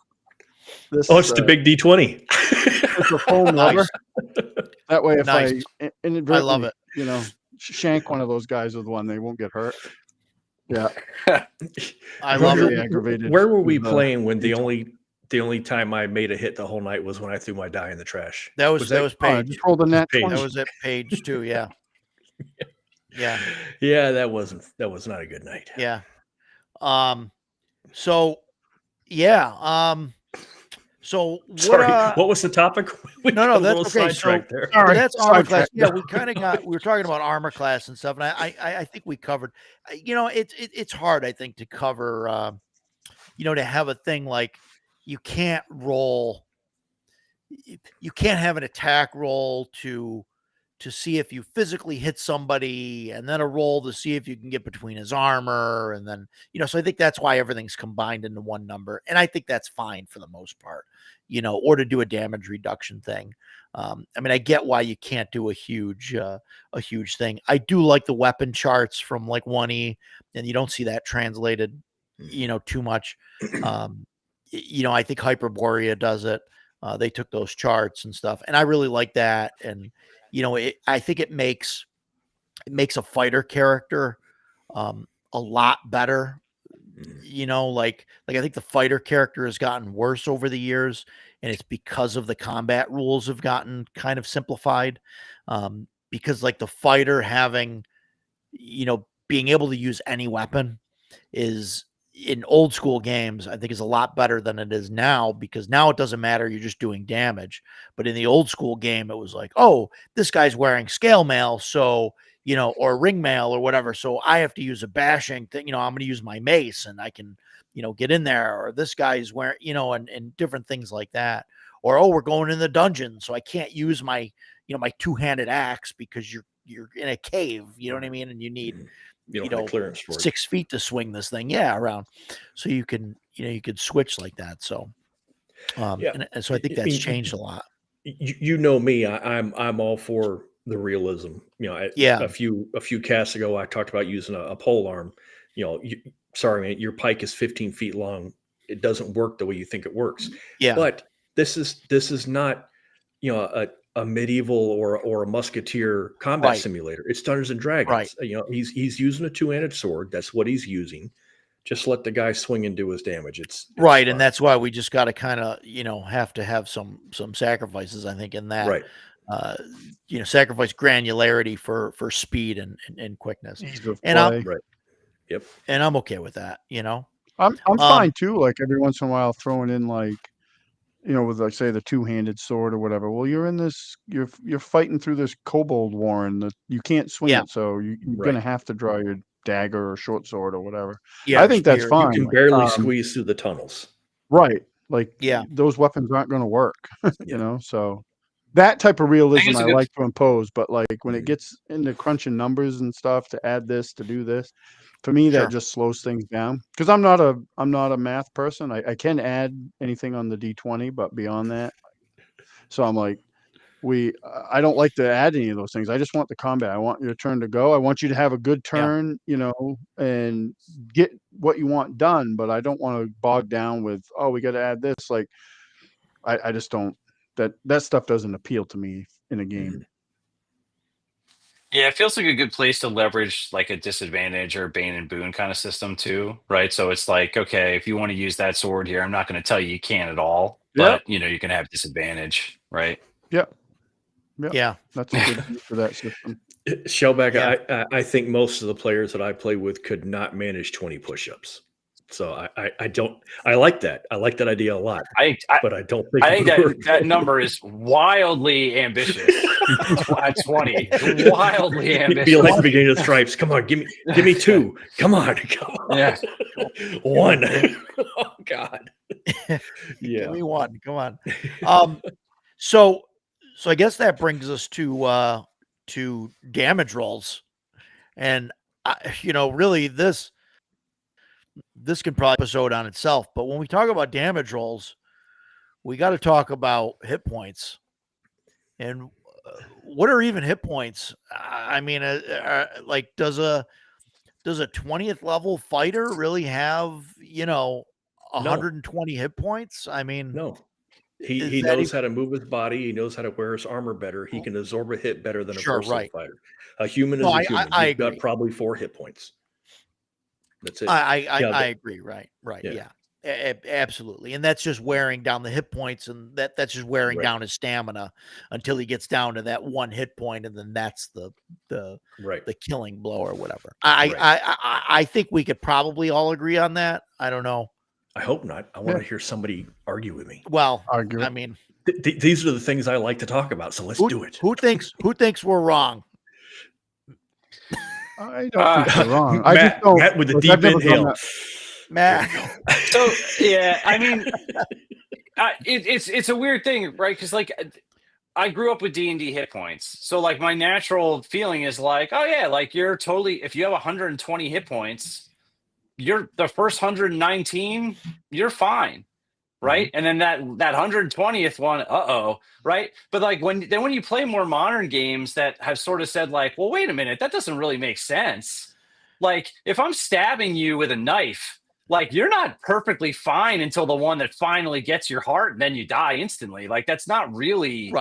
Oh, it's the big D20. It's a foam rubber. That way, if I inadvertently, I love it. Shank one of those guys with one, they won't get hurt. Yeah, I love it. Aggravated. Where were we playing when the only time I made a hit the whole night was when I threw my die in the trash? That was Paige. Just rolled a nat 20. That was at Paige too. Yeah. Yeah. Yeah, that was not a good night. Yeah. So yeah. So Sorry, what was the topic? No, that's okay. So there. that's armor class. Yeah, we were talking about armor class and stuff, and I think we covered. It's hard, I think, to cover. To have a thing like you can't roll. You can't have an attack roll to see if you physically hit somebody, and then a roll to see if you can get between his armor, and then so I think that's why everything's combined into one number, and I think that's fine for the most part, or to do a damage reduction thing. I mean, I get why you can't do a huge thing. I do like the weapon charts from like 1E, and you don't see that translated too much. I think Hyperborea does it. They took those charts and stuff, and I really like that. And I think it makes a fighter character a lot better. Like I think the fighter character has gotten worse over the years, and it's because of the combat rules have gotten kind of simplified. Because like the fighter having, being able to use any weapon is, in old school games, I think is a lot better than it is now, because now it doesn't matter. You're just doing damage. But in the old school game, it was like, oh, this guy's wearing scale mail. So, or ring mail or whatever. So I have to use a bashing thing. I'm going to use my mace and I can, get in there. Or this guy's wearing, and different things like that. Or, oh, we're going in the dungeon, so I can't use my, my two-handed axe because you're in a cave. You know what I mean? And you need, clearance for 6 feet to swing this thing around, so you can you could switch like that. So and so I think that's changed a lot. Me, I'm all for the realism. A few casts ago I talked about using a pole arm. Sorry man, your pike is 15 feet long. It doesn't work the way you think it works. But this is not a medieval or a musketeer combat simulator. It's Dungeons and Dragons. Right. He's using a two-handed sword. That's what he's using. Just let the guy swing and do his damage. It's right, fine. and that's why we just got to kind of have to have some sacrifices, I think, in that. Right. Sacrifice granularity for speed and quickness. Ease of And play. Right. Yep. And I'm okay with that. I'm fine too. Like every once in a while, throwing in like, with like say the two-handed sword or whatever. Well, you're in this. You're fighting through this kobold warren that you can't swing it, so you're gonna have to draw your dagger or short sword or whatever. Yeah, I think that's spear. fine. You can barely squeeze through the tunnels. Right. Like Yeah. those weapons aren't going to work. So that type of realism I like to impose. But like when it gets into crunching numbers and stuff to add this to do this. For me, that just slows things down because I'm not a math person. I can add anything on the D20, but beyond that, so I'm like, I don't like to add any of those things. I just want the combat. I want your turn to go. I want you to have a good turn, and get what you want done. But I don't want to bog down with, we got to add this. Like, I just don't. That stuff doesn't appeal to me in a game. Yeah, it feels like a good place to leverage like a disadvantage or Bane and Boon kind of system too, right? So it's like, okay, if you want to use that sword here, I'm not going to tell you can't at all, but you can have disadvantage, right? Yeah, that's a good use for that system. Shellback, I think most of the players that I play with could not manage 20 push-ups. So I don't. I like that. I like that idea a lot. But I don't think. I think that number is wildly ambitious. At 20, wildly ambitious. Be like the beginning of Stripes. Come on, give me 2. Come on. Yeah, 1. Oh God. Yeah, give me 1. Come on. So I guess that brings us to damage rolls, and really this can probably episode on itself, but when we talk about damage rolls, we got to talk about hit points. And what are even hit points? I mean, like does a 20th level fighter really have 120 hit points? I mean, no. He knows how to move his body. He knows how to wear his armor better. He can absorb a hit better than a personal fighter. A human is a human. He's got probably 4 hit points. That's it. I agree. Right. Yeah. Absolutely. And that's just wearing down the hit points, and that's just wearing down his stamina until he gets down to that 1 hit point, and then that's the killing blow or whatever. I think we could probably all agree on that. I don't know. I hope not. I want to hear somebody argue with me. Well, argue. I mean, these are the things I like to talk about. So let's do it. Who thinks we're wrong? I don't think you're wrong. Matt with the deep inhale. Matt. So yeah, I mean, it's a weird thing, right? Because like I grew up with D&D hit points, so like my natural feeling is like, oh yeah, like you're totally. If you have 120 hit points, you're the first 119. You're fine. Right. And then that 120th one, right. But like when you play more modern games that have sort of said like, well, wait a minute, that doesn't really make sense. Like if I'm stabbing you with a knife, like you're not perfectly fine until the one that finally gets your heart and then you die instantly. Like that's not really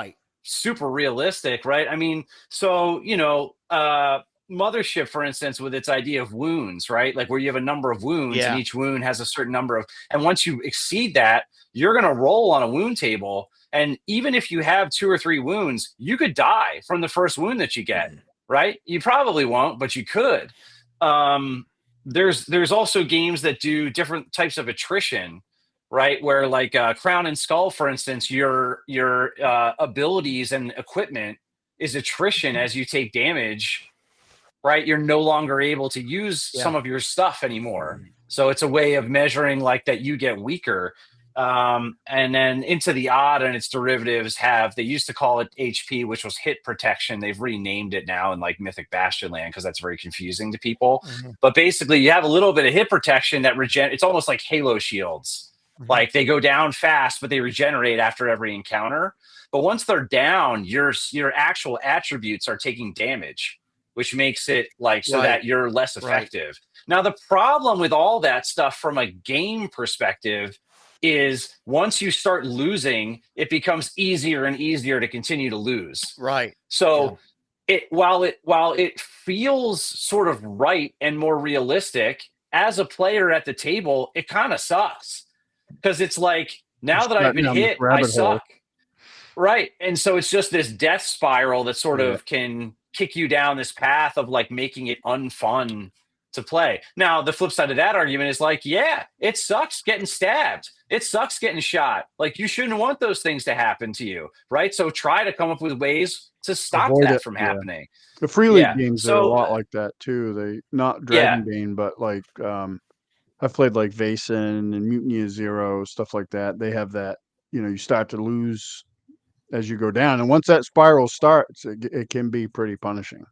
super realistic. Right. I mean, so, Mothership, for instance, with its idea of wounds, right? Like where you have a number of wounds and each wound has a certain number of, and once you exceed that, you're going to roll on a wound table. And even if you have 2 or 3 wounds, you could die from the first wound that you get, right? You probably won't, but you could. There's also games that do different types of attrition, right? Where like Crown and Skull, for instance, your abilities and equipment is attrition as you take damage. Right, you're no longer able to use some of your stuff anymore. So it's a way of measuring like that you get weaker. And then Into the Odd and its derivatives they used to call it HP, which was hit protection. They've renamed it now in like Mythic Bastionland because that's very confusing to people. But basically, you have a little bit of hit protection that it's almost like Halo shields. Like they go down fast, but they regenerate after every encounter. But once they're down, your actual attributes are taking damage, which makes it like so that you're less effective. Now, the problem with all that stuff from a game perspective is once you start losing, it becomes easier and easier to continue to lose. Right. So while it feels sort of right and more realistic, as a player at the table, it kind of sucks because it's like now that I've been hit, I suck. Right. And so it's just this death spiral that sort of can kick you down this path of like making it unfun to play. Now, the flip side of that argument is like, yeah, it sucks getting stabbed. It sucks getting shot. Like you shouldn't want those things to happen to you. Right. So try to come up with ways to stop Avoid that it, from yeah. happening. The Free League Yeah, games are so- a lot like that too. They not Dragonbane, but like I've played like Vaesen and Mutiny of Zero, stuff like that. They have that, you start to lose as you go down. And once that spiral starts, it can be pretty punishing.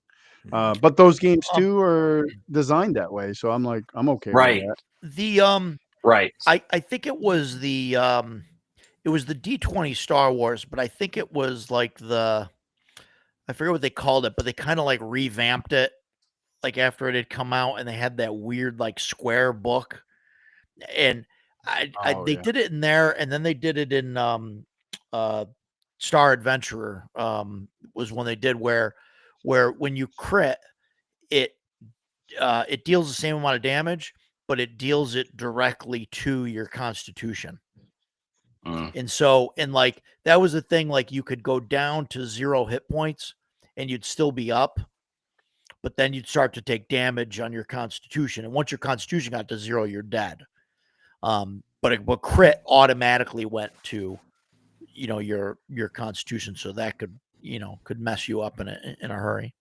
But those games too are designed that way. So I'm like, I'm okay Right. with that. The Right. I think it was the D20 Star Wars, but I think it was like I forget what they called it, but they kind of like revamped it like after it had come out, and they had that weird like square book, and they did it in there, and then they did it in Star Adventurer was when they did where when you crit it deals the same amount of damage, but it deals it directly to your constitution. And so, and like that was the thing, like you could go down to 0 hit points and you'd still be up, but then you'd start to take damage on your constitution. And once your constitution got to 0, you're dead. But crit automatically went to, your constitution. So that could mess you up in a hurry.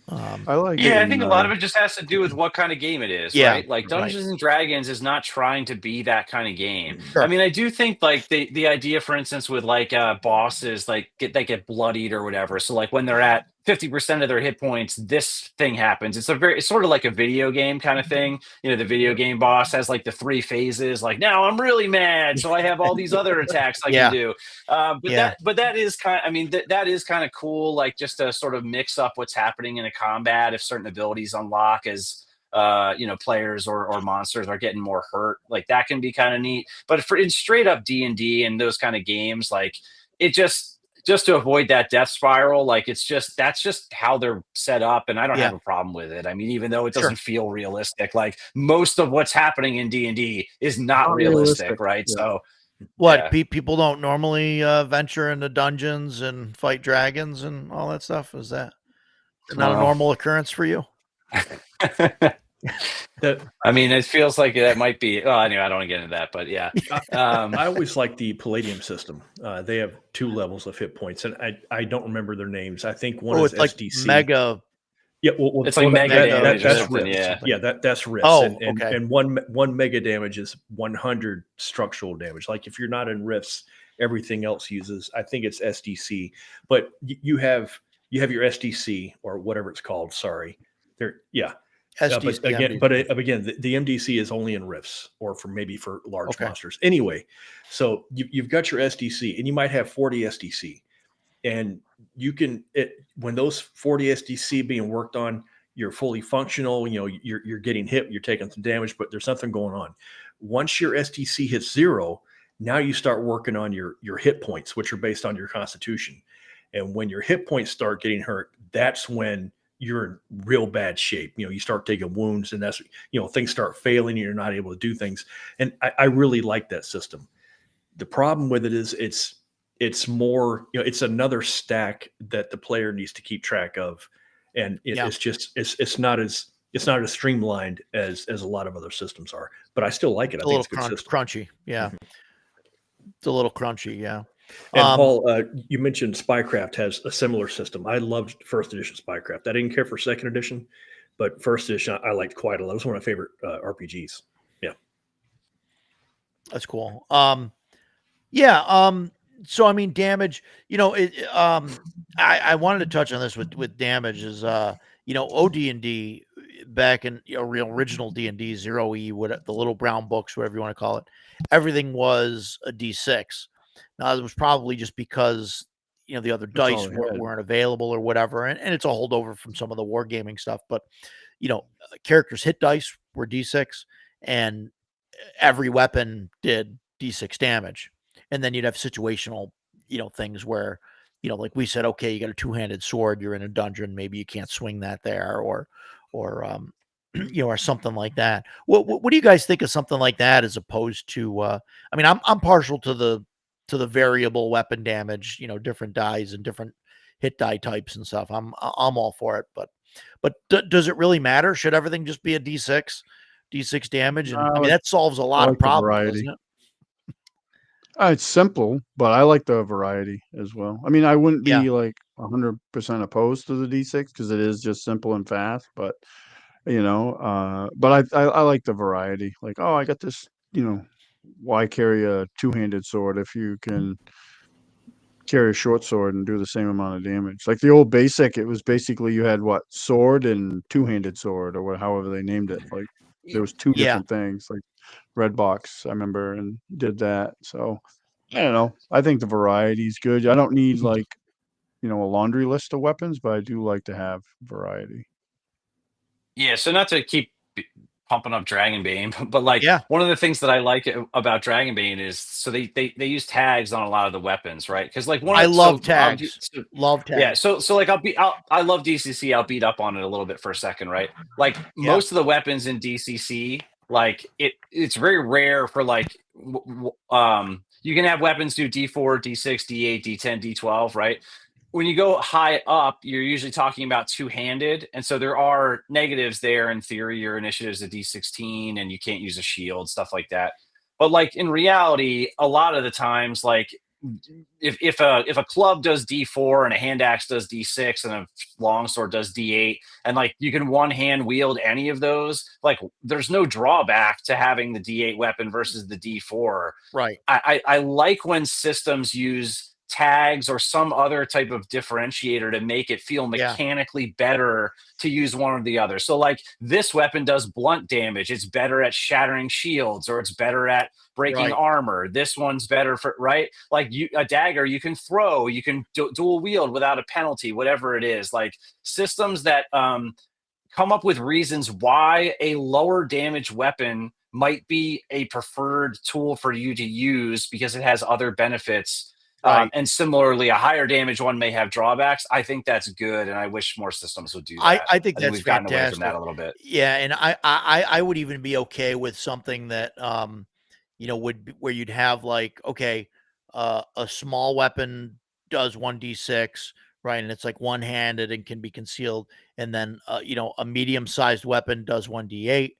I like it. Yeah, I think a lot of it just has to do with what kind of game it is, Yeah, right? Like Dungeons and Dragons is not trying to be that kind of game. Sure. I mean, I do think like the idea, for instance, with like bosses, like they get bloodied or whatever. So like when they're at 50% of their hit points, this thing happens. It's sort of like a video game kind of thing. The video game boss has like the 3 phases. Like now I'm really mad, so I have all these other attacks I can do. But that is kind. I mean, that is kind of cool. Like just to sort of mix up what's happening in a combat if certain abilities unlock as players or monsters are getting more hurt. Like that can be kind of neat. But in straight up D&D and those kind of games, like it just to avoid that death spiral, like that's just how they're set up, and I don't have a problem with it. I mean, even though it doesn't feel realistic, like most of what's happening in D&D is not realistic, right? Yeah. So people don't normally venture into dungeons and fight dragons and all that stuff? Is that not a normal occurrence for you? I mean, it feels like that might be. Oh, anyway, I don't want to get into that, but yeah. I always like the Palladium system. They have 2 levels of hit points, and I don't remember their names. I think one is like SDC. Mega. Yeah, well, it's like mega damage. That's something, rips. Yeah, that's rips. Oh, okay. And one mega damage is 100 structural damage. Like if you're not in rifts, everything else uses. I think it's SDC, but you have your SDC or whatever it's called. Sorry, SDC, but again, the MDC is only in rifts or for large monsters. Anyway, so you've got your SDC, and you might have 40 SDC, and you can when those 40 SDC being worked on, you're fully functional. You're getting hit, you're taking some damage, but there's something going on. Once your SDC hits 0, now you start working on your hit points, which are based on your constitution. And when your hit points start getting hurt, that's when you're in real bad shape. You start taking wounds, and that's, things start failing and you're not able to do things. And I really like that system. The problem with it is it's more, it's another stack that the player needs to keep track of. And it's not as streamlined as a lot of other systems are, but I still like it. I think it's a good system. Crunchy. Yeah. Mm-hmm. It's a little crunchy. Yeah. And Paul, you mentioned Spycraft has a similar system. I loved first edition Spycraft. I didn't care for second edition, but first edition I liked quite a lot. It was one of my favorite RPGs. Yeah, that's cool. So I mean, damage. I wanted to touch on this with damage. Is OD&D back in original D&D 0E, the little brown books, whatever you want to call it, everything was a D6. Now, it was probably just because, the other dice weren't available or whatever. And it's a holdover from some of the wargaming stuff. But, characters' hit dice were D6, and every weapon did D6 damage. And then you'd have situational, things where, like we said, okay, you got a 2-handed sword, you're in a dungeon, maybe you can't swing that there, or or something like that. What do you guys think of something like that as opposed to? I mean, I'm partial to the variable weapon damage. Different dies and different hit die types and stuff. I'm all for it. But does it really matter? Should everything just be a D6 damage? And I mean, that solves a I lot of like the problems, variety. doesn't it? It's simple, but I like the variety as well. I mean, I wouldn't Yeah. be like 100% opposed to the D6 because it is just simple and fast. But but I like the variety. Like, oh, I got this. Why carry a two-handed sword if you can carry a short sword and do the same amount of damage? Like the old basic, it was basically you had what, sword and two-handed sword, or however they named it. Like there was two Yeah. different things. Like Redbox, I remember, and did that. So I don't know. I think the variety is good. I don't need like a laundry list of weapons, but I do like to have variety. Yeah, so not to keep pumping up Dragonbane, but like Yeah. one of the things that I like about Dragonbane is so they use tags on a lot of the weapons, right? Because like I love tags. Love tags. Yeah, so like I love DCC. I'll beat up on it a little bit for a second, right? Like Yeah. most of the weapons in DCC, like it's very rare for like you can have weapons do D4, D6, D8, D10, D12, right? When you go high up, you're usually talking about two-handed, and so there are negatives there. In theory, your initiative's a D16, and you can't use a shield, stuff like that. But like in reality, a lot of the times, like if a club does D4 and a hand axe does D6 and a longsword does D8, and like you can one hand wield any of those, like there's no drawback to having the D8 weapon versus the D4. Right. I like when systems use tags or some other type of differentiator to make it feel Yeah. mechanically better to use one or the other. So like this weapon does blunt damage. It's better at shattering shields, or it's better at breaking Right. armor. This one's better for, right? Like a dagger you can throw, you can dual wield without a penalty, whatever it is. Like systems that come up with reasons why a lower damage weapon might be a preferred tool for you to use because it has other benefits. Right. And similarly, a higher damage one may have drawbacks. I think that's good, and I wish more systems would do that. I think that's we've gotten away from that fantastic. a little bit. Yeah, and I would even be okay with something that where you'd have like, okay, a small weapon does 1d6, right? And it's like one-handed and can be concealed, and then a medium-sized weapon does 1d8,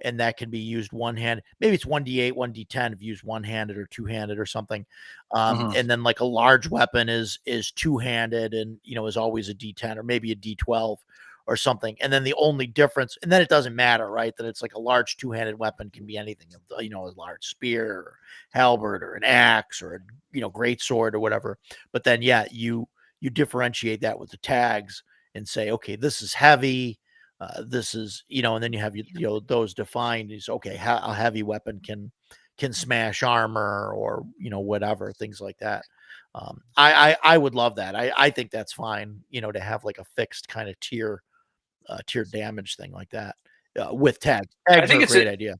and that can be used one hand. Maybe it's 1d8, 1d10 if used one-handed or two-handed or something. Mhm. And then like a large weapon is two-handed and is always a d10 or maybe a d12 or something. And then the only difference, and then it doesn't matter, right? That it's like a large two-handed weapon can be anything, a large spear or halberd or an axe or a great sword or whatever. But then yeah, you differentiate that with the tags and say, okay, this is heavy. This is, and then you have those defined is okay. A heavy weapon can smash armor or whatever, things like that. I would love that. I think that's fine. To have like a fixed kind of tier damage thing like that with tags. I Tags are think a it's great idea.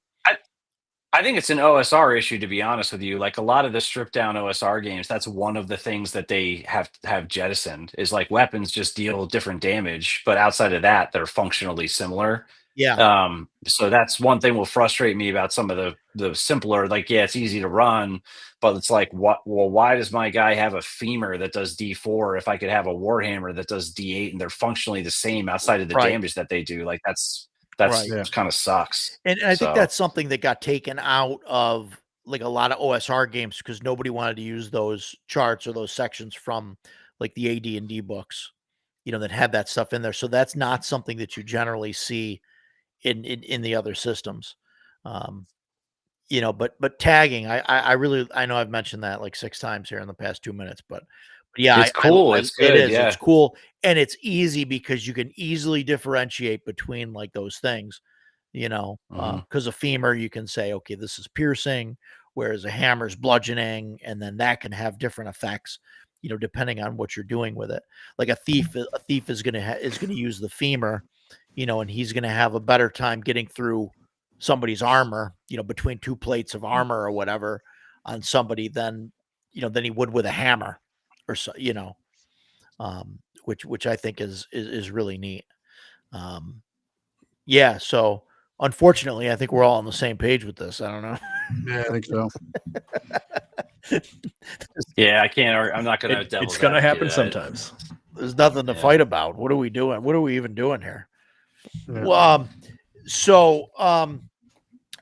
I think it's an OSR issue, to be honest with you. Like a lot of the stripped down OSR games, that's one of the things that they have jettisoned is like weapons just deal different damage, but outside of that, they're functionally similar. Yeah. So that's one thing will frustrate me about some of the simpler, like, yeah, it's easy to run, but it's like, why does my guy have a femur that does D4 if I could have a warhammer that does D8 and they're functionally the same outside of the Right. damage that they do? Like that's Right. Yeah. kind of sucks. And I think So- that's something that got taken out of like a lot of OSR games because nobody wanted to use those charts or those sections from like the AD&D books, that had that stuff in there. So that's not something that you generally see in the other systems. But tagging, I really, I know I've mentioned that like 6 times here in the past 2 minutes, but yeah, It's cool. It's good. it is. Yeah. It's cool. And it's easy because you can easily differentiate between like those things, Mhm. because a femur, you can say, okay, this is piercing, whereas a hammer's bludgeoning, and then that can have different effects, depending on what you're doing with it. Like a thief is going to use the femur, and he's going to have a better time getting through somebody's armor, between 2 plates of armor or whatever on somebody than he would with a hammer or so, which I think is really neat. Yeah. So unfortunately, I think we're all on the same page with this. I don't know. Yeah, I think so. Yeah, I can't. I'm not going to. It's going to happen sometimes. There's nothing to Yeah. fight about. What are we doing? What are we even doing here? Yeah. Well,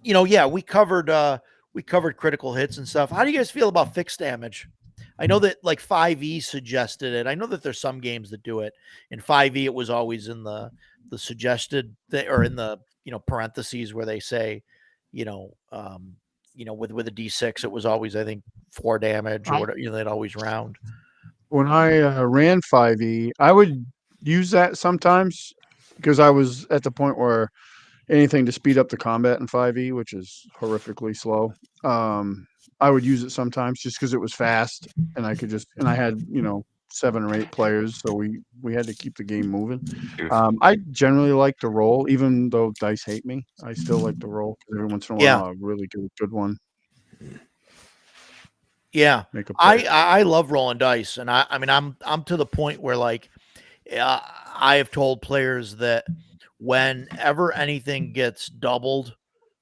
yeah, we covered critical hits and stuff. How do you guys feel about fixed damage? I know that like 5e suggested it. I know that there's some games that do it. In 5e, it was always in the suggested or in the parentheses where they say, with a d6, it was always, I think, 4 damage or whatever. They'd always round. When I ran 5e, I would use that sometimes because I was at the point where anything to speed up the combat in 5e, which is horrifically slow. I would use it sometimes just because it was fast and I had 7 or 8 players, so we had to keep the game moving. I generally like to roll, even though dice hate me. I still like to roll because every once in a while a really good one. Yeah, I love rolling dice, and I mean I'm to the point where like I have told players that whenever anything gets doubled,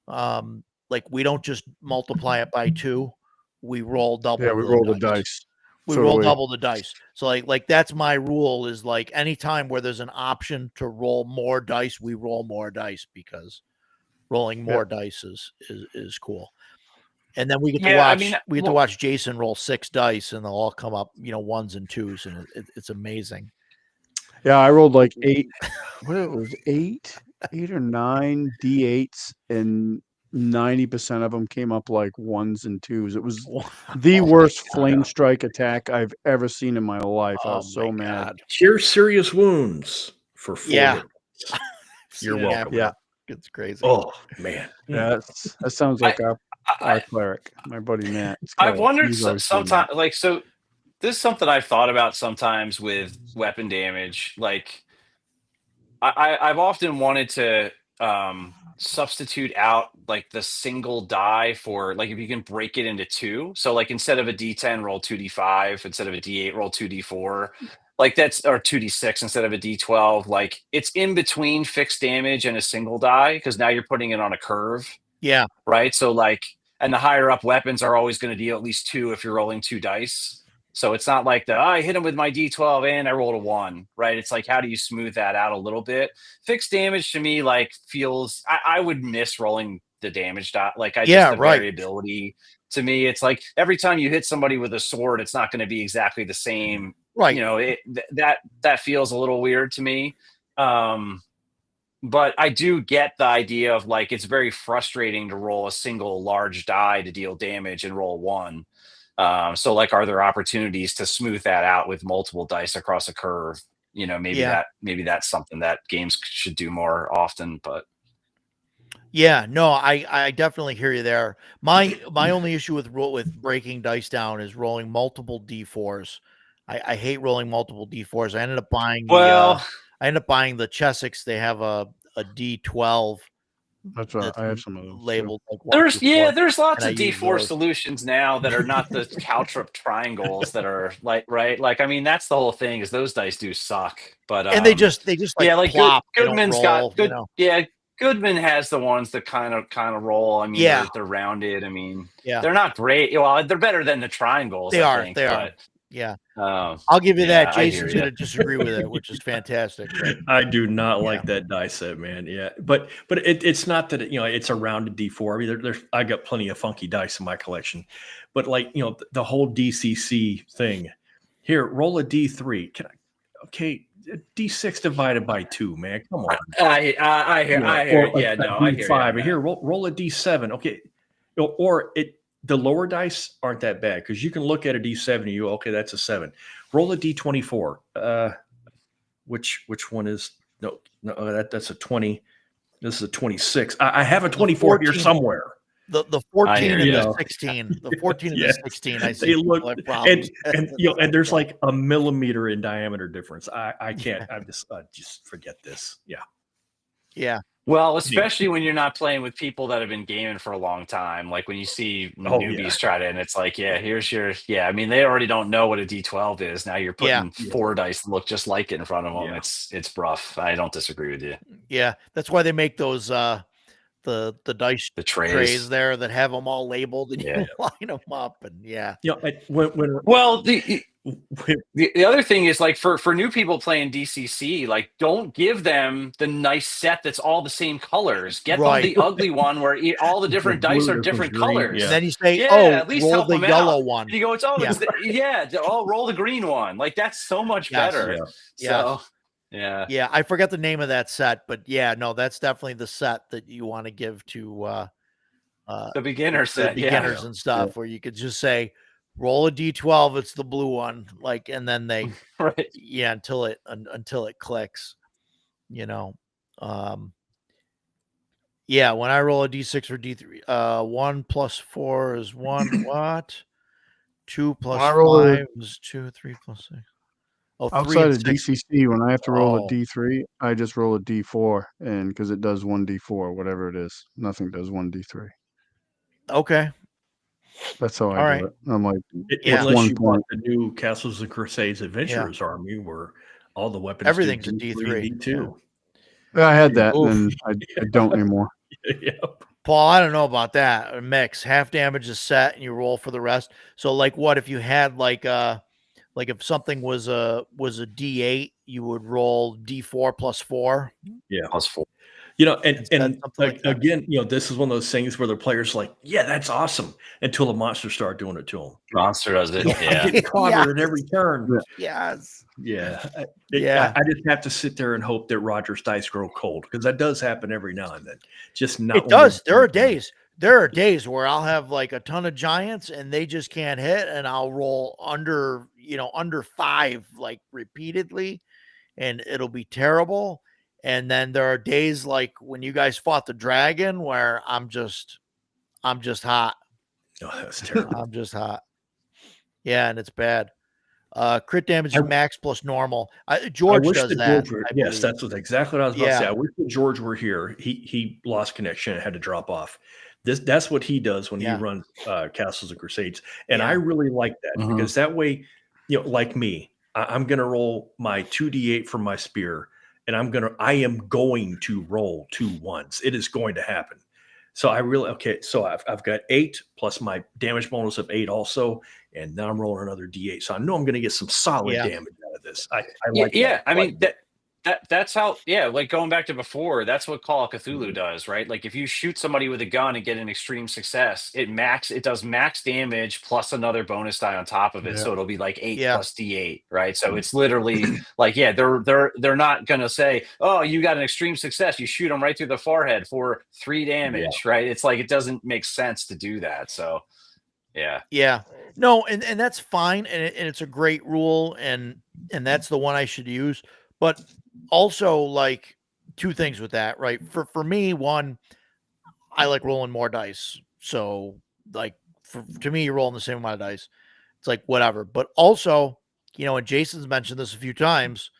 like we don't just multiply it by 2, we roll double. Yeah, we roll the dice. We roll double the dice. So like that's my rule is like anytime where there's an option to roll more dice, we roll more dice because rolling more dice is cool. And then we get to watch Jason roll 6 dice and they'll all come up, 1s and 2s, and it's amazing. Yeah, I rolled like 8. What it was 8 or 9 d8s, and 90% of them came up like 1s and 2s. It was the worst flame strike attack I've ever seen in my life. I was so mad. Cure serious wounds for 4 Yeah. You're welcome. Yeah, it's crazy. Oh man, yeah, that sounds like our cleric, my buddy Matt. I've wondered sometimes, like, so this is something I've thought about sometimes with weapon damage. Like, I've often wanted to substitute out like the single die for like if you can break it into 2. So like instead of a D10, roll 2d5. Instead of a D8, roll 2d4. Like that's or 2d6 instead of a D12. Like it's in between fixed damage and a single die because now you're putting it on a curve. Yeah. Right. So like, and the higher up weapons are always going to deal at least 2 if you're rolling 2 dice. So it's not like I hit him with my D12 and I rolled a 1, right? It's like, how do you smooth that out a little bit? Fixed damage to me, like feels, I would miss rolling the damage dot. Like variability to me, it's like every time you hit somebody with a sword, it's not going to be exactly the same. Right. That feels a little weird to me. But I do get the idea of like, it's very frustrating to roll a single large die to deal damage and roll 1. So like, are there opportunities to smooth that out with multiple dice across a curve? Maybe that's something that games should do more often, but yeah, no, I definitely hear you there. My only issue with breaking dice down is rolling multiple D4s. I hate rolling multiple D4s. I ended up buying the Chessex. They have a D12. That's right. I have some of those labeled. Like there's lots of D4 solutions now that are not the Caltrop triangles that are like, right? Like, I mean, that's the whole thing is those dice do suck, but and they just like plop, Goodman's got good. You know? Yeah, Goodman has the ones that kind of roll. I mean, they're rounded. I mean, they're not great. Well, they're better than the triangles. They are. Yeah. I'll give you that. Jason's going to disagree with it, which is fantastic. Right? I do not like that die set, man. Yeah. But it's not that, it's a rounded D4. I mean, I got plenty of funky dice in my collection, but like, the whole DCC thing here, roll a D3. Okay. D6 divided by 2, man. Come on. I hear. I hear. D5. Here, roll a D7. Okay. Or the lower dice aren't that bad because you can look at a D7 and okay, that's a 7. Roll a D24. Which one is no that's a 20. This is a 26. I have a 24 here somewhere. The 14 and the 16. The 14 and the 16. I see. They look and there's like a millimeter in diameter difference. I can't. I just forget this. Yeah. Yeah. Well, especially when you're not playing with people that have been gaming for a long time. Like when you see newbies try to, and it's like, here's your, I mean, they already don't know what a D12 is. Now you're putting 4 dice that look just like it in front of them. It's rough. I don't disagree with you. Yeah, that's why they make those the dice trays there that have them all labeled, and you line them up, and well, the other thing is, like, for new people playing DCC, like, don't give them the nice set that's all the same colors. Get them the ugly one where all the different dice are different colors. And then you say, at least roll help the them yellow out. one. And you go, roll the green one. Like, that's so much better. So, I forget the name of that set, but no, that's definitely the set that you want to give to the beginner set, beginners and stuff, where you could just say, roll a D12, it's the blue one, like, and then they until it clicks, when I roll a D6 or D3, 1 plus 4 is 1 what? 2 plus 5 is 2, 3 plus 6. Outside of DCC, when I have to roll a D3, I just roll a D4, and because it does 1D4, whatever it is, nothing does 1D3. Okay. That's how I do it. I'm like, unless you want the new Castles and Crusades Adventurers army, where all the weapons, everything's a D3, D2. I had that, and I don't anymore. Paul, I don't know about that. A mix, half damage is set, and you roll for the rest. So, like, what if you had like if something was a D8, you would roll D4 plus 4. Yeah, plus 4. And like, again, this is one of those things where the player's like, that's awesome, until the monsters start doing it to them. Monster does it. Get clobbered at every turn. Yes. I just have to sit there and hope that Roger's dice grow cold, because that does happen every now and then. Just not. It does. There are days where I'll have like a ton of giants and they just can't hit, and I'll roll under 5 like repeatedly, and it'll be terrible. And then there are days like when you guys fought the dragon where I'm just hot. Oh, that's terrible. I'm just hot. Yeah, and it's bad. Crit damage is max plus normal. George does that. Yes, that's exactly what I was about to say. I wish that George were here. He lost connection and had to drop off. That's what he does when he runs Castles and Crusades. And I really like that, because that way, like me, I'm going to roll my 2d8 for my spear. And I am going to roll 2 1s. It is going to happen. So so I've got 8 plus my damage bonus of 8 also, and now I'm rolling another D8. So I know I'm going to get some solid damage out of this. I like that. I mean, that's how, like going back to before, that's what Call of Cthulhu does, right? Like if you shoot somebody with a gun and get an extreme success, it does max damage plus another bonus die on top of it. So it'll be like 8 plus D8, right? So it's literally like, they're not going to say, oh, you got an extreme success, you shoot them right through the forehead for 3 damage, right? It's like, it doesn't make sense to do that. So no, and that's fine, and it's a great rule, and that's the one I should use. But also, like, 2 things with that, right? For me, one, I like rolling more dice. So, like, to me, you're rolling the same amount of dice. It's like, whatever. But also, and Jason's mentioned this a few times,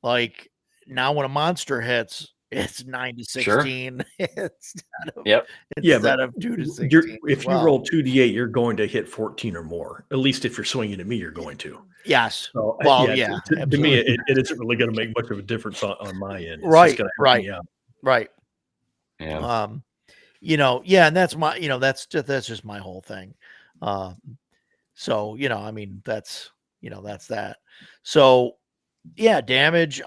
like, now when a monster hits, it's 9-16 instead of 2-16. If you roll 2d8, you're going to hit 14 or more. At least if you're swinging at me, you're going to. Yes. So, to me, it isn't really going to make much of a difference on my end. It's right. Just right. Me out. Right. Yeah. And that's my, that's just my whole thing. So, I mean, that's that. So, damage.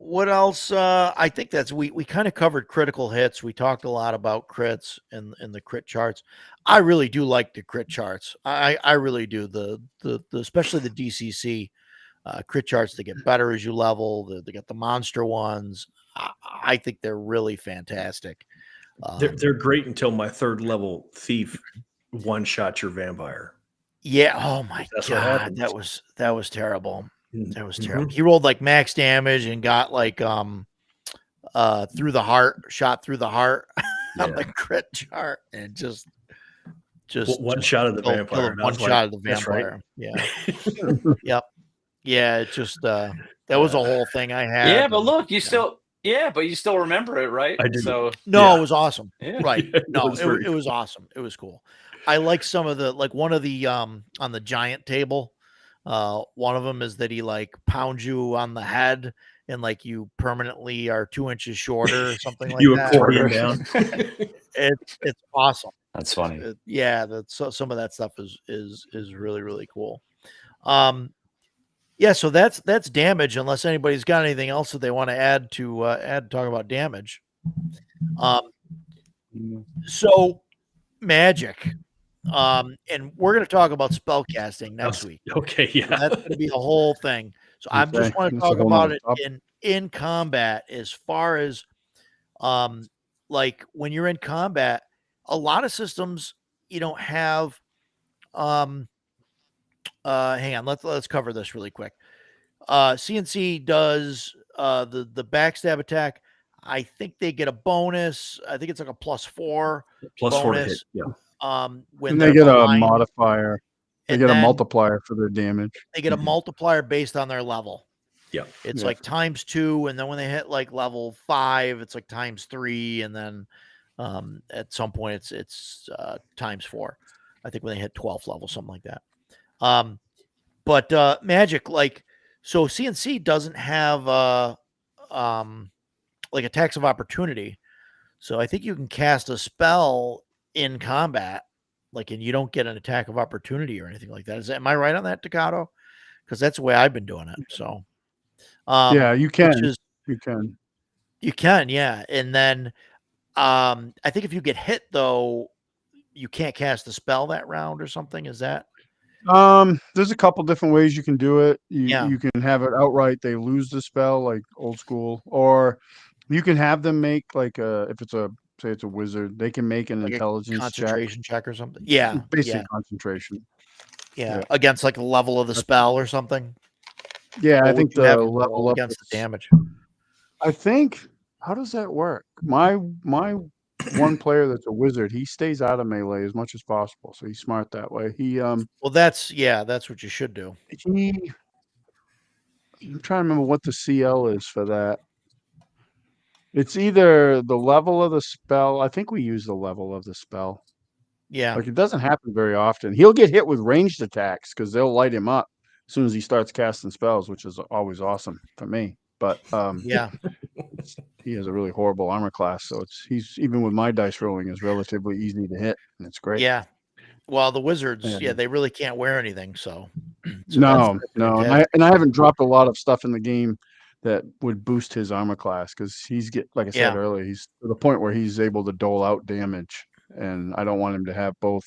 What else? I think that's we kind of covered critical hits. We talked a lot about crits and the crit charts. I really do like the crit charts. I really do. The especially the DCC crit charts, they get better as you level. They get the monster ones. I think they're really fantastic. They're great until my 3rd level thief one-shot your vampire. Yeah. Oh my God. That was terrible. That was terrible. He rolled like max damage and got like through the heart, shot through the heart on the crit chart, and just one shot of the vampire. One shot of the vampire. Right. Yep. Yeah, it just that was a whole thing I had. Yeah, but look, you still Yeah, but you still remember it, right? I do. So No, Yeah. it was awesome. yeah. Right. It No, was very it was awesome. It was cool. I like some of the like one of the on the giant table. One of them is that he like pounds you on the head and like you permanently are 2 inches shorter or something like You that. accordion down. It's awesome. That's funny. Yeah, that's some of that stuff is really really cool. Yeah, so that's damage. Unless anybody's got anything else that they want to add to talk about damage. So magic, and we're going to talk about spell casting next week. Okay, So yeah. that's going to be a whole thing. So I just Okay, want to that's a talk whole about nother it topic. in combat as far as like when you're in combat, a lot of systems you don't have hang on, let's cover this really quick. CNC does the backstab attack. I think they get a bonus. I think it's like a +4 +4 to hit. bonus. Yeah. When And they they're get a aligned, modifier. They and get a then multiplier for their damage. they get a multiplier based on their level. Yeah. It's Yeah. like ×2, and then when they hit like level 5, it's like ×3, and then at some point it's ×4. I think when they hit 12th level, something like that. But magic, like, so CNC doesn't have like attacks of opportunity. So I think you can cast a spell in combat, like, and you don't get an attack of opportunity or anything like that. Am I right on that, Takato? Because that's the way I've been doing it. So Yeah, you which can. is You can. you can, yeah. And then I think if you get hit though, you can't cast the spell that round or something. Is that There's a couple different ways you can do it. Yeah. You can have it outright, they lose the spell, like old school, or you can have them make like if it's a say it's a wizard, they can make an like a intelligence check. concentration check or something? Yeah. Basic Yeah. concentration. Yeah. Yeah. Against like the level of the spell or something. Yeah, Or I would think you the have to roll level up against the is- damage. I think how does that work? My one player that's a wizard, he stays out of melee as much as possible, so he's smart that way. Well, that's what you should do. I'm trying to remember what the CL is for that. It's either the level of the spell. I think we use the level of the spell. Yeah. Like it doesn't happen very often. He'll get hit with ranged attacks because they'll light him up as soon as he starts casting spells, which is always awesome for me. But Yeah. he has a really horrible armor class, so he's even with my dice rolling is relatively easy to hit, and it's great. Yeah. Well, the wizards, Yeah. they really can't wear anything. So, No, that's no, fantastic. and I haven't dropped a lot of stuff in the game that would boost his armor class because he's like I said Yeah. earlier, he's to the point where he's able to dole out damage, and I don't want him to have both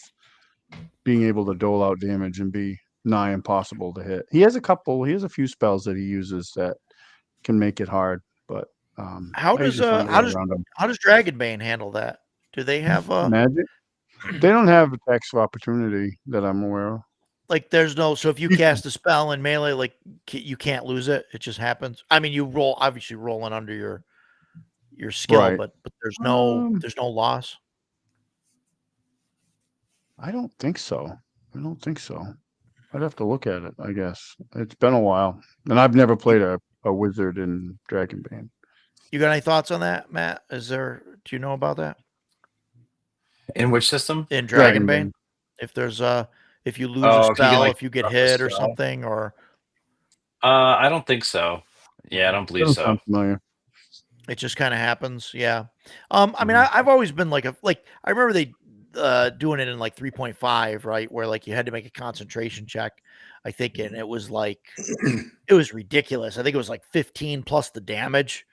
being able to dole out damage and be nigh impossible to hit. He has a few spells that he uses that can make it hard, but How I does usually find a way around 'em. how does Dragonbane handle that? Do they have Magic? They don't have attacks of opportunity that I'm aware of. like there's no, so if you You cast a spell in melee, like you can't lose it. It just happens. I mean, you roll obviously rolling under your skill, Right. but there's Um, no loss. I don't think so. I don't think so. I'd have to look at it, I guess. It's been a while. And I've never played a wizard in Dragonbane. You got any thoughts on that, Matt? Do you know about that? In which system? In Dragonbane. Dragonbane? If there's if you lose Oh, a if you can, spell, like, if you get drop a hit or spell? something, or I don't think so. Yeah, I don't believe Doesn't so. sound familiar. it just kind of happens. Yeah. I mean, Mhm. I've always been like I remember they doing it in like 3.5, right? Where like you had to make a concentration check, I think, and it was like it was ridiculous. I think it was like 15 plus the damage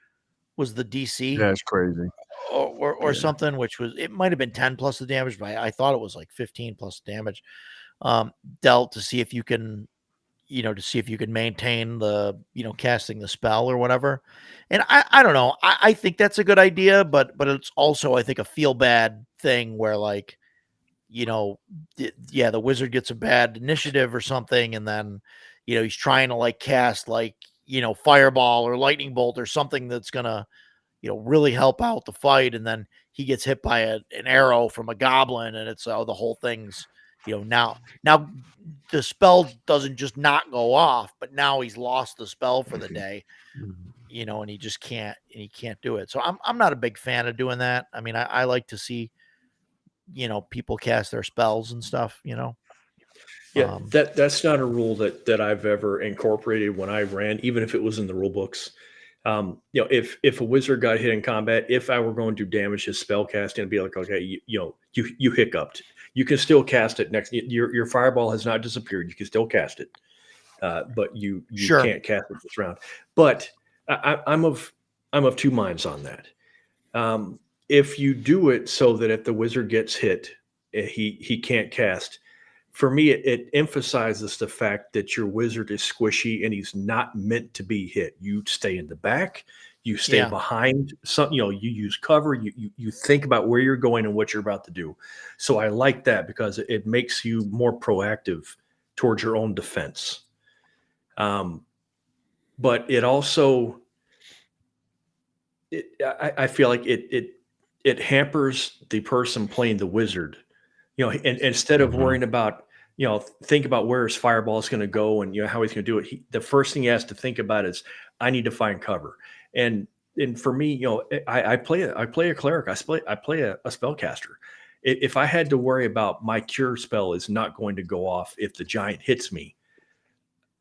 was the DC Yeah, it's crazy. or Yeah. something, which was it might have been 10 plus the damage, but I thought it was like 15 plus damage dealt to see if you can maintain the, casting the spell or whatever. And I don't know. I think that's a good idea, but it's also, I think, a feel bad thing where like, the wizard gets a bad initiative or something. And then, he's trying to like cast like, fireball or lightning bolt or something that's going to, really help out the fight. And then he gets hit by an arrow from a goblin and it's the whole thing's, now the spell doesn't just not go off, but now he's lost the spell for the day. and he just can't do it. So I'm not a big fan of doing that. I mean, I like to see, people cast their spells and stuff, Yeah, that's not a rule that I've ever incorporated when I ran, even if it was in the rule books. If a wizard got hit in combat, if I were going to damage his spell casting, it'd be like, okay, you hiccuped. You can still cast it next. Your fireball has not disappeared. You can still cast it, but you Sure. can't cast it this round. But I'm of two minds on that. If you do it so that if the wizard gets hit, he can't cast. For me, it emphasizes the fact that your wizard is squishy and he's not meant to be hit. You stay in the back, you stay behind some, you use cover, you think about where you're going and what you're about to do. So I like that because it makes you more proactive towards your own defense. But it also, I feel like it hampers the person playing the wizard. And instead of worrying about, think about where his fireball is going to go and how he's going to do it. The first thing he has to think about is, I need to find cover. And for me, I play a cleric. I play a spellcaster. If I had to worry about my cure spell is not going to go off if the giant hits me,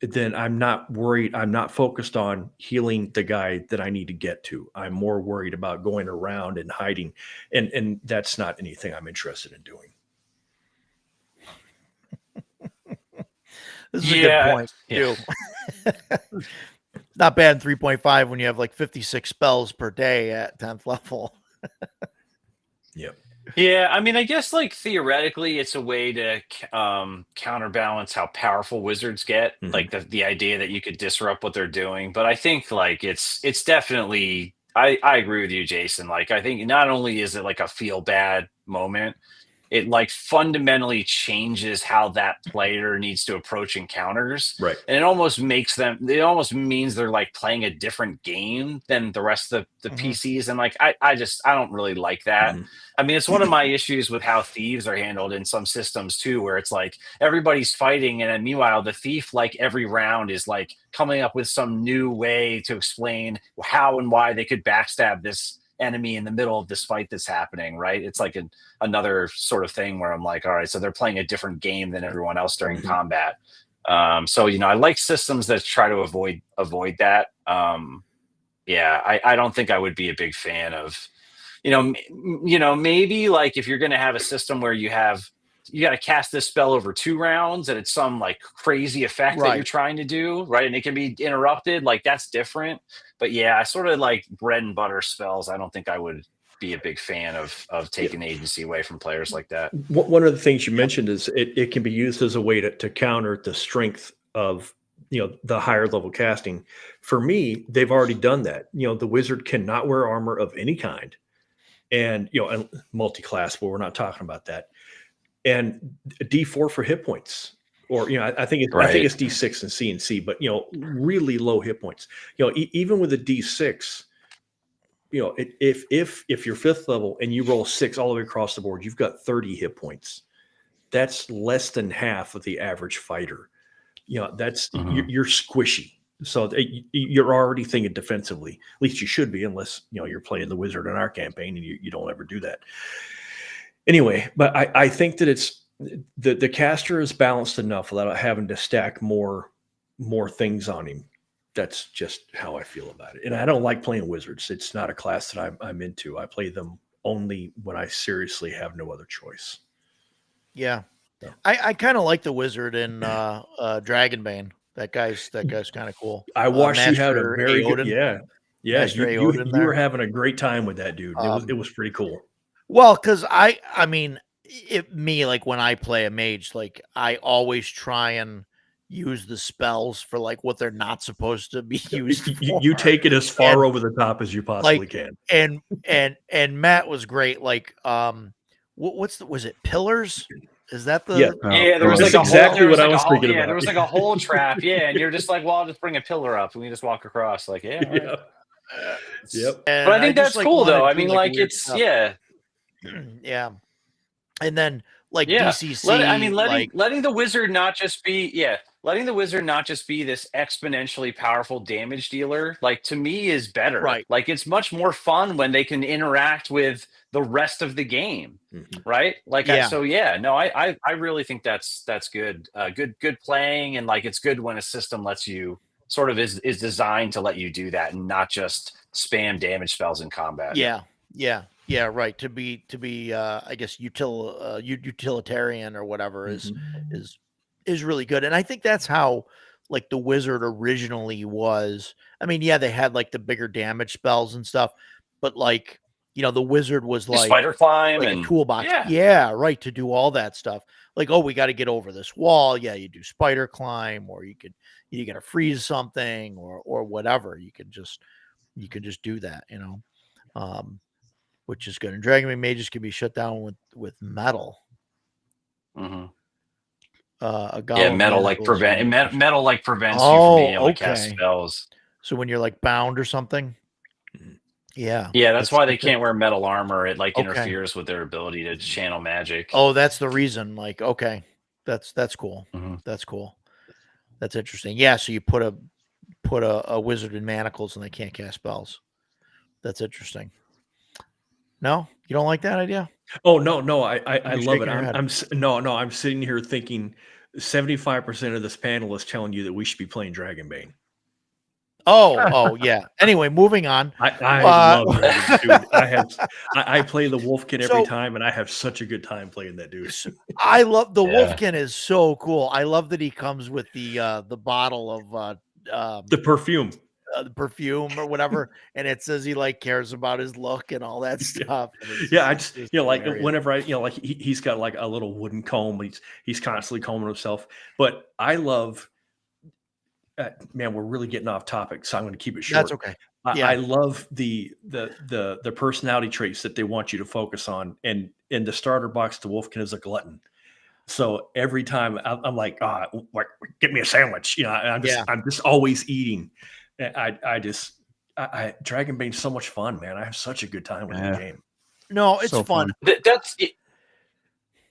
then I'm not worried. I'm not focused on healing the guy that I need to get to. I'm more worried about going around and hiding. And that's not anything I'm interested in doing. This is a good point, too. Not bad in 3.5 when you have like 56 spells per day at 10th level. Yep. Yeah, I mean, I guess like theoretically, it's a way to counterbalance how powerful wizards get, like the idea that you could disrupt what they're doing. But I think like it's definitely, I agree with you, Jason. Like, I think not only is it like a feel bad moment, it like fundamentally changes how that player needs to approach encounters. Right. And it almost means they're like playing a different game than the rest of the PCs. And like, I don't really like that. I mean, it's one of my issues with how thieves are handled in some systems too, where it's like everybody's fighting. And then meanwhile, the thief, like every round is like coming up with some new way to explain how and why they could backstab this enemy in the middle of this fight that's happening, right? It's like another sort of thing where I'm like, all right, so they're playing a different game than everyone else during combat. So I like systems that try to avoid that. I don't think I would be a big fan of, maybe like if you're going to have a system where you got to cast this spell over 2 rounds and it's some like crazy effect that you're trying to do, right? And it can be interrupted, like that's different. But yeah, I sort of like bread and butter spells. I don't think I would be a big fan of taking agency away from players like that. One of the things you mentioned is it can be used as a way to counter the strength of the higher level casting. For me, they've already done that. The wizard cannot wear armor of any kind, and and multi-class, but we're not talking about that. And D4 for hit points, or I think it's D6 and C and C, but really low hit points. Even with a D6, if you're 5th level and you roll 6 all the way across the board, you've got 30 hit points. That's less than half of the average fighter. That's you're squishy. So you're already thinking defensively. At least you should be, unless you're playing the wizard in our campaign and you don't ever do that. Anyway, but I think that it's the caster is balanced enough without having to stack more things on him. That's just how I feel about it. And I don't like playing wizards. It's not a class that I'm into. I play them only when I seriously have no other choice. Yeah. I kind of like the wizard in Dragonbane. That guy's kind of cool. I watched you had a Master very Aoden. good, yeah. You were having a great time with that dude. It was pretty cool. Well, because I mean, like when I play a mage, like I always try and use the spells for like what they're not supposed to be used for. You take it as far over the top as you possibly can. And Matt was great. Like, was it Pillars? Is that the? Yeah, there was like exactly what I was thinking about. Yeah, there was like a hole trap. Yeah, and you're just like, well, I'll just bring a pillar up and we just walk across. Like, yeah. Right. Yep. But I think that's cool though. I mean, like it's stuff. Yeah. And then like DCC, letting the wizard not just be letting the wizard not just be this exponentially powerful damage dealer, like to me is better. Right. Like it's much more fun when they can interact with the rest of the game. Right. Like, Yeah. I really think that's good. Good playing. And like, it's good when a system lets you sort of is designed to let you do that and not just spam damage spells in combat. Yeah. Right. To be, I guess utilitarian or whatever is really good. And I think that's how like the wizard originally was. I mean, yeah, they had like the bigger damage spells and stuff, but like, the wizard was like spider climb like and a toolbox. Yeah, right. To do all that stuff. Like, oh, we got to get over this wall. Yeah, you do spider climb, or you got to freeze something or whatever. You can just do that, which is good. And Dragon Mages can be shut down with metal. Metal like prevents you from being able to cast spells. So when you're like bound or something. Yeah. That's why they can't wear metal armor. It like interferes with their ability to channel magic. Oh, that's the reason. Like, okay, that's cool. That's cool. That's interesting. Yeah. So you put a wizard in manacles and they can't cast spells. That's interesting. No, you don't like that idea? Oh no, I love it. I'm sitting here thinking 75% of this panel is telling you that we should be playing Dragonbane. Oh yeah. Anyway, moving on. I love Dragonbane, dude. I play the Wolfkin every time, and I have such a good time playing that dude. I love the Wolfkin is so cool. I love that he comes with the bottle of the perfume. The perfume or whatever, and it says he like cares about his look and all that stuff. I just like whenever I like he's got like a little wooden comb. He's constantly combing himself. But I love, man, we're really getting off topic, so I'm going to keep it short. That's okay. I love the personality traits that they want you to focus on, and in the starter box, the Wolfkin is a glutton. So every time I'm like, get me a sandwich. I'm just always eating. Dragonbane's so much fun, man. I have such a good time with the game. No, it's so fun. That's it.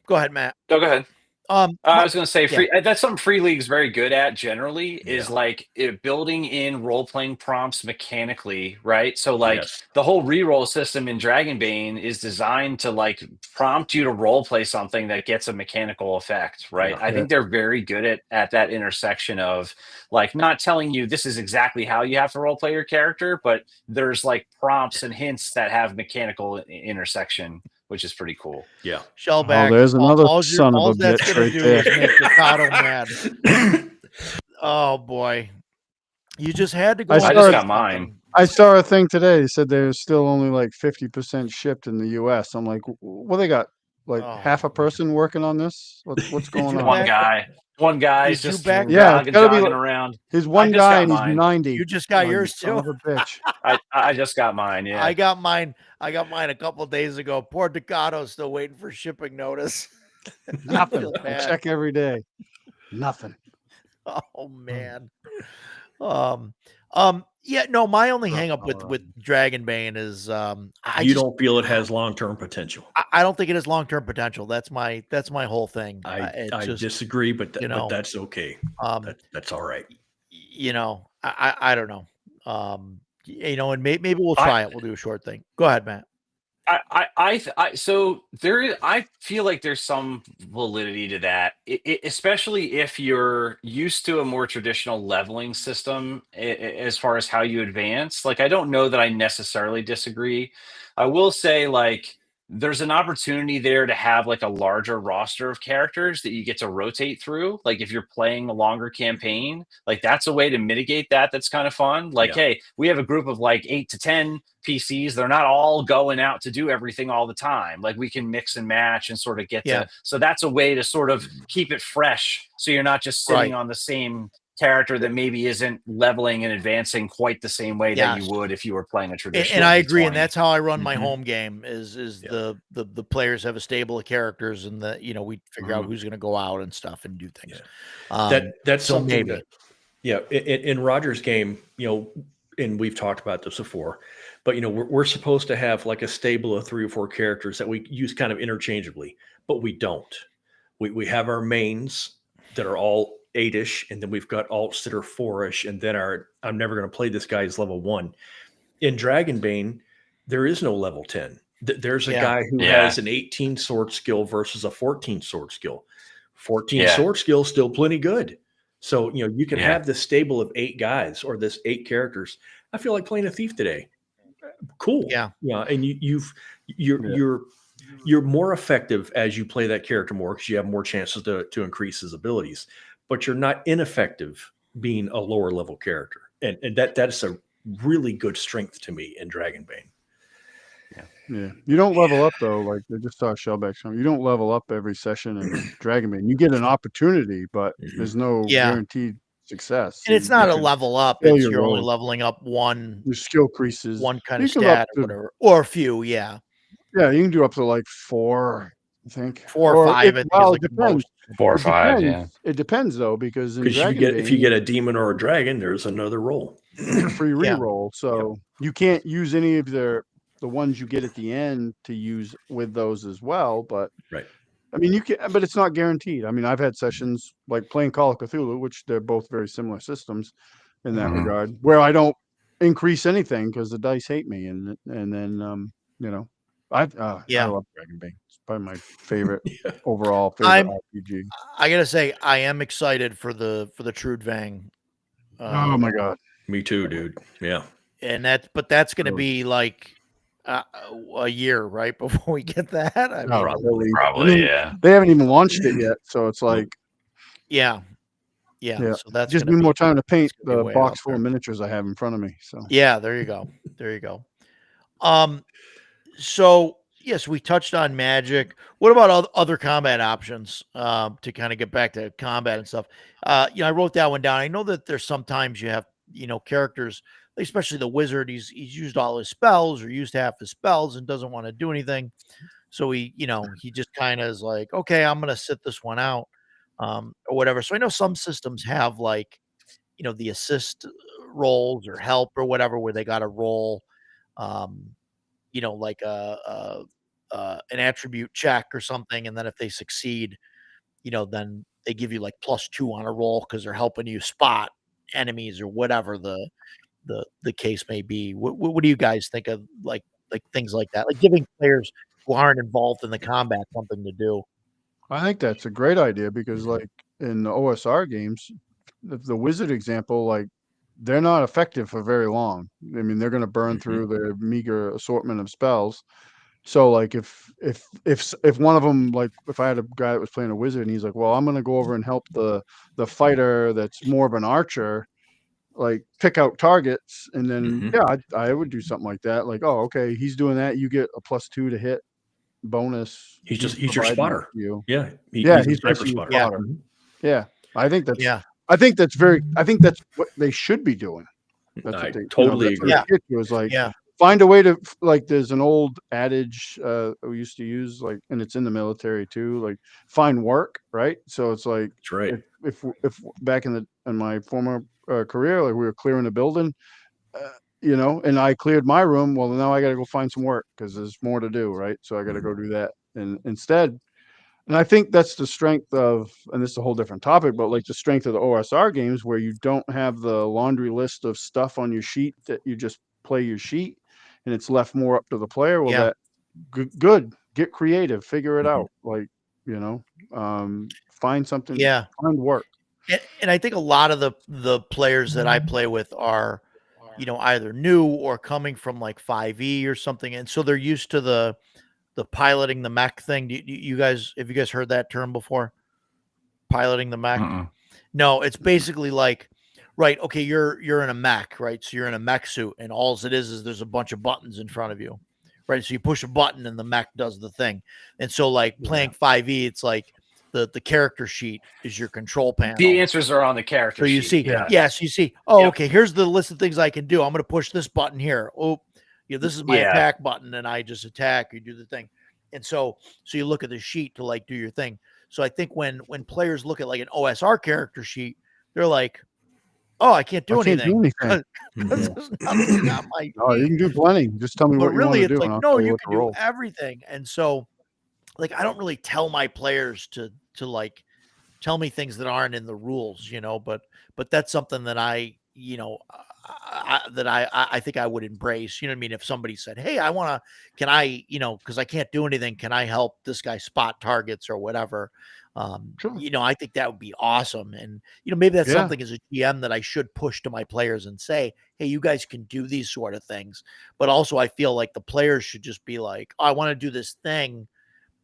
Go ahead, Matt. No, go ahead. I was going to say that's something Free League's very good at generally is like building in role-playing prompts mechanically, right? So like the whole reroll system in Dragonbane is designed to like prompt you to role-play something that gets a mechanical effect, right? I think they're very good at that intersection of like not telling you this is exactly how you have to role-play your character, but there's like prompts and hints that have mechanical intersection, which is pretty cool. Yeah. Shellback. Oh, there's another son of a bitch right there. Make Ducato mad. Oh boy. You just had to go. I just got mine. I saw a thing today. They said there's still only like 50% shipped in the US. I'm like, well, they got like half a person working on this. What's going on? One guy's just jogging around. He's one guy and he's 90. You just got yours too. Son of a bitch. I just got mine. Yeah, I got mine a couple of days ago. Poor Ducato's still waiting for shipping notice. Nothing. I check every day. Nothing. Oh man. My only hang up with Dragonbane is you don't feel it has long-term potential. I don't think it has long-term potential. That's my whole thing. I disagree, but but that's okay. That's all right. I don't know. And maybe we'll try it. We'll do a short thing. Go ahead, Matt. I feel like there's some validity to that, especially if you're used to a more traditional leveling system as far as how you advance. Like, I don't know that I necessarily disagree. I will say, like, there's an opportunity there to have like a larger roster of characters that you get to rotate through. Like if you're playing a longer campaign, like that's a way to mitigate that. That's kind of fun. Like, hey, we have a group of like 8 to 10 PCs. They're not all going out to do everything all the time. Like we can mix and match and sort of get to, so that's a way to sort of keep it fresh. So you're not just sitting on the same character that maybe isn't leveling and advancing quite the same way that you would if you were playing a traditional. And I agree, and that's how I run my home game. Is the players have a stable of characters, and we figure out who's going to go out and stuff and do things. That's so something that in Roger's game, and we've talked about this before, but we're supposed to have like a stable of 3 or 4 characters that we use kind of interchangeably, but we don't. We have our mains that are all 8ish, and then we've got alts that are 4ish, and then I'm never going to play this guy is level 1. In Dragonbane, there is no level 10. There's a guy who has an 18 sword skill versus a 14 sword skill. 14 sword skill still plenty good. So, you can have this stable of 8 guys or this 8 characters. I feel like playing a thief today. Cool. Yeah. And you're more effective as you play that character more because you have more chances to increase his abilities, but you're not ineffective being a lower level character. And that's a really good strength to me in Dragonbane. Yeah. You don't level up though. Like I just saw Shellback. You don't level up every session in Dragonbane. You get an opportunity, but there's no guaranteed success. And it's not a level up. fail It's your you're only role. leveling up one Your skill creases. kind You of can go up stat or to- whatever, or a few. Yeah, Yeah, you can do up to like 4, I think. 4 or 5. I think well, is it like the depends. most. 4 or It 5, depends. It depends though, because in Because if you get a demon or a dragon, there's another roll. it's a free Yeah. reroll, so you can't use any of the ones you get at the end to use with those as well. But Right. I mean, you can, but it's not guaranteed. I mean, I've had sessions like playing Call of Cthulhu, which they're both very similar systems in that Mhm. regard, where I don't increase anything because the dice hate me, and then I love Dragonbane. It's probably my favorite overall favorite RPG. I gotta say, I am excited for the Trudvang. Oh my god! Me too, dude. Yeah. And that's going to Really? be like a year, right, before we get that. I mean, Probably. Probably, I mean, yeah. They haven't even launched it yet, so it's like yeah. Yeah. So that's just gonna need be- more time to paint it's gonna be the way box out full of miniatures I have in front of me. So Yeah, there you go. There you go. So yes, we touched on magic. What about other combat options? To kind of get back to combat and stuff. I wrote that one down. I know that there's sometimes you have, characters, especially the wizard, he's used all his spells or used half his spells and doesn't want to do anything. So he just kind of is like, okay, I'm gonna sit this one out, or whatever. So I know some systems have like, the assist rolls or help or whatever, where they got to roll, like an attribute check or something, and then if they succeed, then they give you like +2 on a roll because they're helping you spot enemies or whatever the case may be. What do you guys think of like things like that, like giving players who aren't involved in the combat something to do? I think that's a great idea because, like in the OSR games, the wizard example, like they're not effective for very long. I mean, they're going to burn through their meager assortment of spells. So, like, if one of them, like, if I had a guy that was playing a wizard and he's like, well, I'm going to go over and help the fighter that's more of an archer, like pick out targets, and then I would do something like that. Like, oh, okay, he's doing that. You get a +2 to hit bonus. He's your providing spotter. that for you. Yeah. He's a sniper basically spotter. your spotter. Yeah, I think that's. Yeah. I think that's what they should be doing. That's I what they totally that's what agree. it was like. Yeah. Find a way to, like, there's an old adage we used to use, like, and it's in the military too, like find work, right? So it's like That's right. if back in my former career, like we were clearing a building, and I cleared my room. Well, now I got to go find some work because there's more to do, right? So I got to go do that, and instead. And I think that's the strength of, and this is a whole different topic, but like the strength of the OSR games where you don't have the laundry list of stuff on your sheet that you just play your sheet and it's left more up to the player. Well, Yeah. that good, get creative, figure it out. Like, find something, find work. And I think a lot of the players that I play with are, either new or coming from like 5e or something, and so they're used to the piloting the mech thing. Have you guys heard that term before? Piloting the mech? No, it's basically like, right, okay, you're in a mech, right? So you're in a mech suit, and all it is there's a bunch of buttons in front of you, right? So you push a button and the mech does the thing. And so like playing 5e, it's like the character sheet is your control panel. The answers are on the character so you sheet. see, Yeah. yes, you see, okay, here's the list of things I can do. I'm going to push this button here. Oh, this is my attack button, and I just attack. You do the thing, and so you look at the sheet to like do your thing. So I think when players look at like an OSR character sheet, they're like, "Oh, I can't do anything." Because there's nothing on my Oh, you can do plenty. Just tell me what you want really, to it's do. and like, I'll no, tell you you what can to do roll. everything. And so, like, I don't really tell my players to tell me things that aren't in the rules, but that's something that I think I would embrace. You know what I mean? If somebody said, "Hey, can I, because I can't do anything, can I help this guy spot targets or whatever?" Sure. I think that would be awesome. And maybe that's Yeah. something as a GM that I should push to my players and say, "Hey, you guys can do these sort of things." But also, I feel like the players should just be like, "I want to do this thing."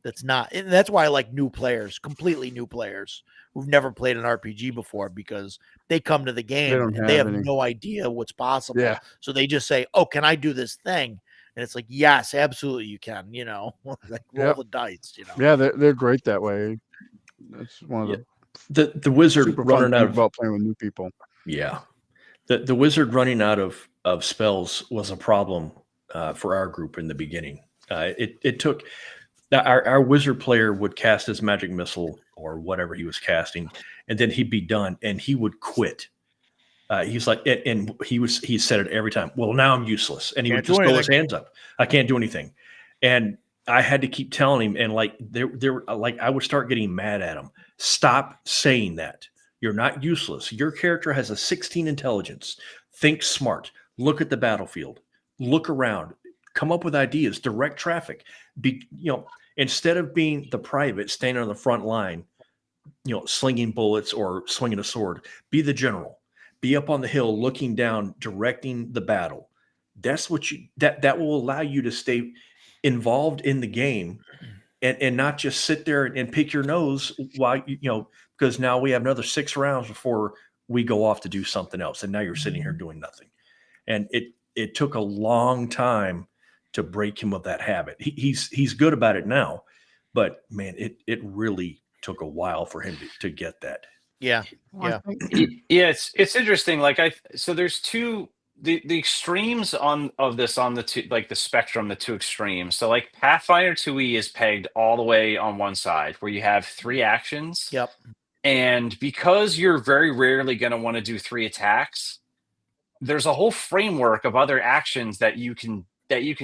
That's not, and that's why I like new players, completely new players who've never played an RPG before, because they come to the game don't and they have have any. no idea what's possible. Yeah. So they just say, "Oh, can I do this thing?" And it's like, yes, absolutely you can, like roll Yep. the dice, Yeah, they're great that way. That's one of the wizard super running fun out things of about playing with new people. yeah, the wizard running out of spells was a problem for our group in the beginning. It took our wizard player would cast his magic missile or whatever he was casting, and then he'd be done, and he would quit. He's like, and he said it every time. Well, now I'm useless, and he would just throw his hands up. I can't do anything, and I had to keep telling him, and like there, like I would start getting mad at him. Stop saying that. You're not useless. Your character has a 16 intelligence. Think smart. Look at the battlefield. Look around. Come up with ideas. Direct traffic. Instead of being the private standing on the front line, slinging bullets or swinging a sword, be the general. Be up on the hill, looking down, directing the battle. That's what that will allow you to stay involved in the game and not just sit there and pick your nose while because now we have another 6 rounds before we go off to do something else, and now you're sitting here doing nothing. And it took a long time to break him of that habit. He's good about it now, but man, it really took a while for him to get that. Yeah. Well, Yeah, it's interesting. So there's the extremes on the two, like the spectrum, the two extremes. So like Pathfinder 2e is pegged all the way on one side where you have 3 actions. Yep. And because you're very rarely going to want to do 3 attacks, there's a whole framework of other actions that you can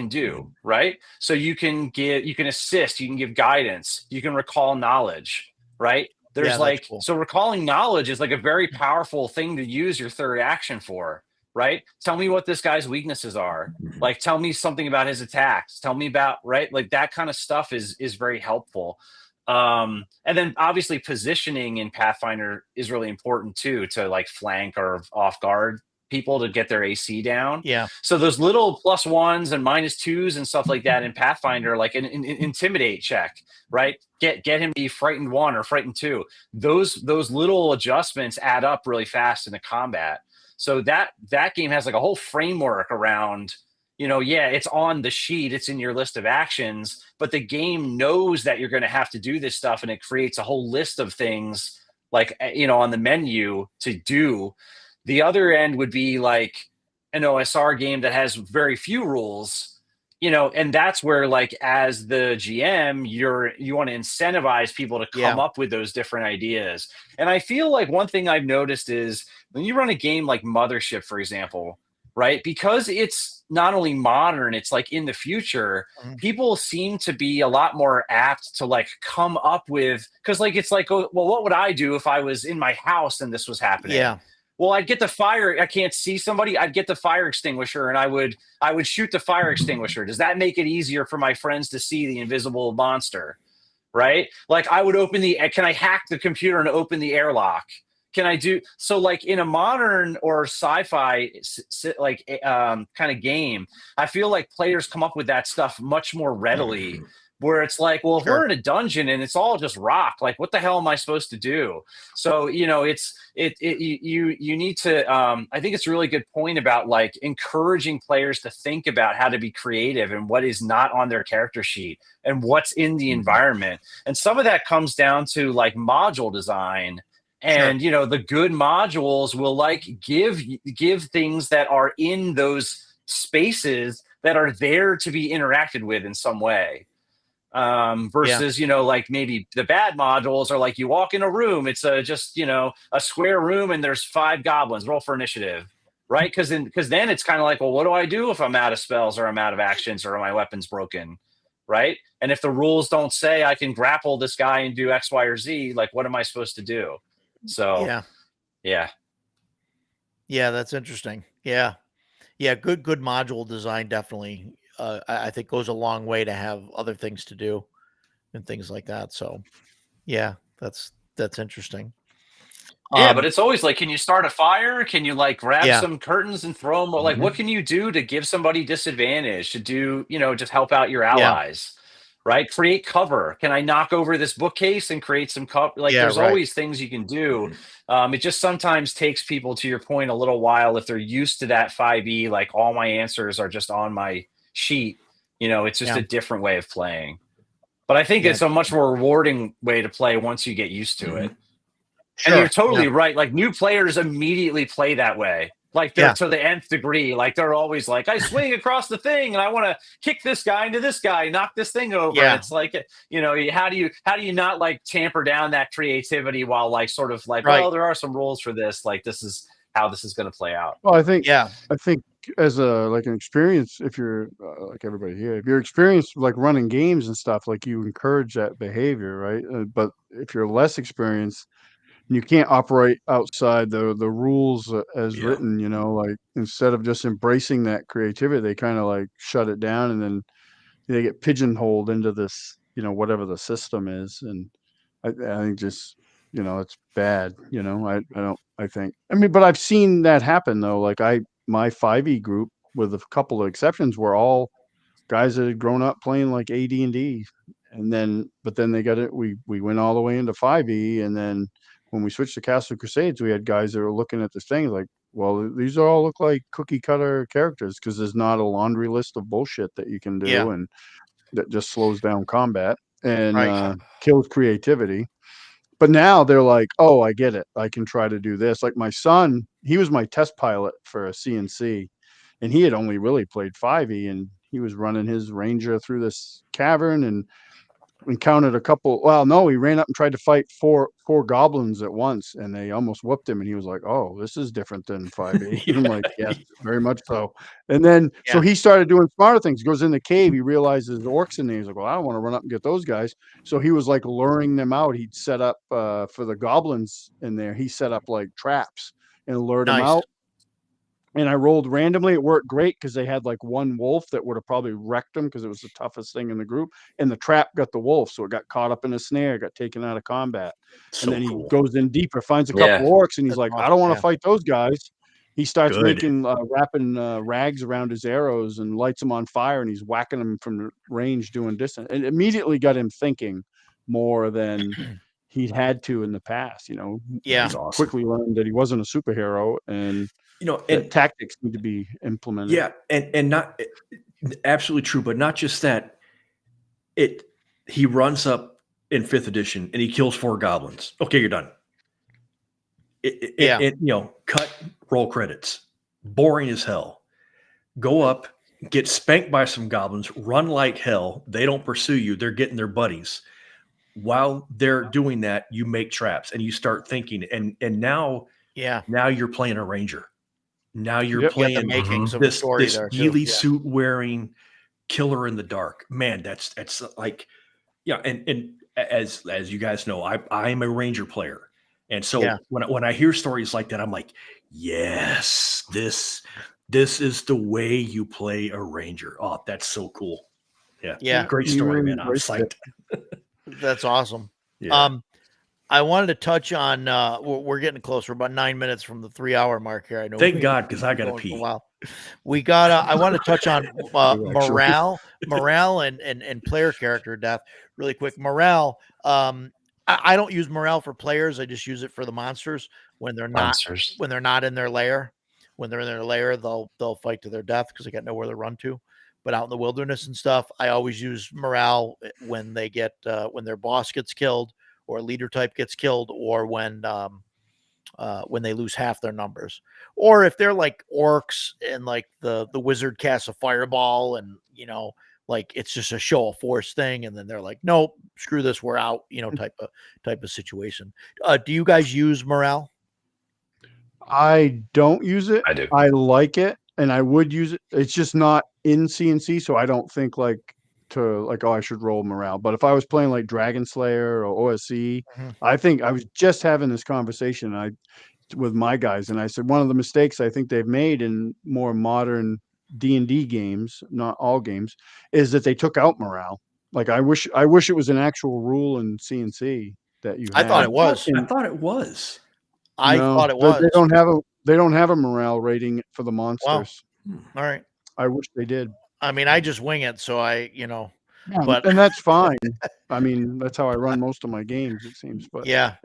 do, right? So you can assist, you can give guidance, you can recall knowledge, right? There's cool. So recalling knowledge is like a very powerful thing to use your third action for, right? Tell me what this guy's weaknesses are. Like, tell me something about his attacks. Tell me about, right? Like that kind of stuff is very helpful. And then obviously positioning in Pathfinder is really important too, to like flank or off guard people to get their AC down. Yeah. So those little +1s and -2s and stuff like that in Pathfinder, like an intimidate check, right? Get him to be frightened 1 or frightened 2. Those little adjustments add up really fast in the combat. So that game has like a whole framework around, it's on the sheet, it's in your list of actions, but the game knows that you're going to have to do this stuff, and it creates a whole list of things like, on the menu to do. The other end would be like an OSR game that has very few rules, and that's where, like, as the GM, you want to incentivize people to come up with those different ideas. And I feel like one thing I've noticed is when you run a game like Mothership, for example, right? Because it's not only modern, it's like in the future, people seem to be a lot more apt to like come up with, because like, it's like, oh, well, what would I do if I was in my house and this was happening? Yeah. Well, I'd get the fire. I can't see somebody. I'd get the fire extinguisher and I would shoot the fire extinguisher. Does that make it easier for my friends to see the invisible monster? Right? Like I would can I hack the computer and open the airlock? Can I do so? Like in a modern or sci-fi kind of game, I feel like players come up with that stuff much more readily. Where it's like, well, if we're in a dungeon and it's all just rock, like what the hell am I supposed to do? So you need to. I think it's a really good point about like encouraging players to think about how to be creative and what is not on their character sheet and what's in the environment. And some of that comes down to like module design. And the good modules will like give things that are in those spaces that are there to be interacted with in some way. Versus like maybe the bad modules are like you walk in a room, it's just a square room and there's 5 goblins, roll for initiative, right? Because then it's kind of like, well, what do I do if I'm out of spells or I'm out of actions or my weapon's broken, right? And if the rules don't say I can grapple this guy and do X, Y, or Z, like what am I supposed to do? So yeah, that's interesting. Yeah, good module design definitely. I think goes a long way to have other things to do and things like that. So yeah, that's interesting. yeah, but it's always like, can you start a fire? Can you like grab Yeah. some curtains and throw them? Like, what can you do to give somebody disadvantage to do, just help out your allies, right? Create cover. Can I knock over this bookcase and create some cover? Like, Yeah, there's right. always things you can do. It just sometimes takes people, to your point, a little while if they're used to that 5e. Like, all my answers are just on my sheet. It's just a different way of playing. But I think it's a much more rewarding way to play once you get used to it. Sure. And you're totally right. Like, new players immediately play that way. Like, they're to the nth degree. Like, they're always like, I swing across the thing and I want to kick this guy into this guy, knock this thing over. Yeah. And it's like, how do you not like tamper down that creativity while like sort of like, Right. well, there are some rules for this. Like, this is how this is going to play out. Well, I think Yeah. as an experience, if you're like everybody here, if you're experienced like running games and stuff, like you encourage that behavior, right? But if you're less experienced, you can't operate outside the rules as written, like instead of just embracing that creativity, they kind of like shut it down, and then they get pigeonholed into this, whatever the system is. And I think just, it's bad, I think, but I've seen that happen though. Like my 5e group, with a couple of exceptions, were all guys that had grown up playing like AD&D. But then they got it. We went all the way into 5e. And then when we switched to Castle Crusades, we had guys that were looking at this thing like, well, these all look like cookie cutter characters, because there's not a laundry list of bullshit that you can do, and that just slows down combat and kills creativity. But now they're like, oh, I get it. I can try to do this. Like my son, he was my test pilot for a CNC, and he had only really played 5e, and he was running his ranger through this cavern and encountered a couple. Well, no, he ran up and tried to fight four goblins at once, and they almost whooped him. And he was like, "Oh, this is different than 5e." I'm like, "Yes, very much so." And then so he started doing smarter things. He goes in the cave. He realizes the orcs in there. He's like, "Well, I don't want to run up and get those guys." So he was like luring them out. He'd set up for the goblins in there. He set up like traps and lured them out. And I rolled randomly. It worked great because they had like one wolf that would have probably wrecked them because it was the toughest thing in the group. And the trap got the wolf, so it got caught up in a snare, got taken out of combat. And then he goes in deeper, finds a couple orcs, and he's like, "I don't want to fight those guys." He starts wrapping rags around his arrows and lights them on fire, and he's whacking them from range, doing distance. And immediately got him thinking more than he'd had to in the past. Yeah. Quickly learned that he wasn't a superhero, and and tactics need to be implemented. Yeah, and not absolutely true, but not just that. He runs up in 5th edition and he kills 4 goblins. Okay, you're done. Cut, roll credits. Boring as hell. Go up, get spanked by some goblins, run like hell. They don't pursue you. They're getting their buddies. While they're doing that, you make traps and you start thinking. And now you're playing a ranger. Now you're playing this ghillie suit wearing killer in the dark. Man, that's like, and as you guys know, I am a ranger player. And so when I hear stories like that, I'm like, yes, this is the way you play a ranger. Oh, that's so cool. Yeah. Great story, man. I'm psyched. That's awesome. Yeah. I wanted to touch on, we're getting close. We're about 9 minutes from the 3-hour mark here. I know. Thank God, because I got to pee. Wow. We got, I want to touch on morale and player character death really quick. Morale. I don't use morale for players. I just use it for the monsters when they're not in their lair. When they're in their lair, they'll fight to their death because they got nowhere to run to. But out in the wilderness and stuff, I always use morale when they get when their boss gets killed, or a leader type gets killed, or when they lose half their numbers, or if they're like orcs and like the wizard casts a fireball and like it's just a show of force thing, and then they're like, nope, screw this, we're out, type of situation. Do you guys use morale? I don't use it. I do. I like it, and I would use it. It's just not in CNC, so I don't think like to like, oh, I should roll morale. But if I was playing like Dragon Slayer or OSE, Mhm. I think I was just having this conversation with my guys, and I said one of the mistakes I think they've made in more modern D&D games, not all games, is that they took out morale. Like I wish it was an actual rule in CNC that you I had. thought it was. I thought it was. I No, thought it they was. they don't have a morale rating for the monsters. All right. I wish they did. I mean, I just wing it, so but And that's fine. I mean, that's how I run most of my games, it seems. But yeah,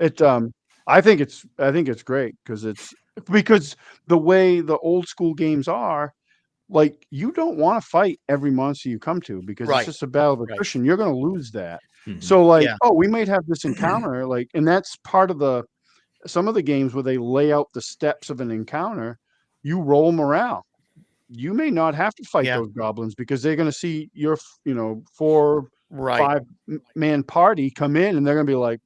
I think it's great because the way the old school games are, like you don't want to fight every monster you come to because Right. it's just a battle of Right. attrition. You're going to lose that. Mhm. So like, Yeah. oh, we might have this encounter, like, and that's part of some of the games where they lay out the steps of an encounter. You roll morale. You may not have to fight Yeah. those goblins because they're going to see your, 4, right. 5-man party come in and they're going to be like,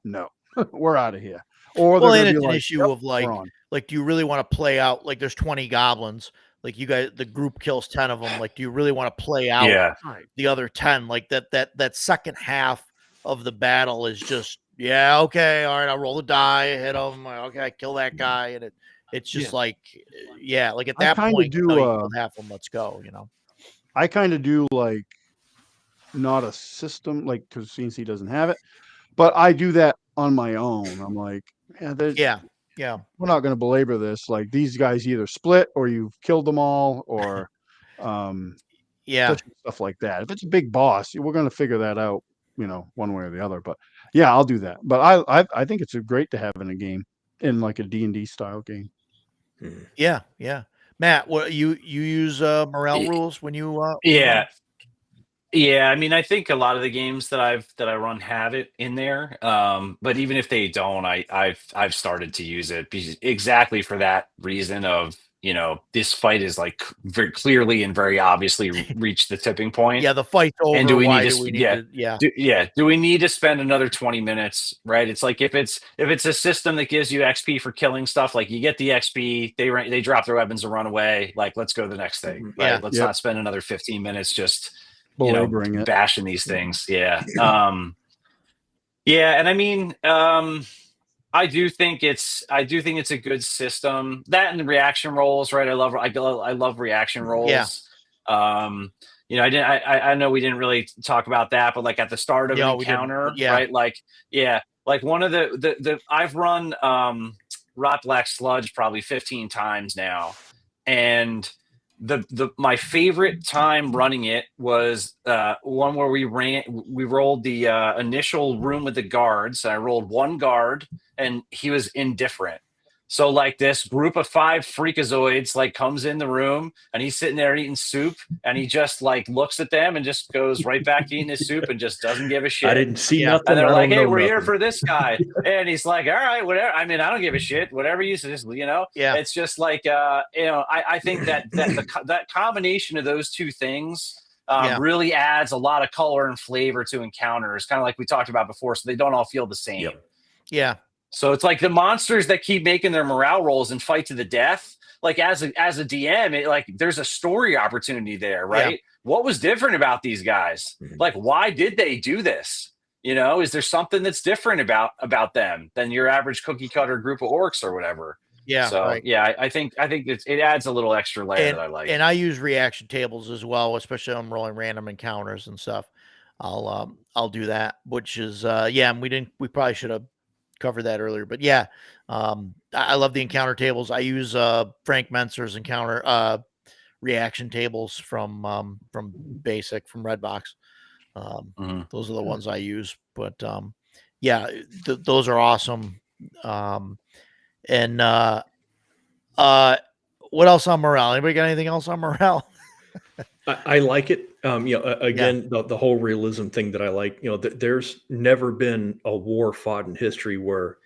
no, we're out of here. Or Well, they're and going to it's be an like, issue "Yep, of we're on." like, do you really want to play out? Like, there's 20 goblins. Like, you guys, the group kills 10 of them. Like, do you really want to play out Yeah. the other 10? Like that second half of the battle is just, yeah, okay, all right, I'll roll the die, hit him. Okay, I kill that guy, and it's just like at I that kinda point, do, you killed half of them. Let's go. I kind of do like not a system, like, because CNC doesn't have it, but I do that on my own. I'm like, Yeah, yeah, we're not going to belabor this. Like these guys either split or you've killed them all or, yeah. stuff like that. If it's a big boss, we're going to figure that out, one way or the other. But yeah, I'll do that. But I think it's great to have in a game, in like a D&D style game. Yeah, yeah. Matt, what you use morale Y- rules when you Yeah. Yeah, I mean, I think a lot of the games that I run have it in there. But even if they don't, I've started to use it exactly for that reason of, this fight is like very clearly and very obviously reached the tipping point. yeah, the fight's over. And do we Why need do to we need to do we need to spend another 20 minutes, right? It's like if it's a system that gives you XP for killing stuff, like you get the XP, they drop their weapons and run away, like let's go to the next thing, right? Yeah. Let's Yep. not spend another 15 minutes just Belaboring it. bashing these things. Yeah. Yeah, and I mean, I do think it's a good system. That and the reaction rolls, right? I love reaction rolls. Yeah. I know we didn't really talk about that, but like at the start of Yeah, an we didn't, encounter, but yeah. right? Like one of the I've run Rot Black Sludge probably 15 times now, and my favorite time running it was one where we rolled the initial room with the guards. I rolled one guard and he was indifferent. So like this group of 5 freakazoids like comes in the room and he's sitting there eating soup and he just like looks at them and just goes right back to eating his soup and just doesn't give a shit. I didn't see Yeah. nothing. And they're I like, don't "Hey, know we're here nothing." for this guy," and he's like, "All right, whatever. I mean, I don't give a shit. Whatever you say, Yeah. It's just like, I think that combination of those two things really adds a lot of color and flavor to encounters, kind of like we talked about before, so they don't all feel the same. Yep. Yeah. So it's like the monsters that keep making their morale rolls and fight to the death. Like as a DM, there's a story opportunity there, right? Yeah. What was different about these guys? Mhm. Like, why did they do this? Is there something that's different about them than your average cookie cutter group of orcs or whatever? Yeah. So Right. yeah, I think it adds a little extra layer that I like. And I use reaction tables as well, especially when I'm rolling random encounters and stuff. I'll do that, which is and we probably should have covered that earlier, but yeah, I love the encounter tables. I use Frank Menser's encounter reaction tables from Basic, from Redbox. Those are the ones I use, but those are awesome. And what else on morale? Anybody got anything else on morale? I like it. Again, the whole realism thing that I like. There's never been a war fought in history where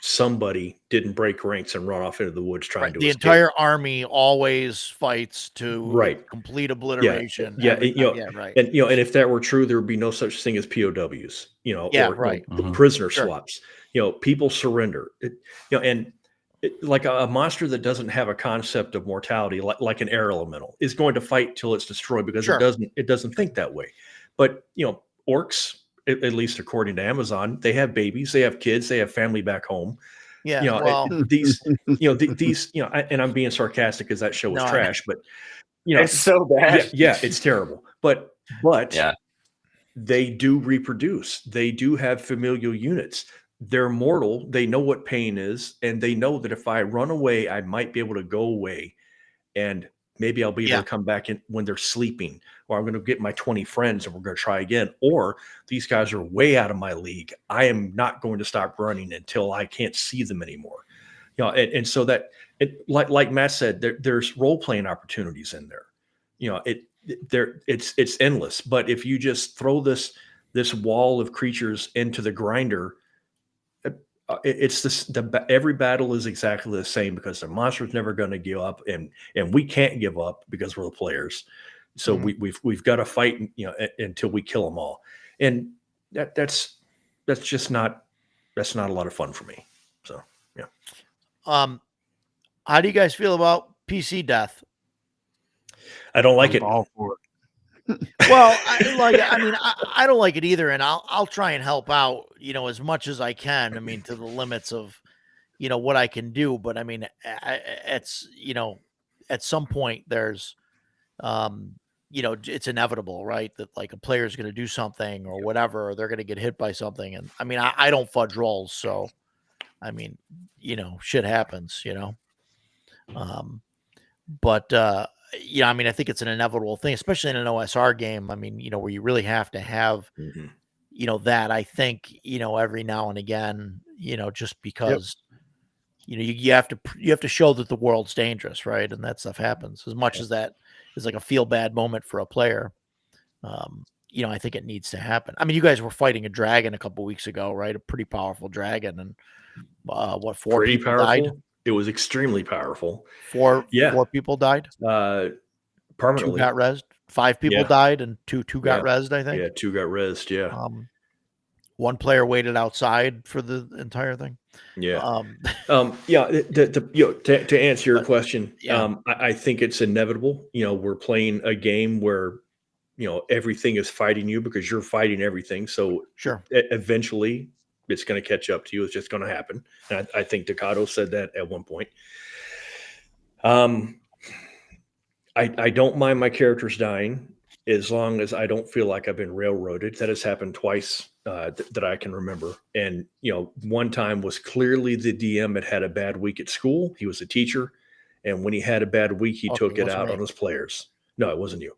somebody didn't break ranks and run off into the woods trying to the escape. entire army always fights to complete obliteration. Right. And and if that were true, there would be no such thing as POWs. The prisoner swaps. People surrender. And like a monster that doesn't have a concept of mortality, like an air elemental, is going to fight till it's destroyed because Sure. it doesn't think that way. But orcs, at least according to Amazon, they have babies, they have kids, they have family back home. Yeah. Well, These, these, and I'm being sarcastic because that show was No, I- trash, but It's so bad. yeah, it's terrible. But Yeah. they do reproduce. They do have familial units. They're mortal. They know what pain is, and they know that if I run away, I might be able to go away, and maybe I'll be able Yeah. to come back in when they're sleeping, or I'm going to get my 20 friends and we're going to try again. Or these guys are way out of my league. I am not going to stop running until I can't see them anymore. And so that like Matt said, there's role playing opportunities in there. It's endless. But if you just throw this wall of creatures into the grinder, it's this. Every battle is exactly the same because the monster's never going to give up, and we can't give up because we're the players. So we've got to fight, until we kill them all, and that's just not a lot of fun for me. So yeah. How do you guys feel about PC death? I don't like I'm it. all for it. Well, I don't like it either, and I'll try and help out, as much as I can. I mean, to the limits of, what I can do. But I mean, it's at some point there's, it's inevitable, right? That like a player is going to do something or whatever, or they're going to get hit by something. And I mean, I don't fudge rolls, so I mean, shit happens, but I mean, I think it's an inevitable thing, especially in an OSR game. I mean, where you really have to have, that I think, every now and again, just because, you have to show that the world's dangerous, right? And that stuff happens as much as that is like a feel bad moment for a player. I think it needs to happen. I mean, you guys were fighting a dragon a couple weeks ago, right? A pretty powerful dragon, and four Pretty people powerful. died? It was extremely powerful. Four Yeah. people died. Two Permanently. got rezzed. 5 people Yeah. died, and two got Yeah. rezzed, I think. Yeah, 2 got rezzed. Yeah. One player waited outside for the entire thing. Yeah. To answer your question, yeah. I think it's inevitable. We're playing a game where, everything is fighting you because you're fighting everything. So Sure. Eventually it's going to catch up to you. It's just going to happen. And I think Takato said that at one point. I don't mind my characters dying as long as I don't feel like I've been railroaded. That has happened twice that I can remember. And, one time was clearly the DM had a bad week at school. He was a teacher. And when he had a bad week, he took it out on his players. No, it wasn't you.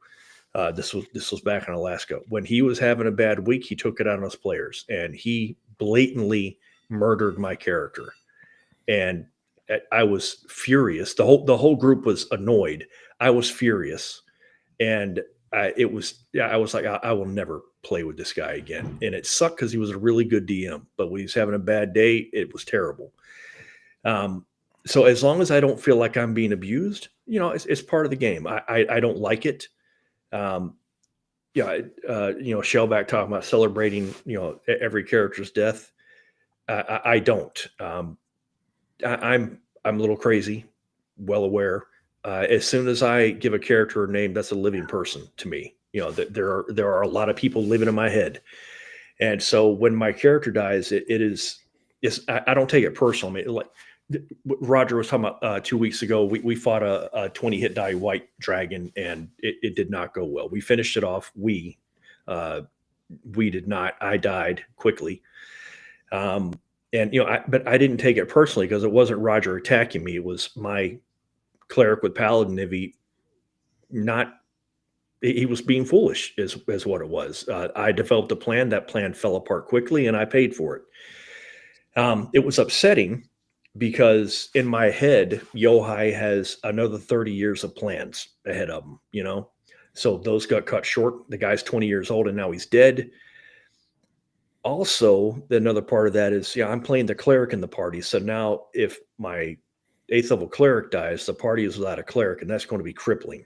This was back in Alaska. When he was having a bad week, he took it out on his players. And he blatantly murdered my character. And I was furious. The whole group was annoyed. I was furious. And I was like, I will never play with this guy again. And it sucked because he was a really good DM, but when he was having a bad day, it was terrible. So as long as I don't feel like I'm being abused, it's part of the game. I don't like it. Shellback talking about celebrating, every character's death. I don't. I'm a little crazy, well aware. As soon as I give a character a name, that's a living person to me. That there are a lot of people living in my head, and so when my character dies, I don't take it personal. I mean, like Roger was talking about 2 weeks ago, we fought a 20 hit die white dragon, and it did not go well. We finished it off. We did not. I died quickly. But I didn't take it personally because it wasn't Roger attacking me. It was my cleric with paladin Nivi. He was being foolish is what it was. I developed a plan. That plan fell apart quickly, and I paid for it. It was upsetting because in my head, Yohai has another 30 years of plans ahead of him, So those got cut short. The guy's 20 years old and now he's dead. Also, another part of that is, I'm playing the cleric in the party. So now if my 8th level cleric dies, the party is without a cleric, and that's going to be crippling.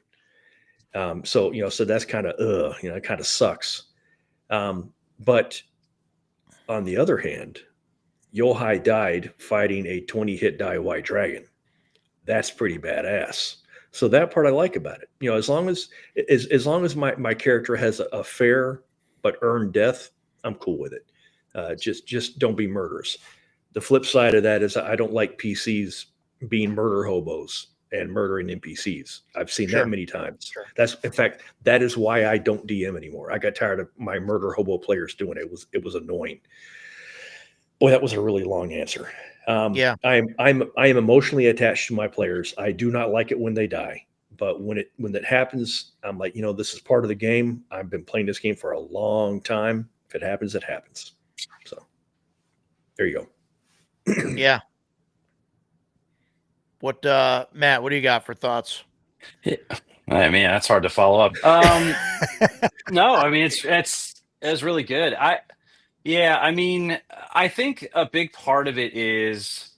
So that's kind of, it kind of sucks. But on the other hand, Yohai died fighting a 20-hit die white dragon. That's pretty badass. So that part I like about it. As long as my character has a fair but earned death, I'm cool with it. Just don't be murderers. The flip side of that is I don't like PCs being murder hobos and murdering NPCs. I've seen that many times. In fact, that is why I don't DM anymore. I got tired of my murder hobo players doing it. It was annoying. Boy, that was a really long answer. I am emotionally attached to my players. I do not like it when they die, but when that happens, I'm like, this is part of the game. I've been playing this game for a long time. If it happens, it happens. So there you go. Yeah. What, Matt, what do you got for thoughts? I mean, that's hard to follow up. No, I mean, it's really good. I mean, I think a big part of it is,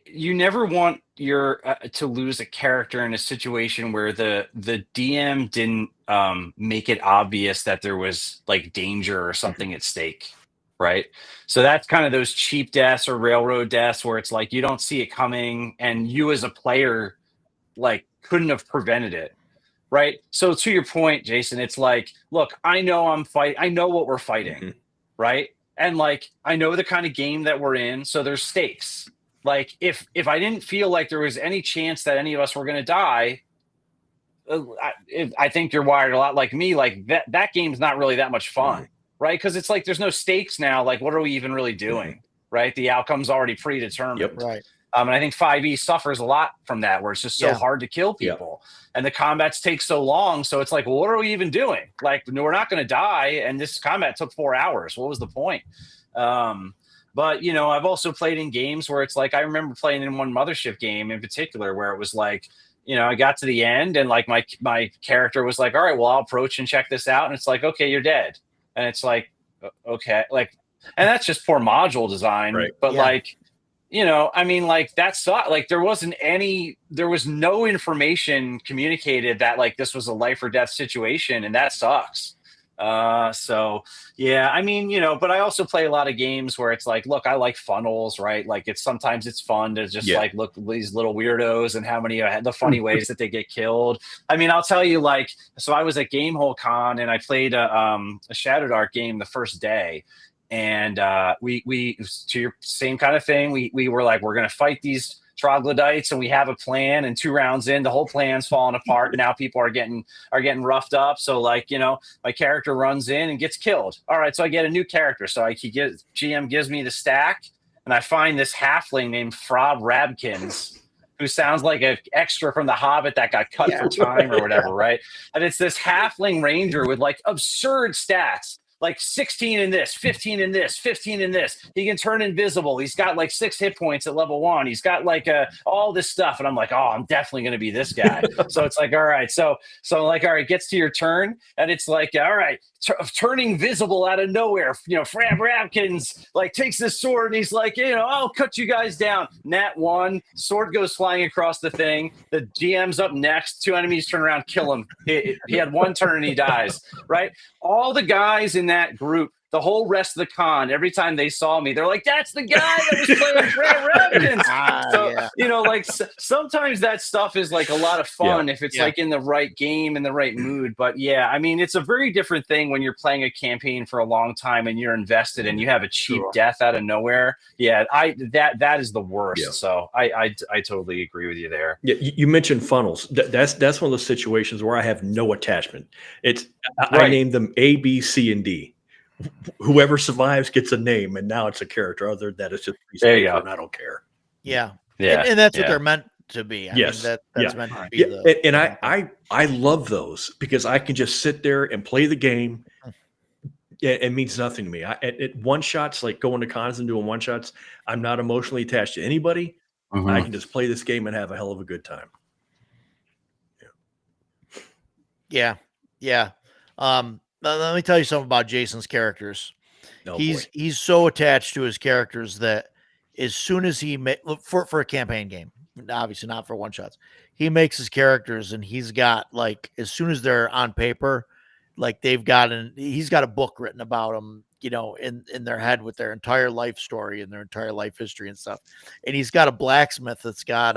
you never want to lose a character in a situation where the DM didn't make it obvious that there was like danger or something at stake, right? So that's kind of those cheap deaths or railroad deaths where it's like you don't see it coming, and you as a player like couldn't have prevented it. Right. So to your point, Jason, it's like, look, I know I know what we're fighting. Right. And like, I know the kind of game that we're in. So there's stakes. Like if I didn't feel like there was any chance that any of us were going to die, I think you're wired a lot like me. Like that game's not really that much fun. Right. Because it's like, there's no stakes now. Like, what are we even really doing? Right. The outcome's already predetermined. Yep. Right. And I think 5e suffers a lot from that, where it's just so hard to kill people, and the combats take so long. So it's like, well, what are we even doing? Like, no, we're not going to die, and this combat took 4 hours. What was the point? But I've also played in games where it's like, I remember playing in one Mothership game in particular where it was like, I got to the end, and like my character was like, all right, well, I'll approach and check this out, and it's like, okay, you're dead, and it's like, okay, like, and that's just poor module design, right. But like. I mean, like that's like there was no information communicated that like this was a life or death situation, and that sucks. So yeah, I mean, but I also play a lot of games where it's like, look, I like funnels, right? Like sometimes it's fun to just like look at these little weirdos and how many the funny ways that they get killed. I mean, I'll tell you, like, so I was at Gamehole Con and I played a Shadow Dark game the first day. And we to your same kind of thing, we were like, we're going to fight these troglodytes, and we have a plan, and 2 rounds in, the whole plan's falling apart. Now people are getting roughed up. So like, my character runs in and gets killed. All right, so I get a new character. So GM gives me the stack, and I find this halfling named Frob Rabkins, who sounds like an extra from The Hobbit that got cut for time or whatever, right? And it's this halfling ranger with like absurd stats. Like 16 in this, 15 in this, 15 in this. He can turn invisible. He's got like 6 hit points at level 1. He's got like all this stuff. And I'm like, oh, I'm definitely going to be this guy. So it's like, all right. So like, all right, gets to your turn. And it's like, all right, turning visible out of nowhere. Frab Rabkins like takes this sword and he's like, I'll cut you guys down. Nat 1, sword goes flying across the thing. The GM's up next. 2 enemies turn around, kill him. He had 1 turn and he dies. Right. All the guys in that group, the whole rest of the con, every time they saw me, they're like, that's the guy that was playing Frab Rabkins. So, like sometimes that stuff is like a lot of fun if it's like in the right game, in the right mood. But yeah, I mean, it's a very different thing when you're playing a campaign for a long time and you're invested and you have a cheap death out of nowhere. Yeah, that is the worst. Yeah. So I totally agree with you there. Yeah, you mentioned funnels. That's one of those situations where I have no attachment. I named them A, B, C, and D. Whoever survives gets a name, and now it's a character. Other than that, it's just there you go. And I don't care. Yeah. And that's what they're meant to be. I mean, that's meant to be. And I love those because I can just sit there and play the game. It means nothing to me. At one shots, like going to cons and doing one shots, I'm not emotionally attached to anybody. Mm-hmm. I can just play this game and have a hell of a good time. Yeah. Let me tell you something about Jason's characters. He's so attached to his characters that as soon as he for a campaign game, obviously not for one shots, he makes his characters, and he's got like, as soon as they're on paper, like he's got a book written about them in their head with their entire life story and their entire life history and stuff. And he's got a blacksmith that's got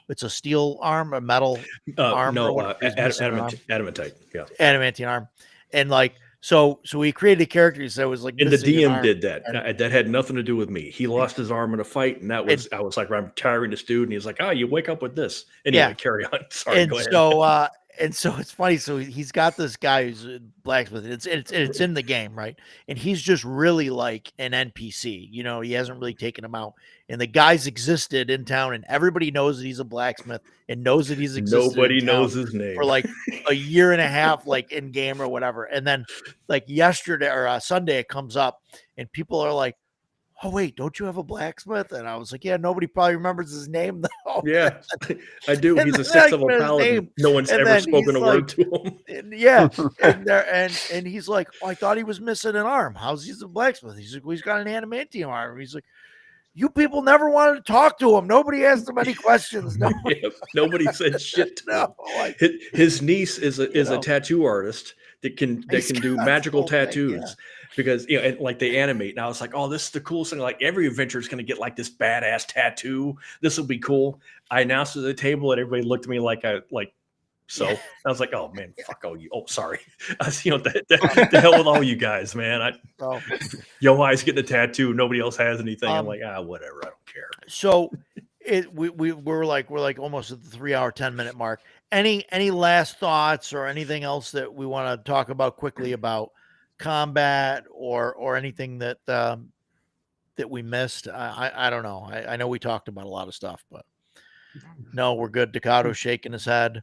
it's a steel arm, a metal arm, no, or whatever. He's missing an arm. adamantite. Yeah, adamantine arm, and like so he created a character. So it was like, and the missing an DM arm. did that. That had nothing to do with me. He lost his arm in a fight, and that was I was like, I'm tiring this dude, and he's like, oh, you wake up with this. Anyway, carry on. Sorry, and go ahead. so and so it's funny. So he's got this guy who's a blacksmith. It's in the game, right? And he's just really like an NPC. He hasn't really taken him out. And the guy's existed in town, and everybody knows that he's a blacksmith and knows that he's existed. Nobody knows his name for like a year and a half, like in game or whatever. And then like yesterday or Sunday, it comes up, and people are like, oh wait, don't you have a blacksmith? And I was like, yeah, nobody probably remembers his name though. Yeah, I do. He's a sixth level paladin. No one's ever spoken a word to him. And yeah, and he's like, oh, I thought he was missing an arm. How's he a blacksmith? He's like, well, he's got an adamantium arm. He's like, you people never wanted to talk to him. Nobody asked him any questions. Nobody said shit to him. His niece is a tattoo artist that can do magical tattoos. Yeah. Because and like they animate, and I was like, "Oh, this is the coolest thing!" Like every adventure is going to get like this badass tattoo. This will be cool. I announced at the table, and everybody looked at me like So I was like, "Oh man, fuck all you." Oh, sorry. The hell with all you guys, man. Yohai's getting a tattoo. Nobody else has anything. I'm like, whatever. I don't care. So we're like almost at the 3 hour, 10-minute mark. Any last thoughts or anything else that we want to talk about quickly about combat or anything that we missed? I don't know. I know we talked about a lot of stuff, but no, we're good. Decato's shaking his head.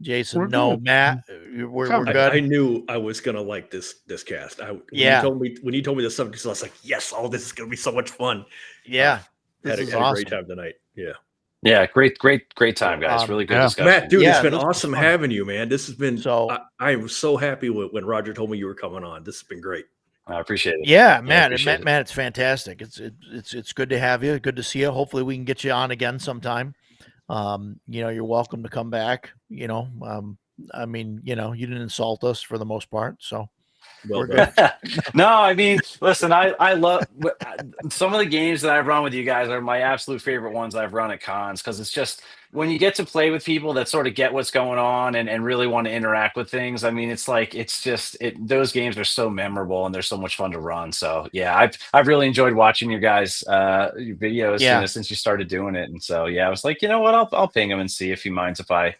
Jason, no. Good. Matt, we're good. I knew I was gonna like this cast. When you told me the subject, I was like, yes, all this is gonna be so much fun. Yeah, had a great time tonight. Yeah, great time, guys. Really good discussion. Matt, dude, it's been awesome having you, man. This has been I am so happy when Roger told me you were coming on. This has been great. I appreciate it. Yeah, man, Matt, it's fantastic. It's good to have you. Good to see you. Hopefully, we can get you on again sometime. You're welcome to come back. I mean, you didn't insult us for the most part, so. We're good. No, I mean, listen, I love some of the games that I've run with you guys are my absolute favorite ones I've run at cons, because it's just when you get to play with people that sort of get what's going on and really want to interact with things. I mean, those games are so memorable and they're so much fun to run. So yeah, I've really enjoyed watching your guys your videos since you started doing it. And so yeah, I was like, you know what, I'll ping him and see if he minds if I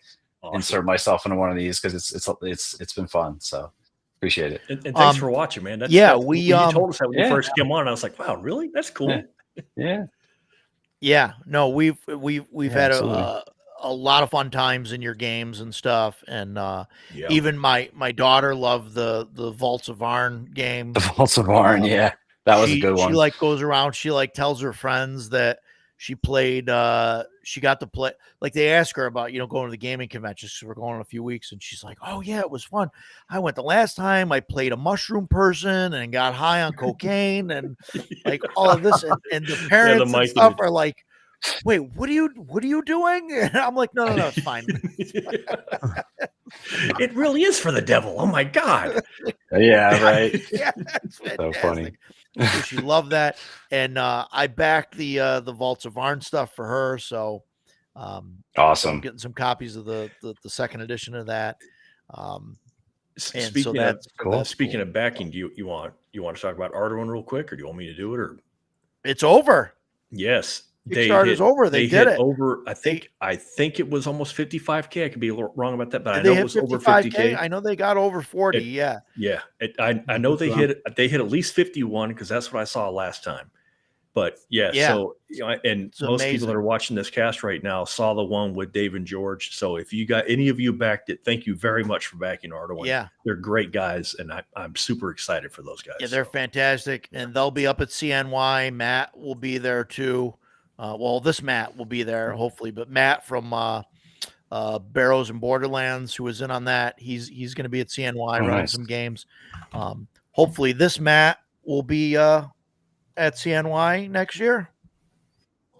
insert myself into one of these, because it's been fun. So. Appreciate it. And thanks for watching, man. You told us that when you first came on, I was like, wow, really? That's cool. Yeah. No, we've had a lot of fun times in your games and stuff. And even my daughter loved the Vaults of Arn game. The Vaults of Arn, yeah. That was a good one. She goes around, she tells her friends that she played, she got to play, like they ask her about, going to the gaming convention. So we're going in a few weeks, and she's like, oh yeah, it was fun. I went the last time, I played a mushroom person and got high on cocaine and like all of this. And the parents and stuff are like, wait, what are you doing? And I'm like, no, it's fine. It really is for the devil. Oh my God. Yeah, right. Yeah, that's fantastic. So funny. So she loved that, and I backed the Vaults of Arn stuff for her. So awesome. I'm getting some copies of the second edition of that. Speaking of backing, do you want to talk about Arduin real quick, or do you want me to do it? Or it's over. Yes. Kickstarter's over. They did it over. I think it was almost 55K. I could be wrong about that, but I know it was over 50K. I know they got over 40. Yeah. I know they hit at least 51, because that's what I saw last time. But so most amazing. People that are watching this cast right now saw the one with Dave and George. So if you got any of you backed it, thank you very much for backing Arduin. Yeah, they're great guys, and I'm super excited for those guys. Yeah, they're fantastic, and they'll be up at CNY. Matt will be there too. This Matt will be there hopefully, but Matt from Barrows and Borderlands, who was in on that, he's going to be at CNY running some games. Hopefully this Matt will be at CNY next year.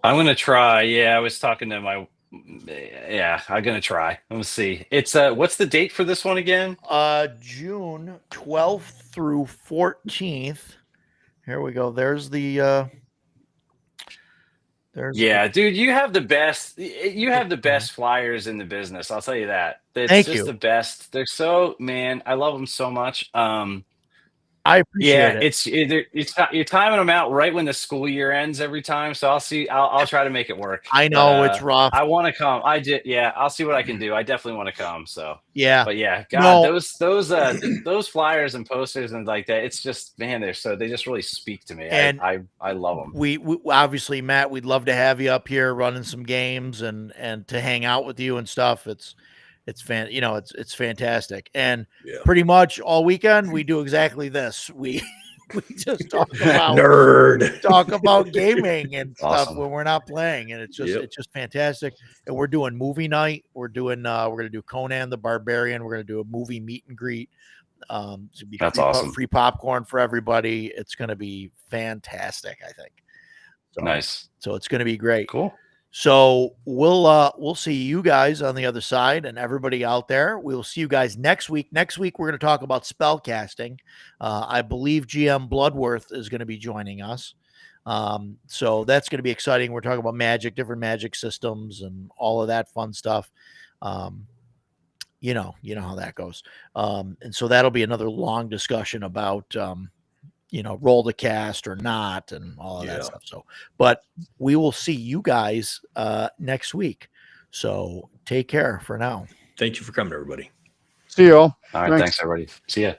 I'm going to try. Yeah, I was talking to I'm going to try. I'm going to see. It's what's the date for this one again? June 12th through 14th. Here we go. There's the Yeah, dude, you have the best. You have the best flyers in the business. I'll tell you that. It's Thank just you. the best. They're so, man. I love them so much. I appreciate Yeah, it. you're timing them out right when the school year ends every time. So I'll see. I'll try to make it work. I But know it's rough. I want to come. I did. Yeah, I'll see what I can do. I definitely want to come. So, Yeah. but yeah, God, No. those flyers and posters and like that. It's just, man, they just really speak to me. And I love them. We obviously, Matt, we'd love to have you up here running some games and to hang out with you and stuff. It's fantastic. And pretty much all weekend we do exactly this. We just talk about gaming and stuff Awesome. when we're not playing, and it's just fantastic. And we're doing movie night. We're gonna do Conan the Barbarian. We're gonna do a movie meet and greet. To be That's awesome. Free popcorn for everybody. It's gonna be fantastic, I think. So, Nice. So it's gonna be great. Cool. So we'll see you guys on the other side, and everybody out there. We'll see you guys next week. Next week we're going to talk about spell casting. I believe GM Bloodworth is going to be joining us. So that's going to be exciting. We're talking about magic, different magic systems, and all of that fun stuff. You know how that goes. And so that'll be another long discussion about roll the cast or not and all of that stuff. So, but we will see you guys next week. So take care for now. Thank you for coming, everybody. See y'all. All right. Thanks everybody. See ya.